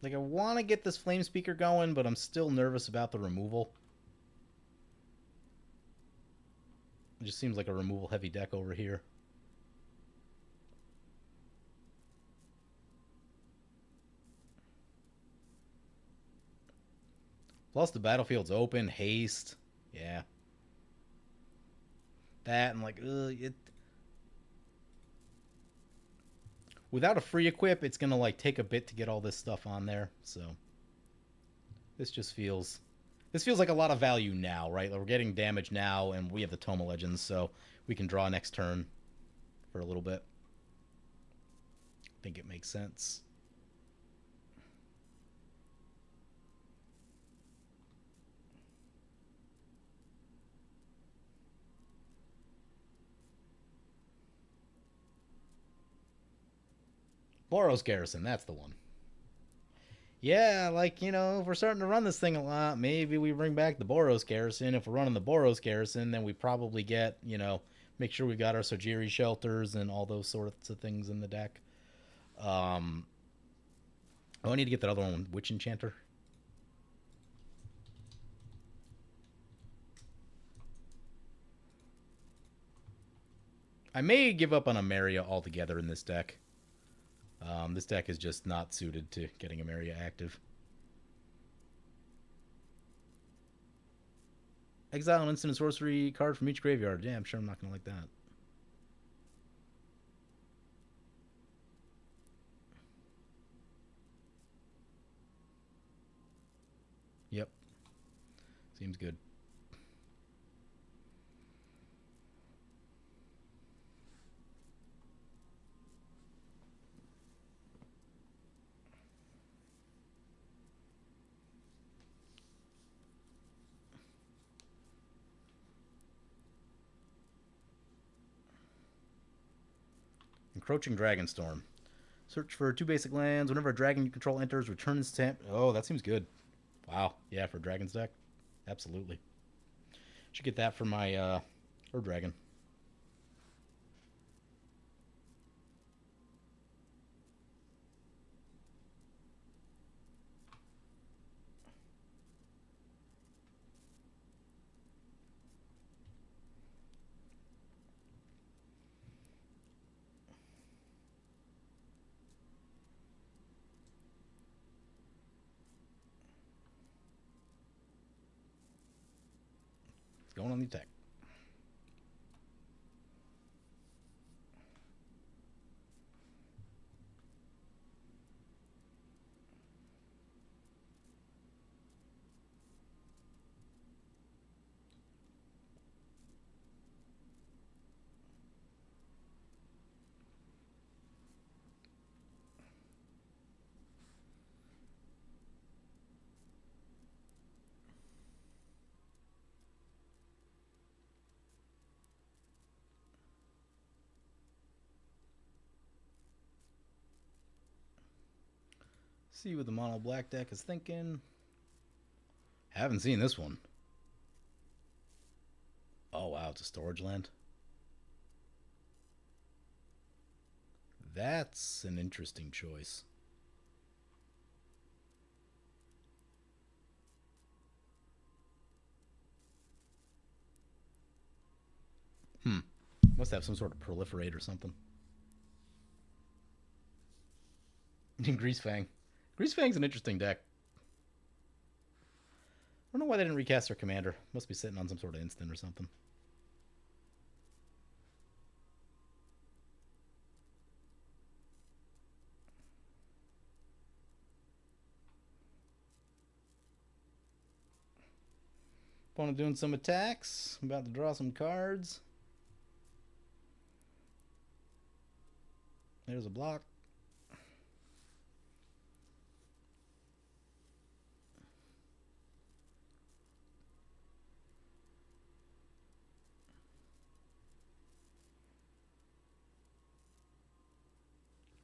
Like, I want to get this Flame Speaker going, but I'm still nervous about the removal. It just seems like a removal-heavy deck over here. Plus, the battlefield's open. Haste. Yeah. That, and like, it... Without a free equip, it's gonna like take a bit to get all this stuff on there. So this just feels like a lot of value now, right? Like we're getting damage now, and we have the Toma Legends, so we can draw next turn for a little bit. I think it makes sense. Boros Garrison, that's the one. Yeah, like, if we're starting to run this thing a lot, maybe we bring back the Boros Garrison. If we're running the Boros Garrison, then we probably get, make sure we got our Sojiri shelters and all those sorts of things in the deck. I need to get that other one, Witch Enchanter. I may give up on a Maria altogether in this deck. This deck is just not suited to getting a Maria active. Exile an instant and sorcery card from each graveyard. Yeah, I'm sure I'm not going to like that. Yep. Seems good. Encroaching Dragonstorm. Search for 2 basic lands. Whenever a dragon you control enters, return its stamp. Oh, that seems good. Wow. Yeah, for Dragon's deck. Absolutely. Should get that for my Ur Dragon. It's going on the attack. See what the mono black deck is thinking. Haven't seen this one. Oh wow, it's a storage land. That's an interesting choice. Must have some sort of proliferate or something. Greasefang. Greasefang's an interesting deck. I don't know why they didn't recast their commander. Must be sitting on some sort of instant or something. Opponent doing some attacks. I'm about to draw some cards. There's a block.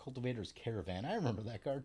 Cultivator's Caravan. I remember that card.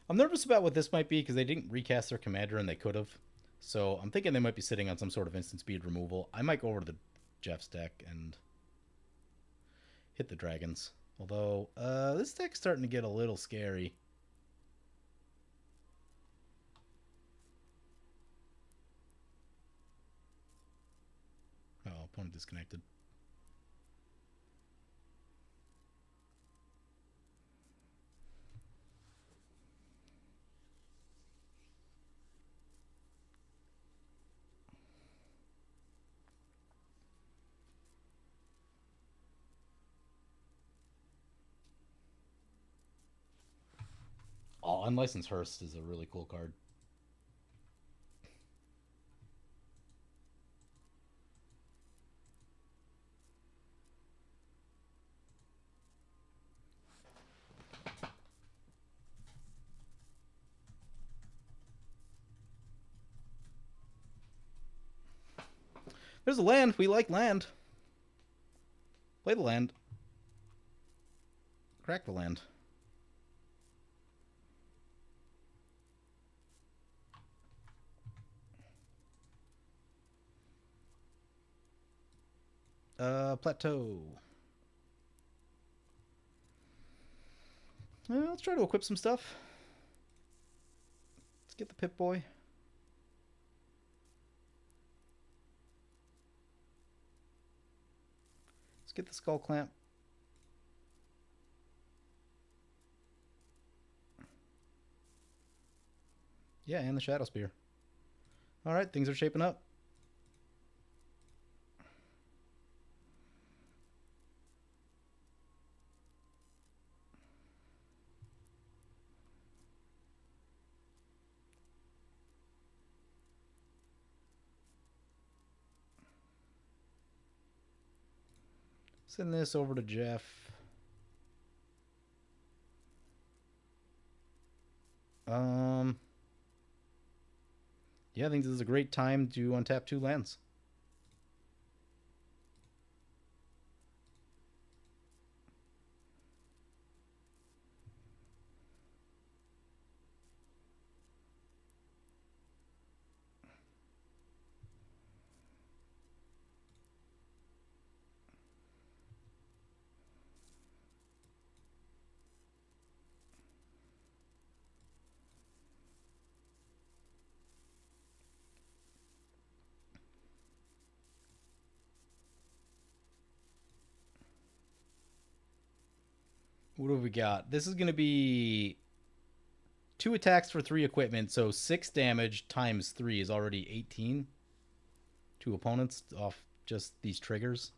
I'm nervous about what this might be because they didn't recast their commander and they could have. So I'm thinking they might be sitting on some sort of instant speed removal. I might go over to the Jeff's deck and hit the dragons. Although, this deck's starting to get a little scary. Oh, opponent disconnected. Oh, Unlicensed Hearst is a really cool card. There's a land. We like land. Play the land. Crack the land. Plateau. Let's try to equip some stuff. Let's get the Pip-Boy. Let's get the Skull Clamp. Yeah, and the Shadow Spear. Alright, things are shaping up. Send this over to Jeff. Yeah, I think this is a great time to untap 2 lands. What do we got? This is going to be 2 attacks for 3 equipment, so 6 damage times 3 is already 18 to opponents off just these triggers.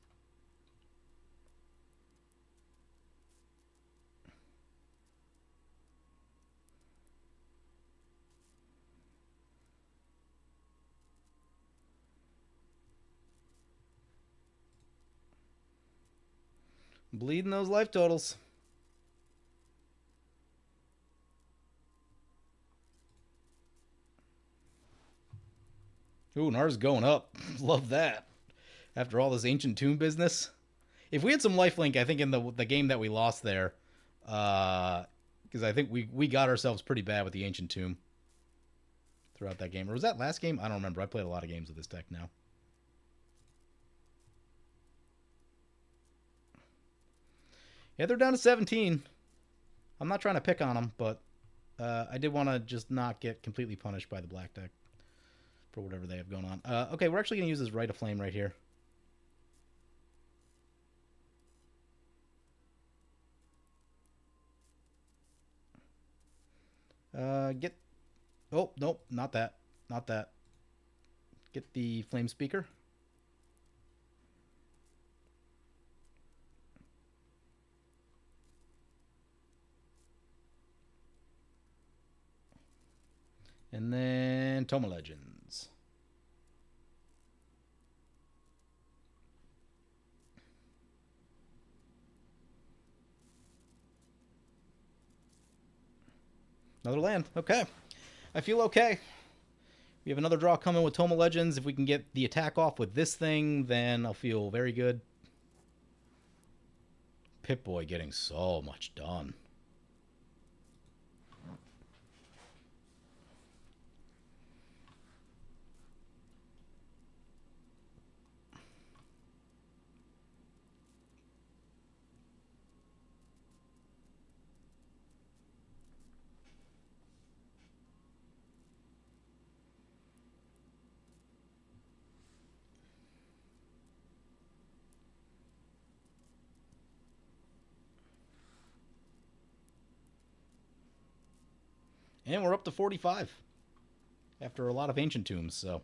Bleeding those life totals. Ooh, NAR's going up. Love that. After all this Ancient Tomb business. If we had some lifelink, I think in the game that we lost there, because I think we got ourselves pretty bad with the Ancient Tomb throughout that game. Or was that last game? I don't remember. I played a lot of games with this deck now. Yeah, they're down to 17. I'm not trying to pick on them, but I did want to just not get completely punished by the black deck for whatever they have going on. Okay, we're actually going to use this Rite of Flame right here. Get... Oh, nope, not that. Not that. Get the Flame Speaker. And then Toma Legends. Another land. Okay. I feel okay. We have another draw coming with Toma Legends. If we can get the attack off with this thing, then I'll feel very good. Pip-Boy getting so much done. And we're up to 45 after a lot of Ancient Tombs, so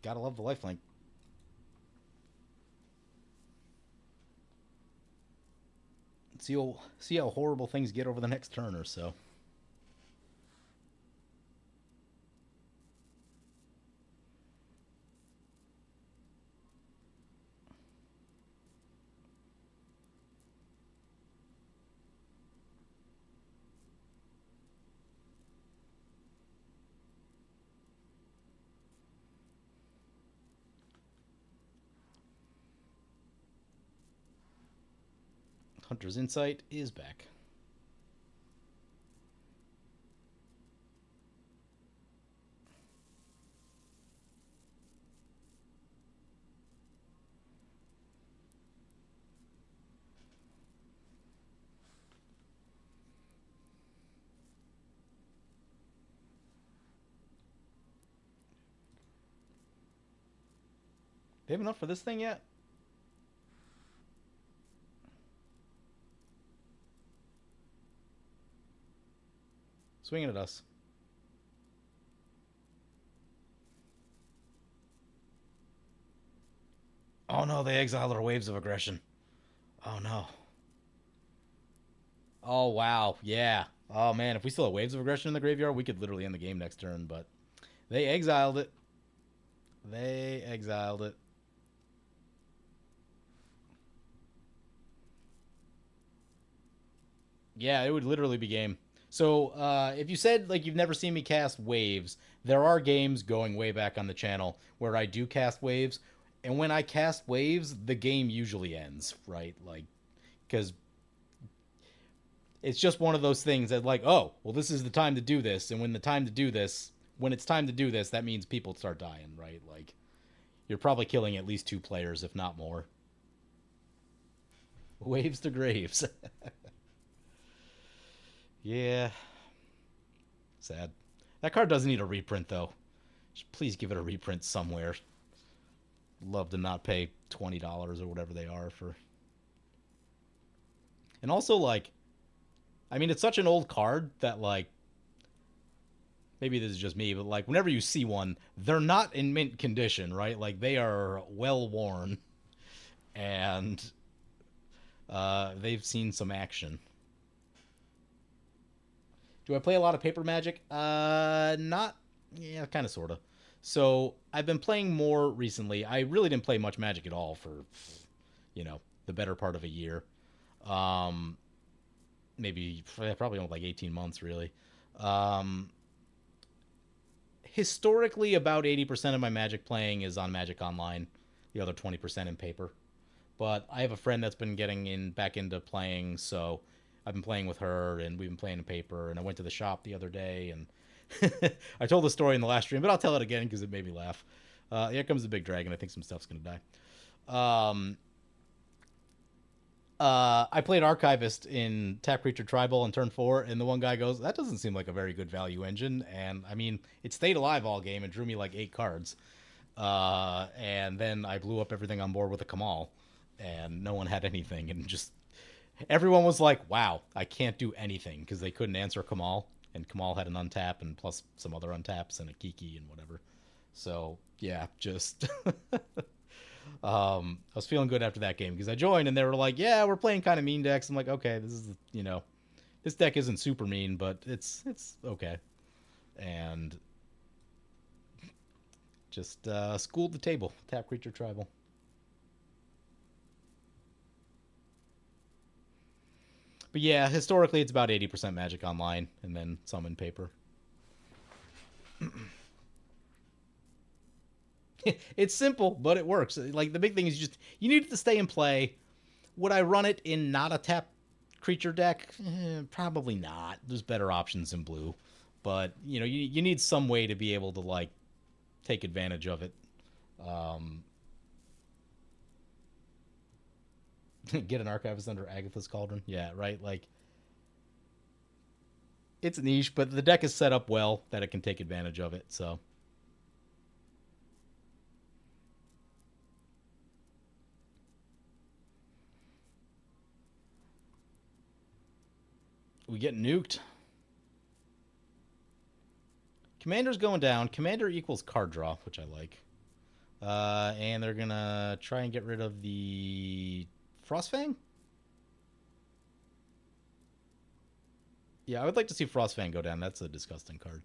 gotta love the lifelink. See how horrible things get over the next turn or so. Hunter's Insight is back. They have enough for this thing yet? Swinging at us. Oh no, they exiled our waves of aggression. Oh no. Oh wow, yeah. Oh man, if we still have waves of aggression in the graveyard, we could literally end the game next turn, but they exiled it. They exiled it. Yeah, it would literally be game. So, if you said like you've never seen me cast waves, there are games going way back on the channel where I do cast waves, and when I cast waves, the game usually ends, right? Like, because it's just one of those things that like, oh, well, this is the time to do this, and when it's time to do this, that means people start dying, right? Like, you're probably killing at least two players, if not more. Waves to graves. Yeah, sad. That card doesn't need a reprint though. Please give it a reprint somewhere. Love to not pay $20 or whatever they are for. And also, like, I mean, it's such an old card that like maybe this is just me, but like whenever you see one, they're not in mint condition, right? Like they are well worn, and they've seen some action. Do I play a lot of paper Magic? Not. Yeah, kind of, sort of. So I've been playing more recently. I really didn't play much Magic at all for, the better part of a year. Um, Maybe probably like 18 months, really. Um, Historically, about 80% of my Magic playing is on Magic Online. The other 20% in paper. But I have a friend that's been getting back into playing, so I've been playing with her, and we've been playing in paper. And I went to the shop the other day, and I told the story in the last stream, but I'll tell it again because it made me laugh. Here comes the big dragon. I think some stuff's gonna die. I played Archivist in Tap Creature Tribal on turn 4, and the one guy goes, "That doesn't seem like a very good value engine." And I mean, it stayed alive all game and drew me like 8 cards. And then I blew up everything on board with a Kamal, and no one had anything, and just everyone was like, "Wow, I can't do anything," because they couldn't answer Kamal, and Kamal had an untap and plus some other untaps and a Kiki and whatever. So yeah, just I was feeling good after that game because I joined and they were like, "Yeah, we're playing kind of mean decks." I'm like, "Okay, this is this deck isn't super mean, but it's okay," and just schooled the table. Tap Creature Tribal. But yeah, historically it's about 80% Magic Online and then some in paper. It's simple, but it works. Like the big thing is just you need it to stay in play. Would I run it in not a tap creature deck? Probably not. There's better options in blue, but you need some way to be able to like take advantage of it. Um, get an Archivist under Agatha's Cauldron. Yeah, right. Like it's niche, but the deck is set up well that it can take advantage of it. So we get nuked. Commander's going down. Commander equals card draw, which I like. And they're gonna try and get rid of the Frostfang. Yeah, I would like to see Frostfang go down. That's a disgusting card.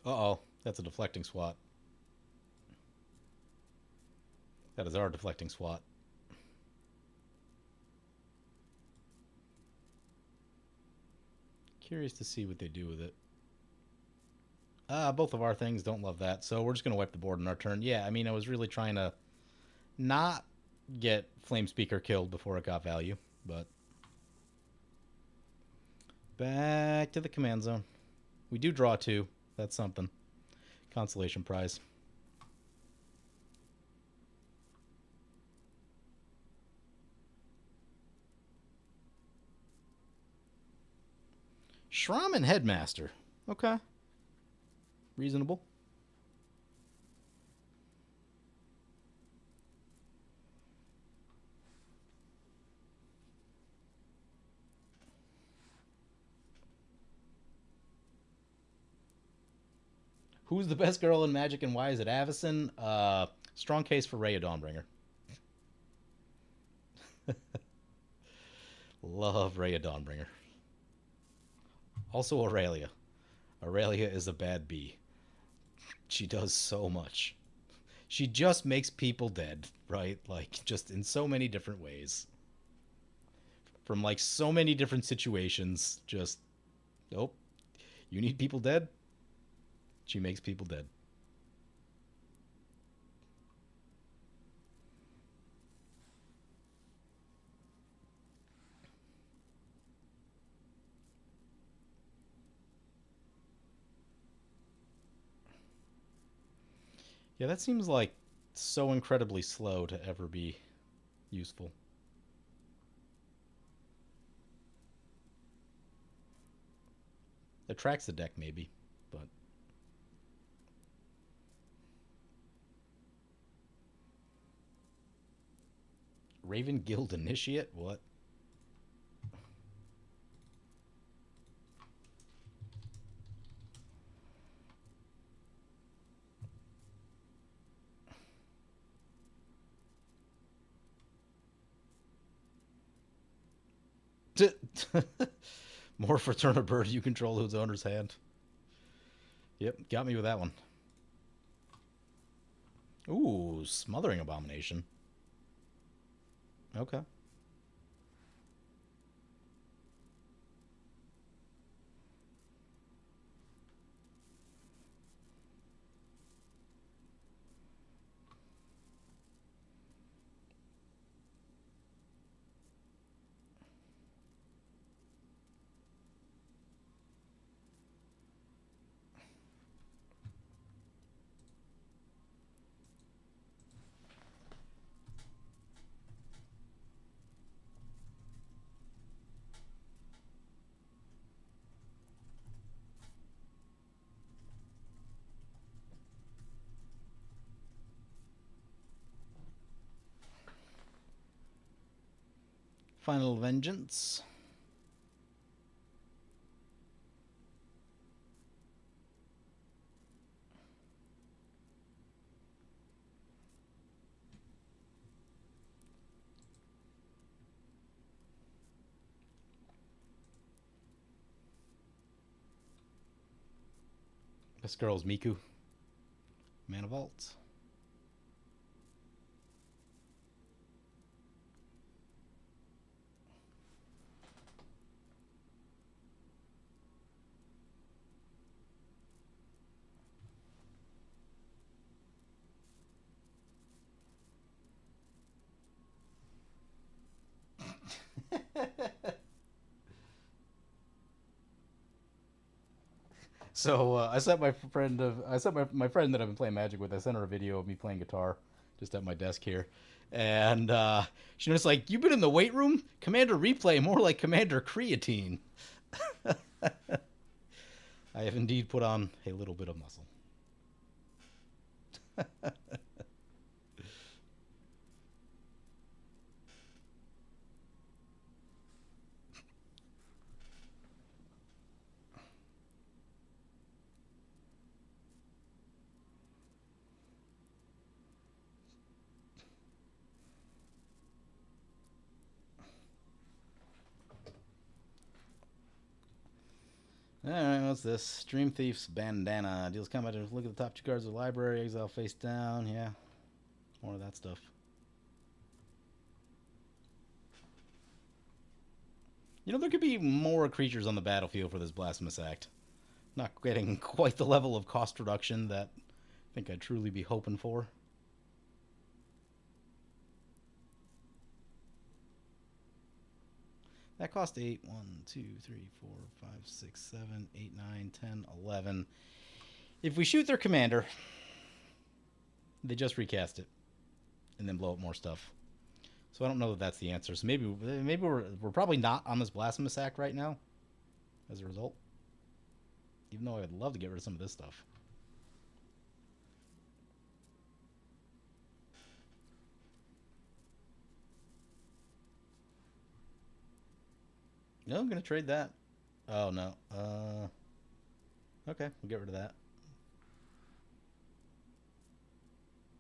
Uh-oh. That's a deflecting swat. That is our deflecting swat. Curious to see what they do with it. Both of our things don't love that, so we're just going to wipe the board on our turn. Yeah, I mean, I was really trying to not get Flame Speaker killed before it got value, but back to the command zone. We do draw 2. That's something. Consolation prize. Shraman Headmaster. Okay. Reasonable. Who's the best girl in Magic and why is it Avacyn? Strong case for Rhea Dawnbringer. Love Rhea Dawnbringer. Also Aurelia. Aurelia is a bad bee. She does so much. She just makes people dead, right? Like, just in so many different ways. From, like, so many different situations. Just, nope. You need people dead? She makes people dead. Yeah, that seems like so incredibly slow to ever be useful. It tracks the deck, maybe, but Raven Guild Initiate? What? More for turn a bird you control whose owner's hand. Yep, got me with that one. Ooh, Smothering Abomination. Okay. Final Vengeance. This girl's Miku. Mana Vault. So I sent my friend my friend that I've been playing Magic with. I sent her a video of me playing guitar, just at my desk here, and she was like, "You've been in the weight room, Commander Replay, more like Commander Creatine." I have indeed put on a little bit of muscle. Alright, what's this? Dream Thief's Bandana. Deals combat. Look at the top two cards of the library. Exile face down. Yeah. More of that stuff. You know, there could be more creatures on the battlefield for this Blasphemous Act. Not getting quite the level of cost reduction that I think I'd truly be hoping for. That cost 8, 1, 2, 3, 4, 5, 6, 7, 8, 9, 10, 11. If we shoot their commander, they just recast it and then blow up more stuff. So I don't know that that's the answer. So maybe we're probably not on this Blasphemous Act right now as a result. Even though I'd love to get rid of some of this stuff. No, I'm going to trade that. Oh, no. Okay, we'll get rid of that.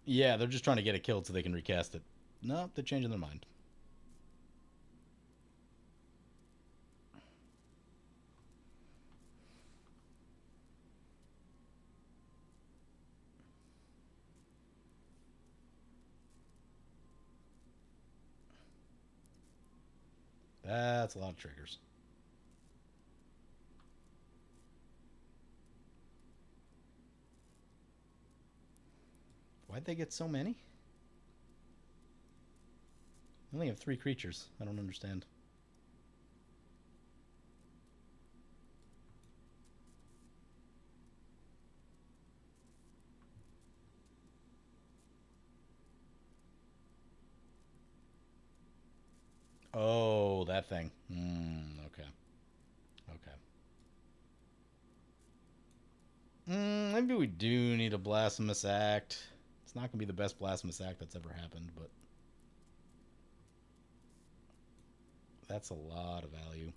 Yeah, they're just trying to get it killed so they can recast it. No, they're changing their mind. That's a lot of triggers. Why'd they get so many? I only have 3 creatures. I don't understand. Oh, that thing. Okay. Okay. Maybe we do need a Blasphemous Act. It's not going to be the best Blasphemous Act that's ever happened, but that's a lot of value.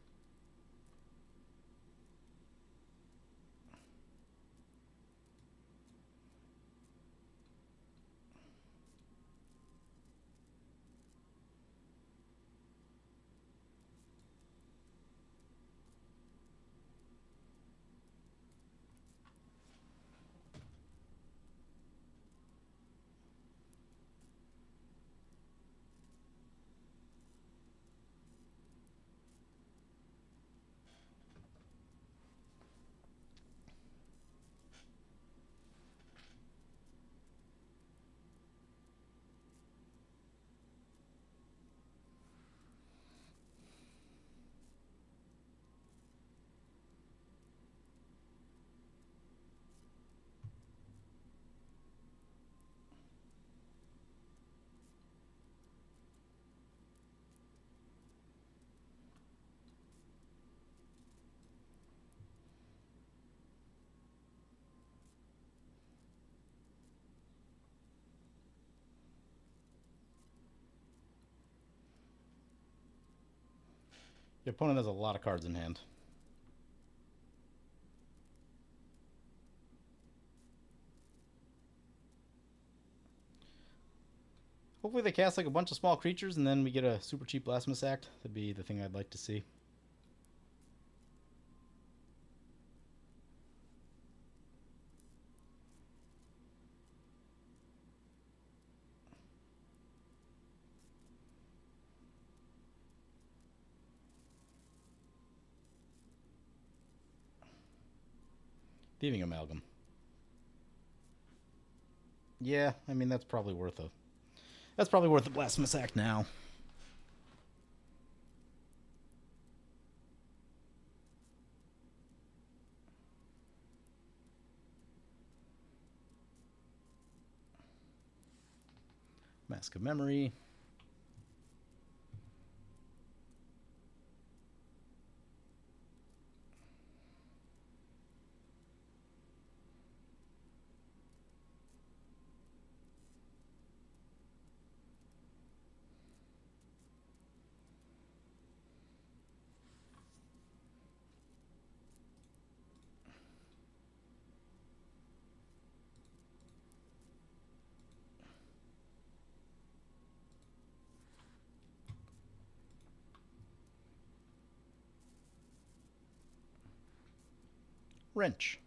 The opponent has a lot of cards in hand. Hopefully they cast like a bunch of small creatures and then we get a super cheap Blasphemous Act. That'd be the thing I'd like to see. Thieving Amalgam. Yeah, I mean that's probably worth a Blasphemous Act now. Mask of Memory. Wrench.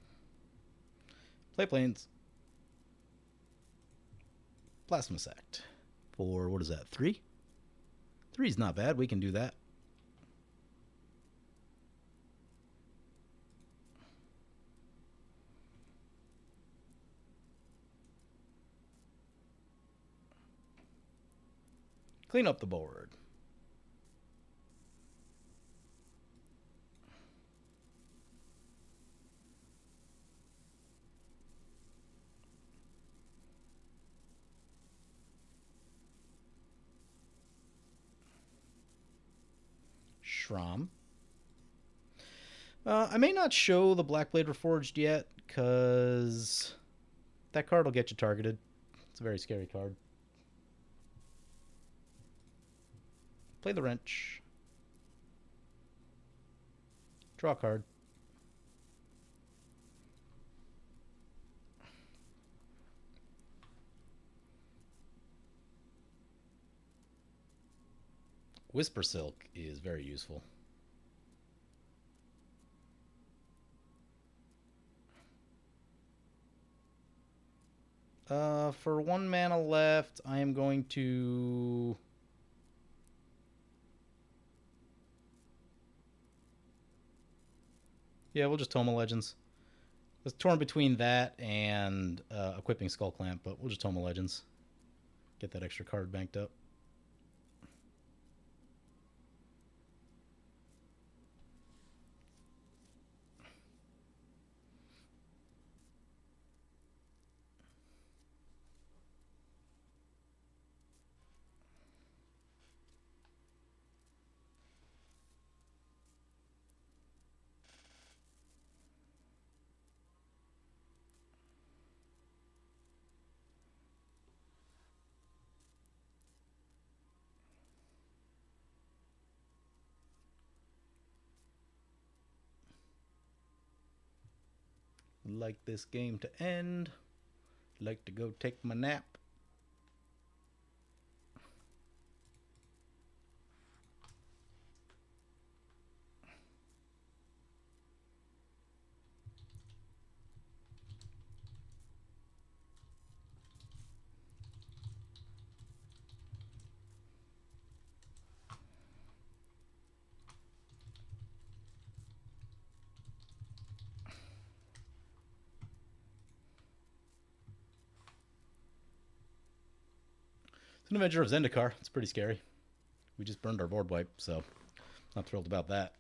Play Plains. Blasphemous Act. For, what is that, 3? 3's not bad. We can do that. Clean up the board. Shram. I may not show the Blackblade Reforged yet, because that card will get you targeted. It's a very scary card. Play the Wrench. Draw a card. Whisper Silk is very useful. For 1 mana left, I am going to... Yeah, we'll just Toma Legends. I was torn between that and equipping Skull Clamp, but we'll just Toma Legends. Get that extra card banked up. Like this game to end. Like to go take my nap. It's an Avenger of Zendikar. It's pretty scary. We just burned our board wipe, so not thrilled about that.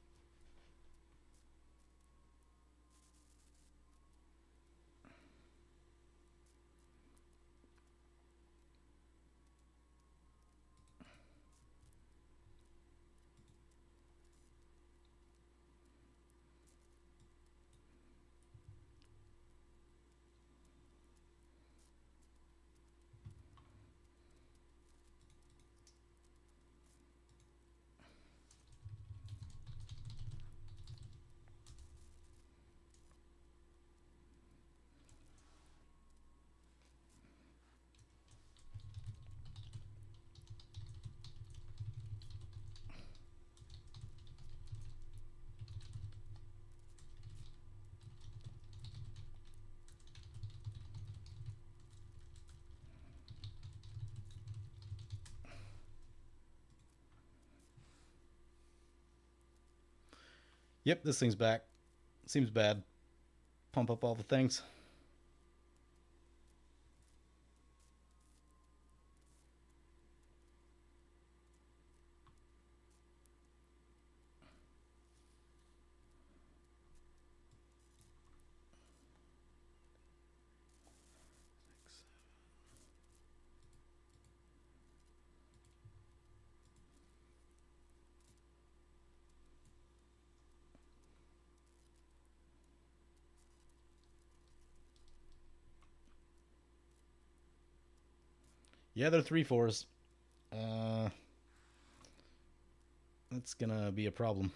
Yep, this thing's back. Seems bad. Pump up all the things. Yeah, they're 3/4s. That's gonna be a problem.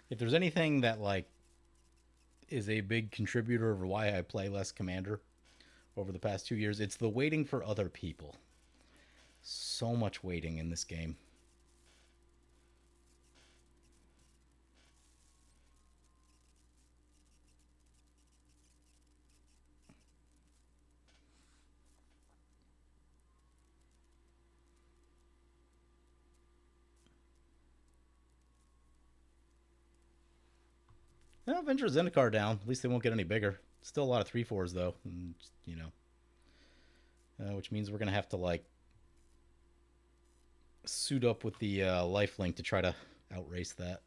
If there's anything that like is a big contributor of why I play less Commander over the past 2 years, it's the waiting for other people. So much waiting in this game. Well, Venture Zendikar down. At least they won't get any bigger. Still a lot of 3/4s though, and, which means we're gonna have to like suit up with the lifelink to try to outrace that.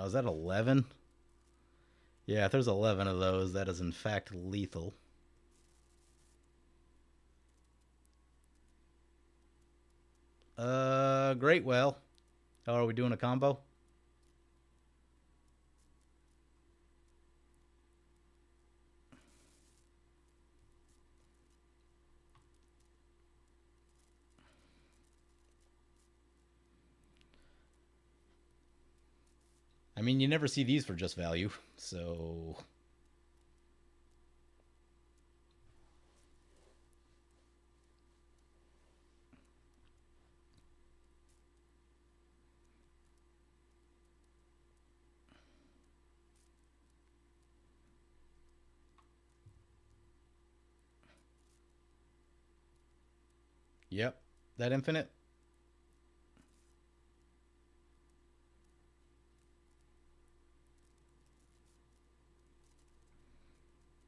Is that 11? Yeah, if there's 11 of those, that is in fact lethal. Great. Well, how are we doing a combo? I mean, you never see these for just value, so yep. That infinite.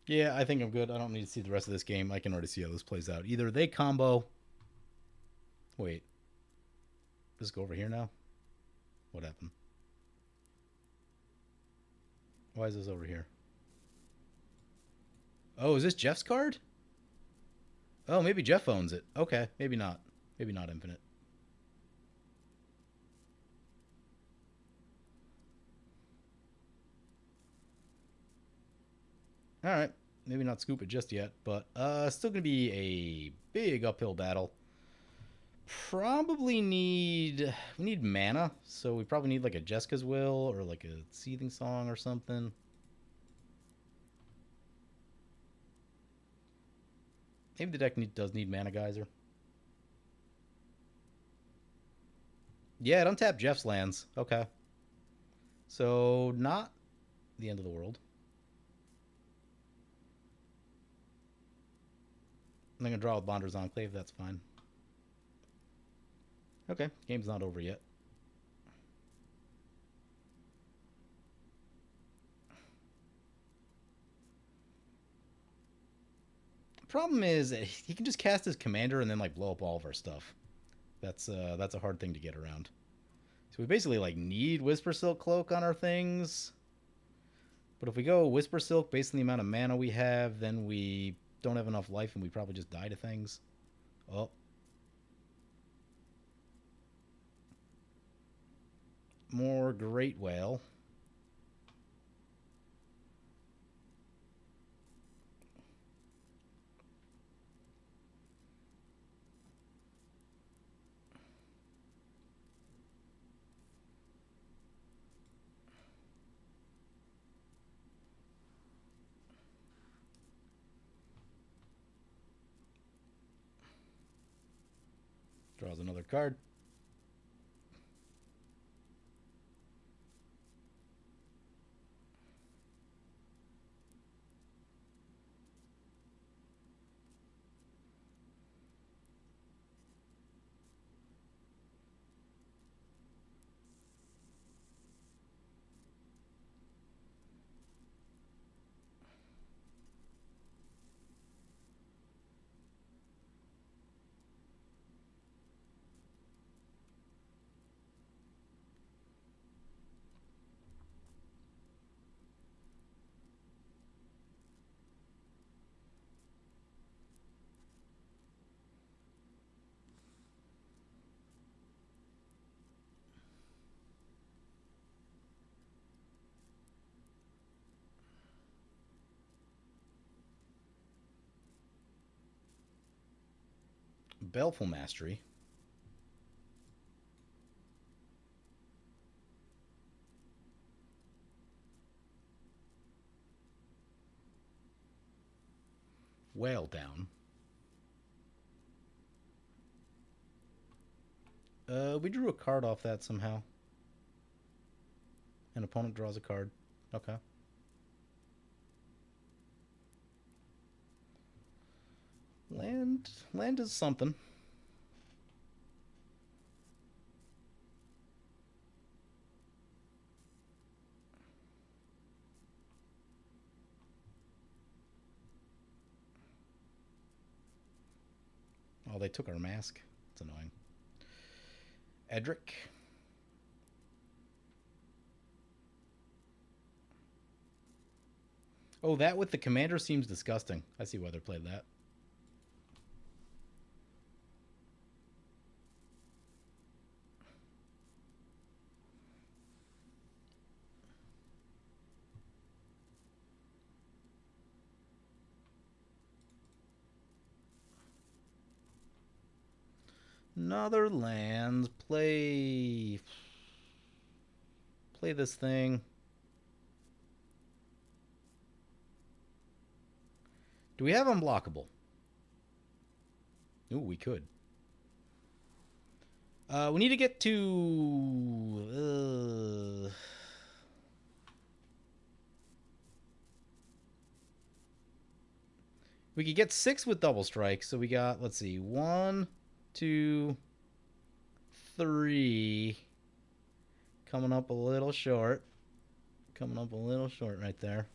Yeah, I think I'm good. I don't need to see the rest of this game. I can already see how this plays out. Either they combo. Wait. Let's go over here now. What happened? Why is this over here? Oh, is this Jeff's card? Oh, maybe Jeff owns it. Okay, maybe not. Maybe not infinite. All right, maybe not scoop it just yet, but still gonna be a big uphill battle. Probably need mana, so we probably need like a Jessica's Will or like a Seething Song or something. Maybe the deck does need Mana Geyser. Yeah, it untapped Jeff's lands. Okay, so not the end of the world. I'm gonna draw with Bonder's Enclave. That's fine. Okay, game's not over yet. Problem is he can just cast his commander and then like blow up all of our stuff. That's a hard thing to get around. So we basically like need Whisper Silk Cloak on our things. But if we go Whisper Silk based on the amount of mana we have, then we don't have enough life and we probably just die to things. Oh. More Great Whale. Draws another card. Baleful Mastery. Whale down. We drew a card off that somehow. An opponent draws a card. Okay. Land is something. Oh, they took our mask. It's annoying. Edric. Oh, that with the commander seems disgusting. I see why they played that. Another land. Play this thing. Do we have unblockable? Ooh, we could. We need to get to... We could get 6 with double strike, so we got, let's see, 1, 2, 3. Coming up a little short. Coming up a little short right there.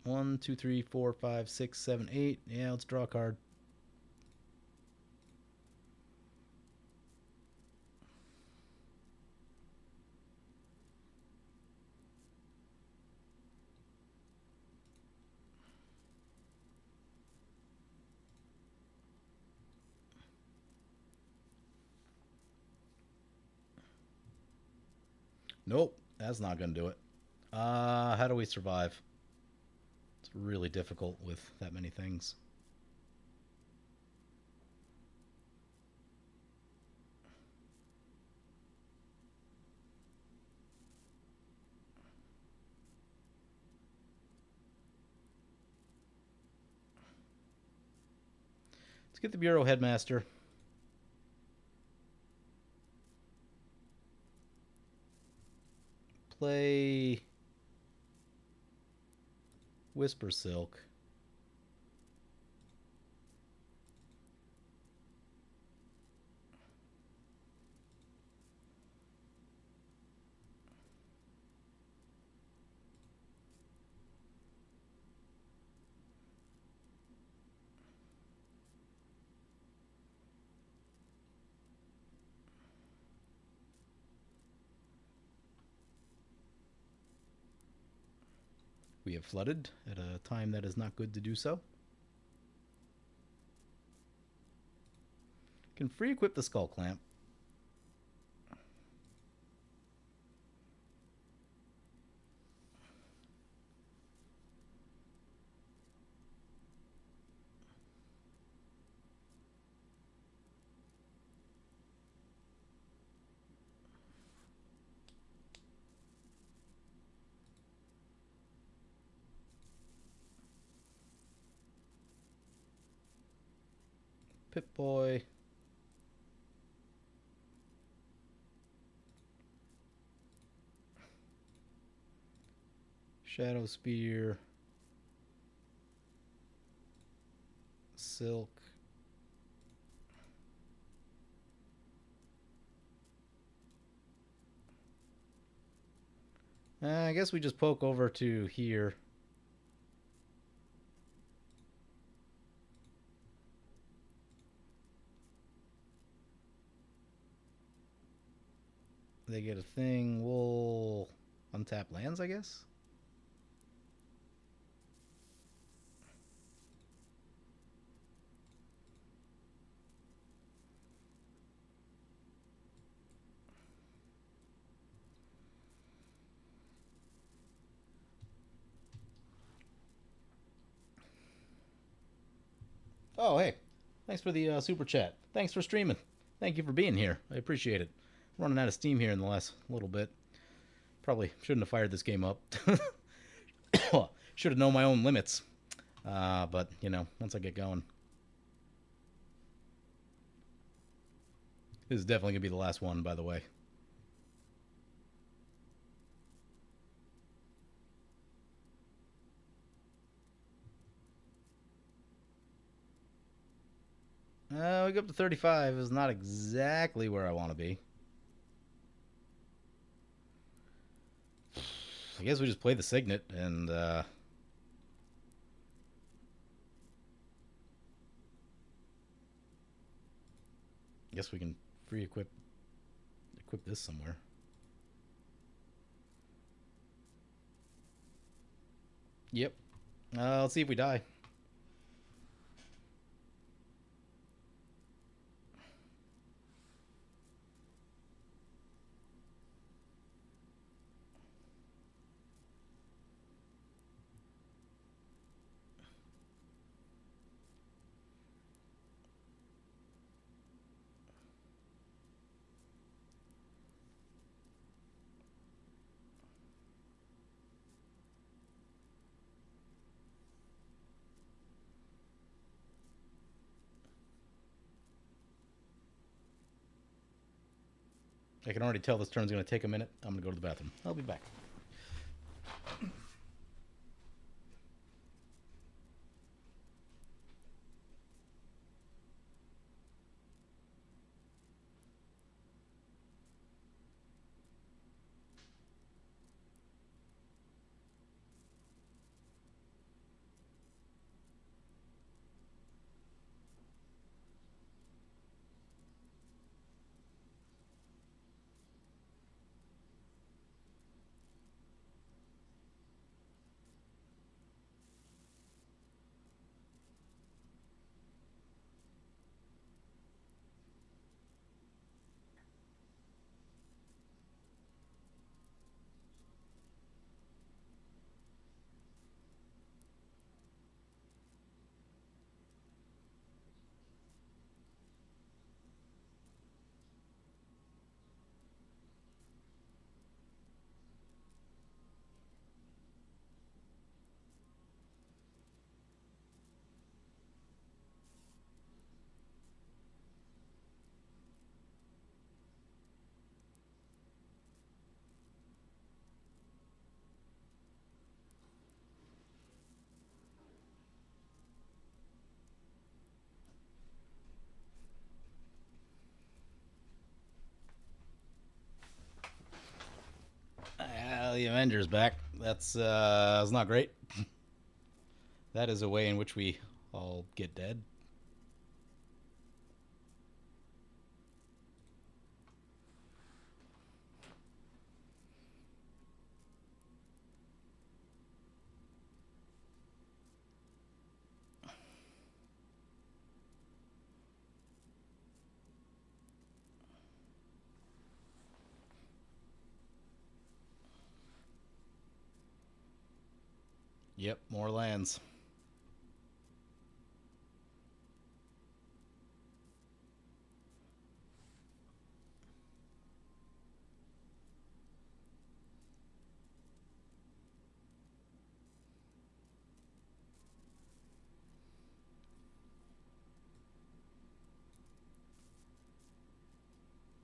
One, two, three, 4, 5, 6, 7, 8. Yeah, let's draw a card. Nope, that's not going to do it. How do we survive? It's really difficult with that many things. Let's get the Bureau Headmaster. Play Whisper Silk. We have flooded at a time that is not good to do so. Can free equip the Skull Clamp. Pip-Boy. Shadow Spear. Silk. I guess we just poke over to here. They get a thing. We'll untap lands, I guess. Oh, hey. Thanks for the super chat. Thanks for streaming. Thank you for being here. I appreciate it. Running out of steam here in the last little bit. Probably shouldn't have fired this game up. Should have known my own limits. But, you know, once I get going. This is definitely going to be the last one, by the way. We go up to 35 is not exactly where I want to be. I guess we just play the Signet and I guess we can free equip this somewhere. Yep. Let's see if we die. I can already tell this turn's going to take a minute. I'm going to go to the bathroom. I'll be back. The Avengers back. That's not great. That is a way in which we all get dead. Yep, more lands.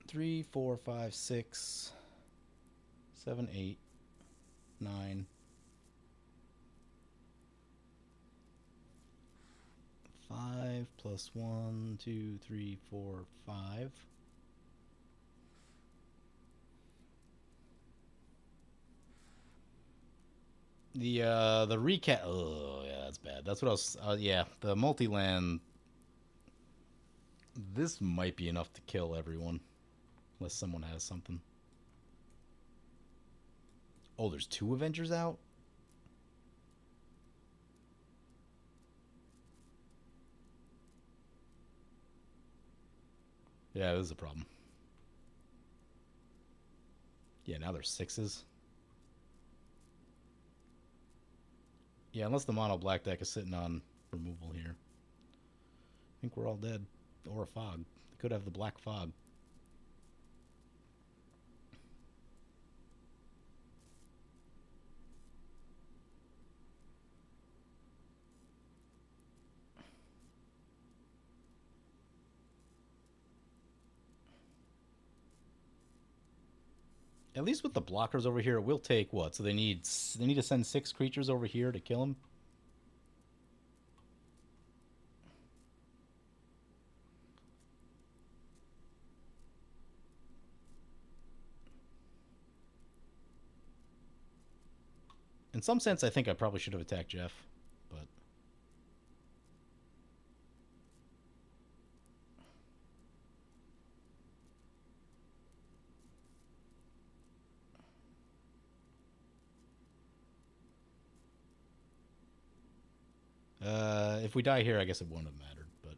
Three, 4, 5, 6, 7, 8, 9. 5 plus 1, 2, 3, 4, 5. The recap. Oh yeah, that's bad. That's what I was. Yeah, the multi-land. This might be enough to kill everyone, unless someone has something. Oh, there's 2 Avengers out. Yeah, this is a problem. Yeah, now there's 6s. Yeah, unless the mono black deck is sitting on removal here. think we're all dead. Or a fog. Could have the black fog. At least with the blockers over here, it will take what? So they need to send 6 creatures over here to kill him. In some sense, I think I probably should have attacked Jeff, but if we die here, I guess it wouldn't have mattered. But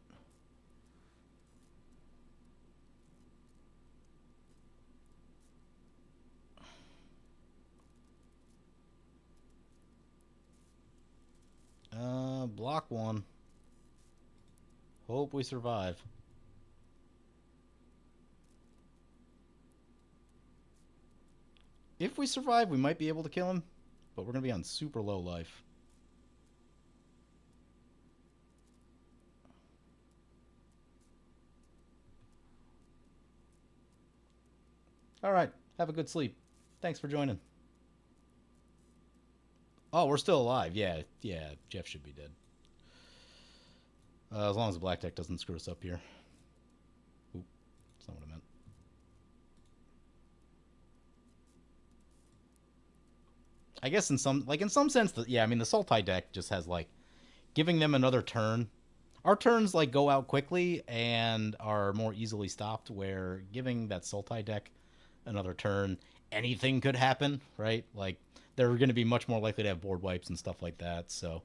block 1. Hope we survive. If we survive, we might be able to kill him, but we're going to be on super low life. All right. Have a good sleep. Thanks for joining. Oh, we're still alive. Yeah, Jeff should be dead. As long as the black deck doesn't screw us up here. Oop, that's not what I meant. I guess in some sense, the Sultai deck just has like giving them another turn. Our turns like go out quickly and are more easily stopped. Where giving that Sultai deck another turn, anything could happen, right? Like they're going to be much more likely to have board wipes and stuff like that. So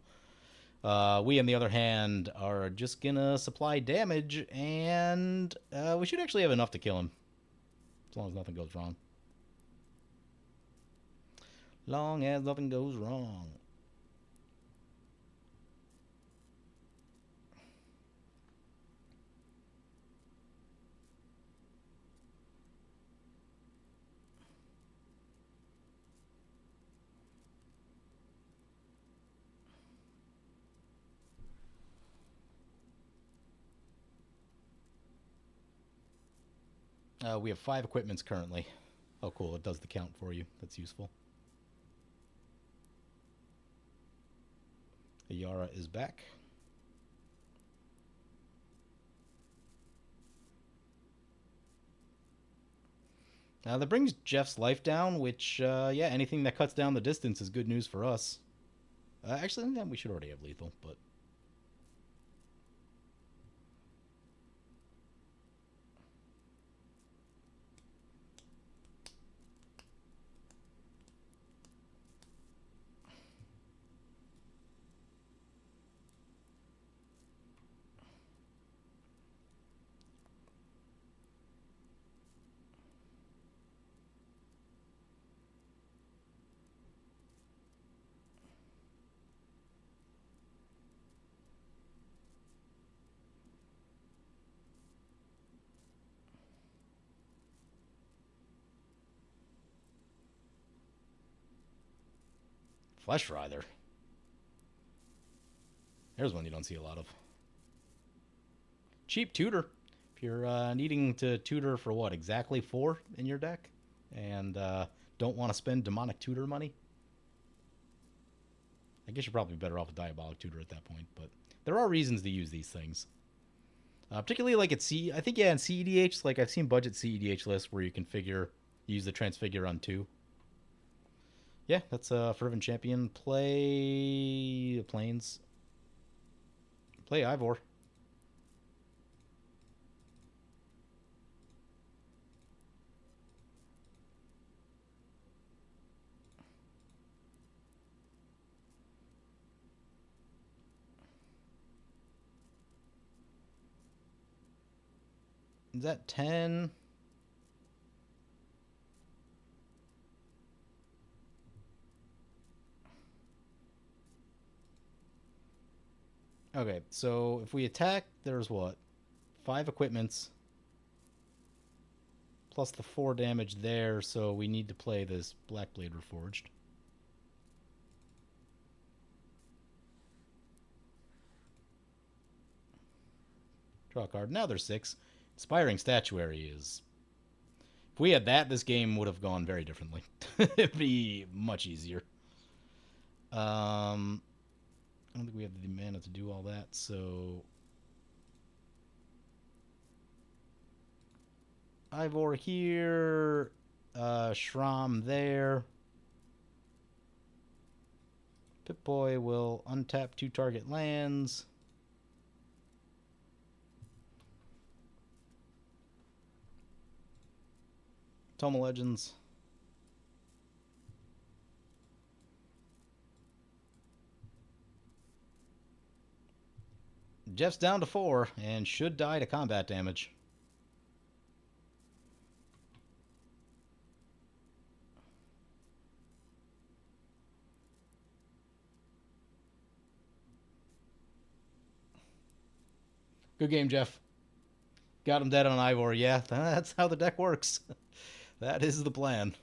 we, on the other hand, are just gonna supply damage, and we should actually have enough to kill him, as long as nothing goes wrong. Long as nothing goes wrong. We have 5 equipments currently. Oh, cool. It does the count for you. That's useful. Yara is back. That brings Jeff's life down, which, yeah, anything that cuts down the distance is good news for us. Actually, then we should already have lethal, but... Flesh Writher. There's one you don't see a lot of. Cheap tutor. If you're needing to tutor for what, exactly 4 in your deck, and don't want to spend demonic tutor money, I guess you're probably better off with diabolic tutor at that point. But there are reasons to use these things, particularly like at C. I think in CEDH, like I've seen budget CEDH lists where you can use the transfigure on 2. Yeah, that's Fervent Champion. Play Plains. Play Eivor. Is that 10? Okay, so if we attack, there's what? 5 equipments plus the 4 damage there, so we need to play this Blackblade Reforged. Draw a card. Now there's 6. Inspiring Statuary is... If we had that, this game would have gone very differently. It'd be much easier. I don't think we have the mana to do all that, so... Eivor here, Shram there. Pip-Boy will untap 2 target lands. Toma Legends. Jeff's down to 4 and should die to combat damage. Good game, Jeff. Got him dead on Eivor. Yeah, that's how the deck works. That is the plan.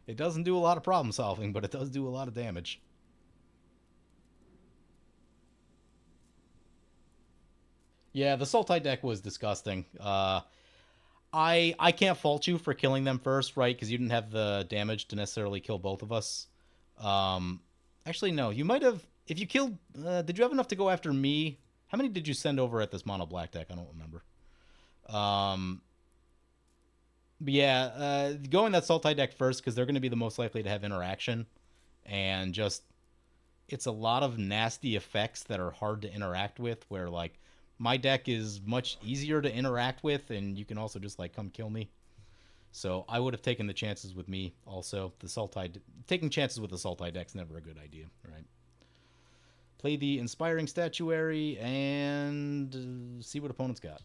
It doesn't do a lot of problem solving, but it does do a lot of damage. Yeah, the Sultai deck was disgusting. I can't fault you for killing them first, right? Because you didn't have the damage to necessarily kill both of us. Actually, no. You might have... If you killed... did you have enough to go after me? How many did you send over at this mono black deck? I don't remember. But yeah, going that Sultai deck first, because they're going to be the most likely to have interaction. And just... It's a lot of nasty effects that are hard to interact with, where, like, my deck is much easier to interact with, and you can also just, like, come kill me. So I would have taken the chances with me also. The Sultai... Taking chances with the Sultai deck's never a good idea, right? Play the Inspiring Statuary and see what opponents got.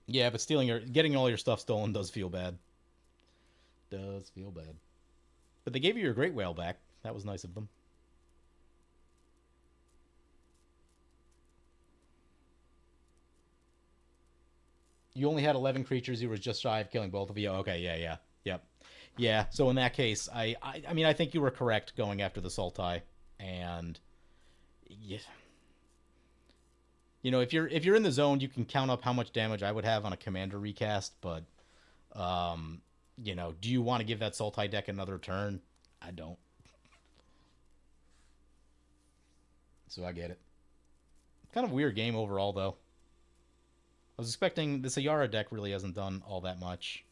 Yeah, but getting all your stuff stolen does feel bad. Does feel bad. But they gave you your Great Whale back. That was nice of them. You only had 11 creatures. You were just shy of killing both of you. Okay, yeah. Yep. Yeah, so in that case, I mean, I think you were correct going after the Sultai. And... Yeah. You know, if you're in the zone, you can count up how much damage I would have on a commander recast, but... you know, do you want to give that Sultai deck another turn? I don't. So I get it. Kind of weird game overall, though. I was expecting... The Sayara deck really hasn't done all that much.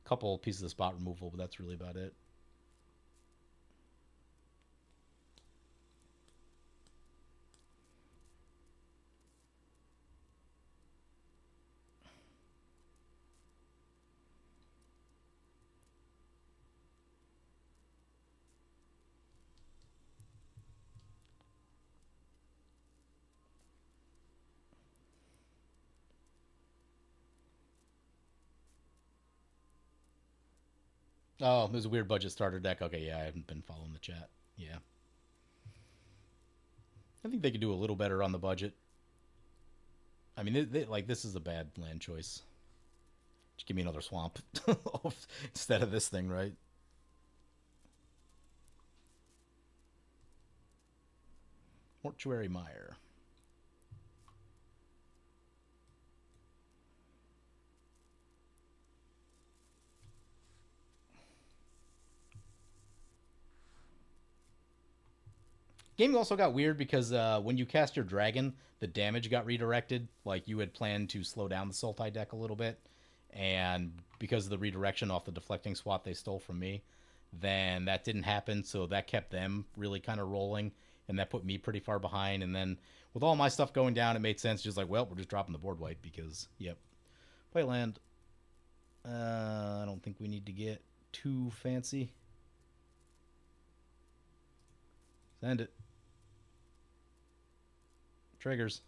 A couple pieces of spot removal, but that's really about it. Oh, there's a weird budget starter deck. Okay, yeah, I haven't been following the chat. Yeah. I think they could do a little better on the budget. I mean, like, this is a bad land choice. Just give me another swamp instead of this thing, right? Mortuary Mire. Game also got weird because when you cast your dragon, the damage got redirected. Like, you had planned to slow down the Sultai deck a little bit, and because of the redirection off the deflecting swap they stole from me, then that didn't happen, so that kept them really kind of rolling, and that put me pretty far behind. And then with all my stuff going down, it made sense, just like, well, we're just dropping the board wipe because, yep. Play land. I don't think we need to get too fancy. Send it. Triggers.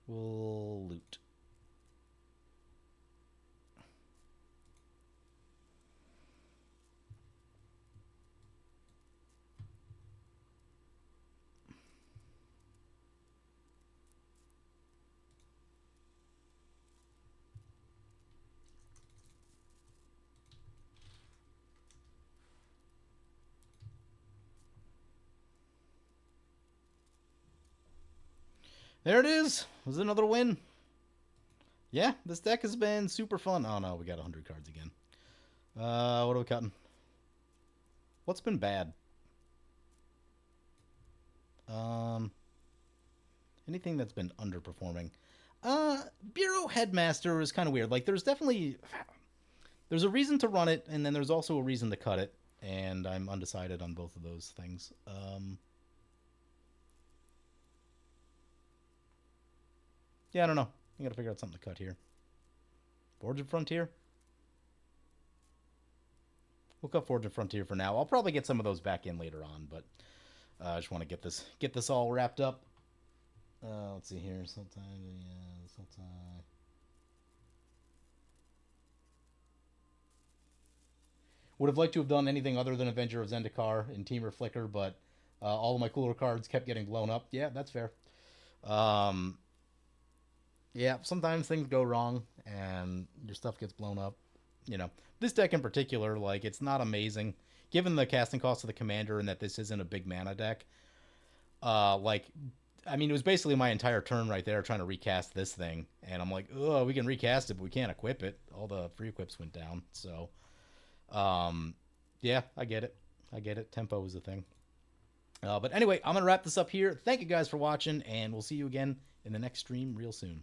We'll loot. There it is. Was it another win? Yeah, this deck has been super fun. Oh no, we got 100 cards again. What are we cutting? What's been bad? Anything that's been underperforming. Bureau Headmaster is kind of weird. Like, there's a reason to run it, and then there's also a reason to cut it, and I'm undecided on both of those things. Yeah, I don't know. I gotta figure out something to cut here. Forge of Frontier? We'll cut Forge of Frontier for now. I'll probably get some of those back in later on, but I just want to get this all wrapped up. Let's see here. Would have liked to have done anything other than Avenger of Zendikar in Temur Flicker, but all of my cooler cards kept getting blown up. Yeah, that's fair. Yeah, sometimes things go wrong and your stuff gets blown up. You know, this deck in particular, like, it's not amazing. Given the casting cost of the commander and that this isn't a big mana deck, like, I mean, it was basically my entire turn right there trying to recast this thing. And I'm like, oh, we can recast it, but we can't equip it. All the free equips went down. So, yeah, I get it. I get it. Tempo is the thing. But anyway, I'm going to wrap this up here. Thank you guys for watching, and we'll see you again in the next stream real soon.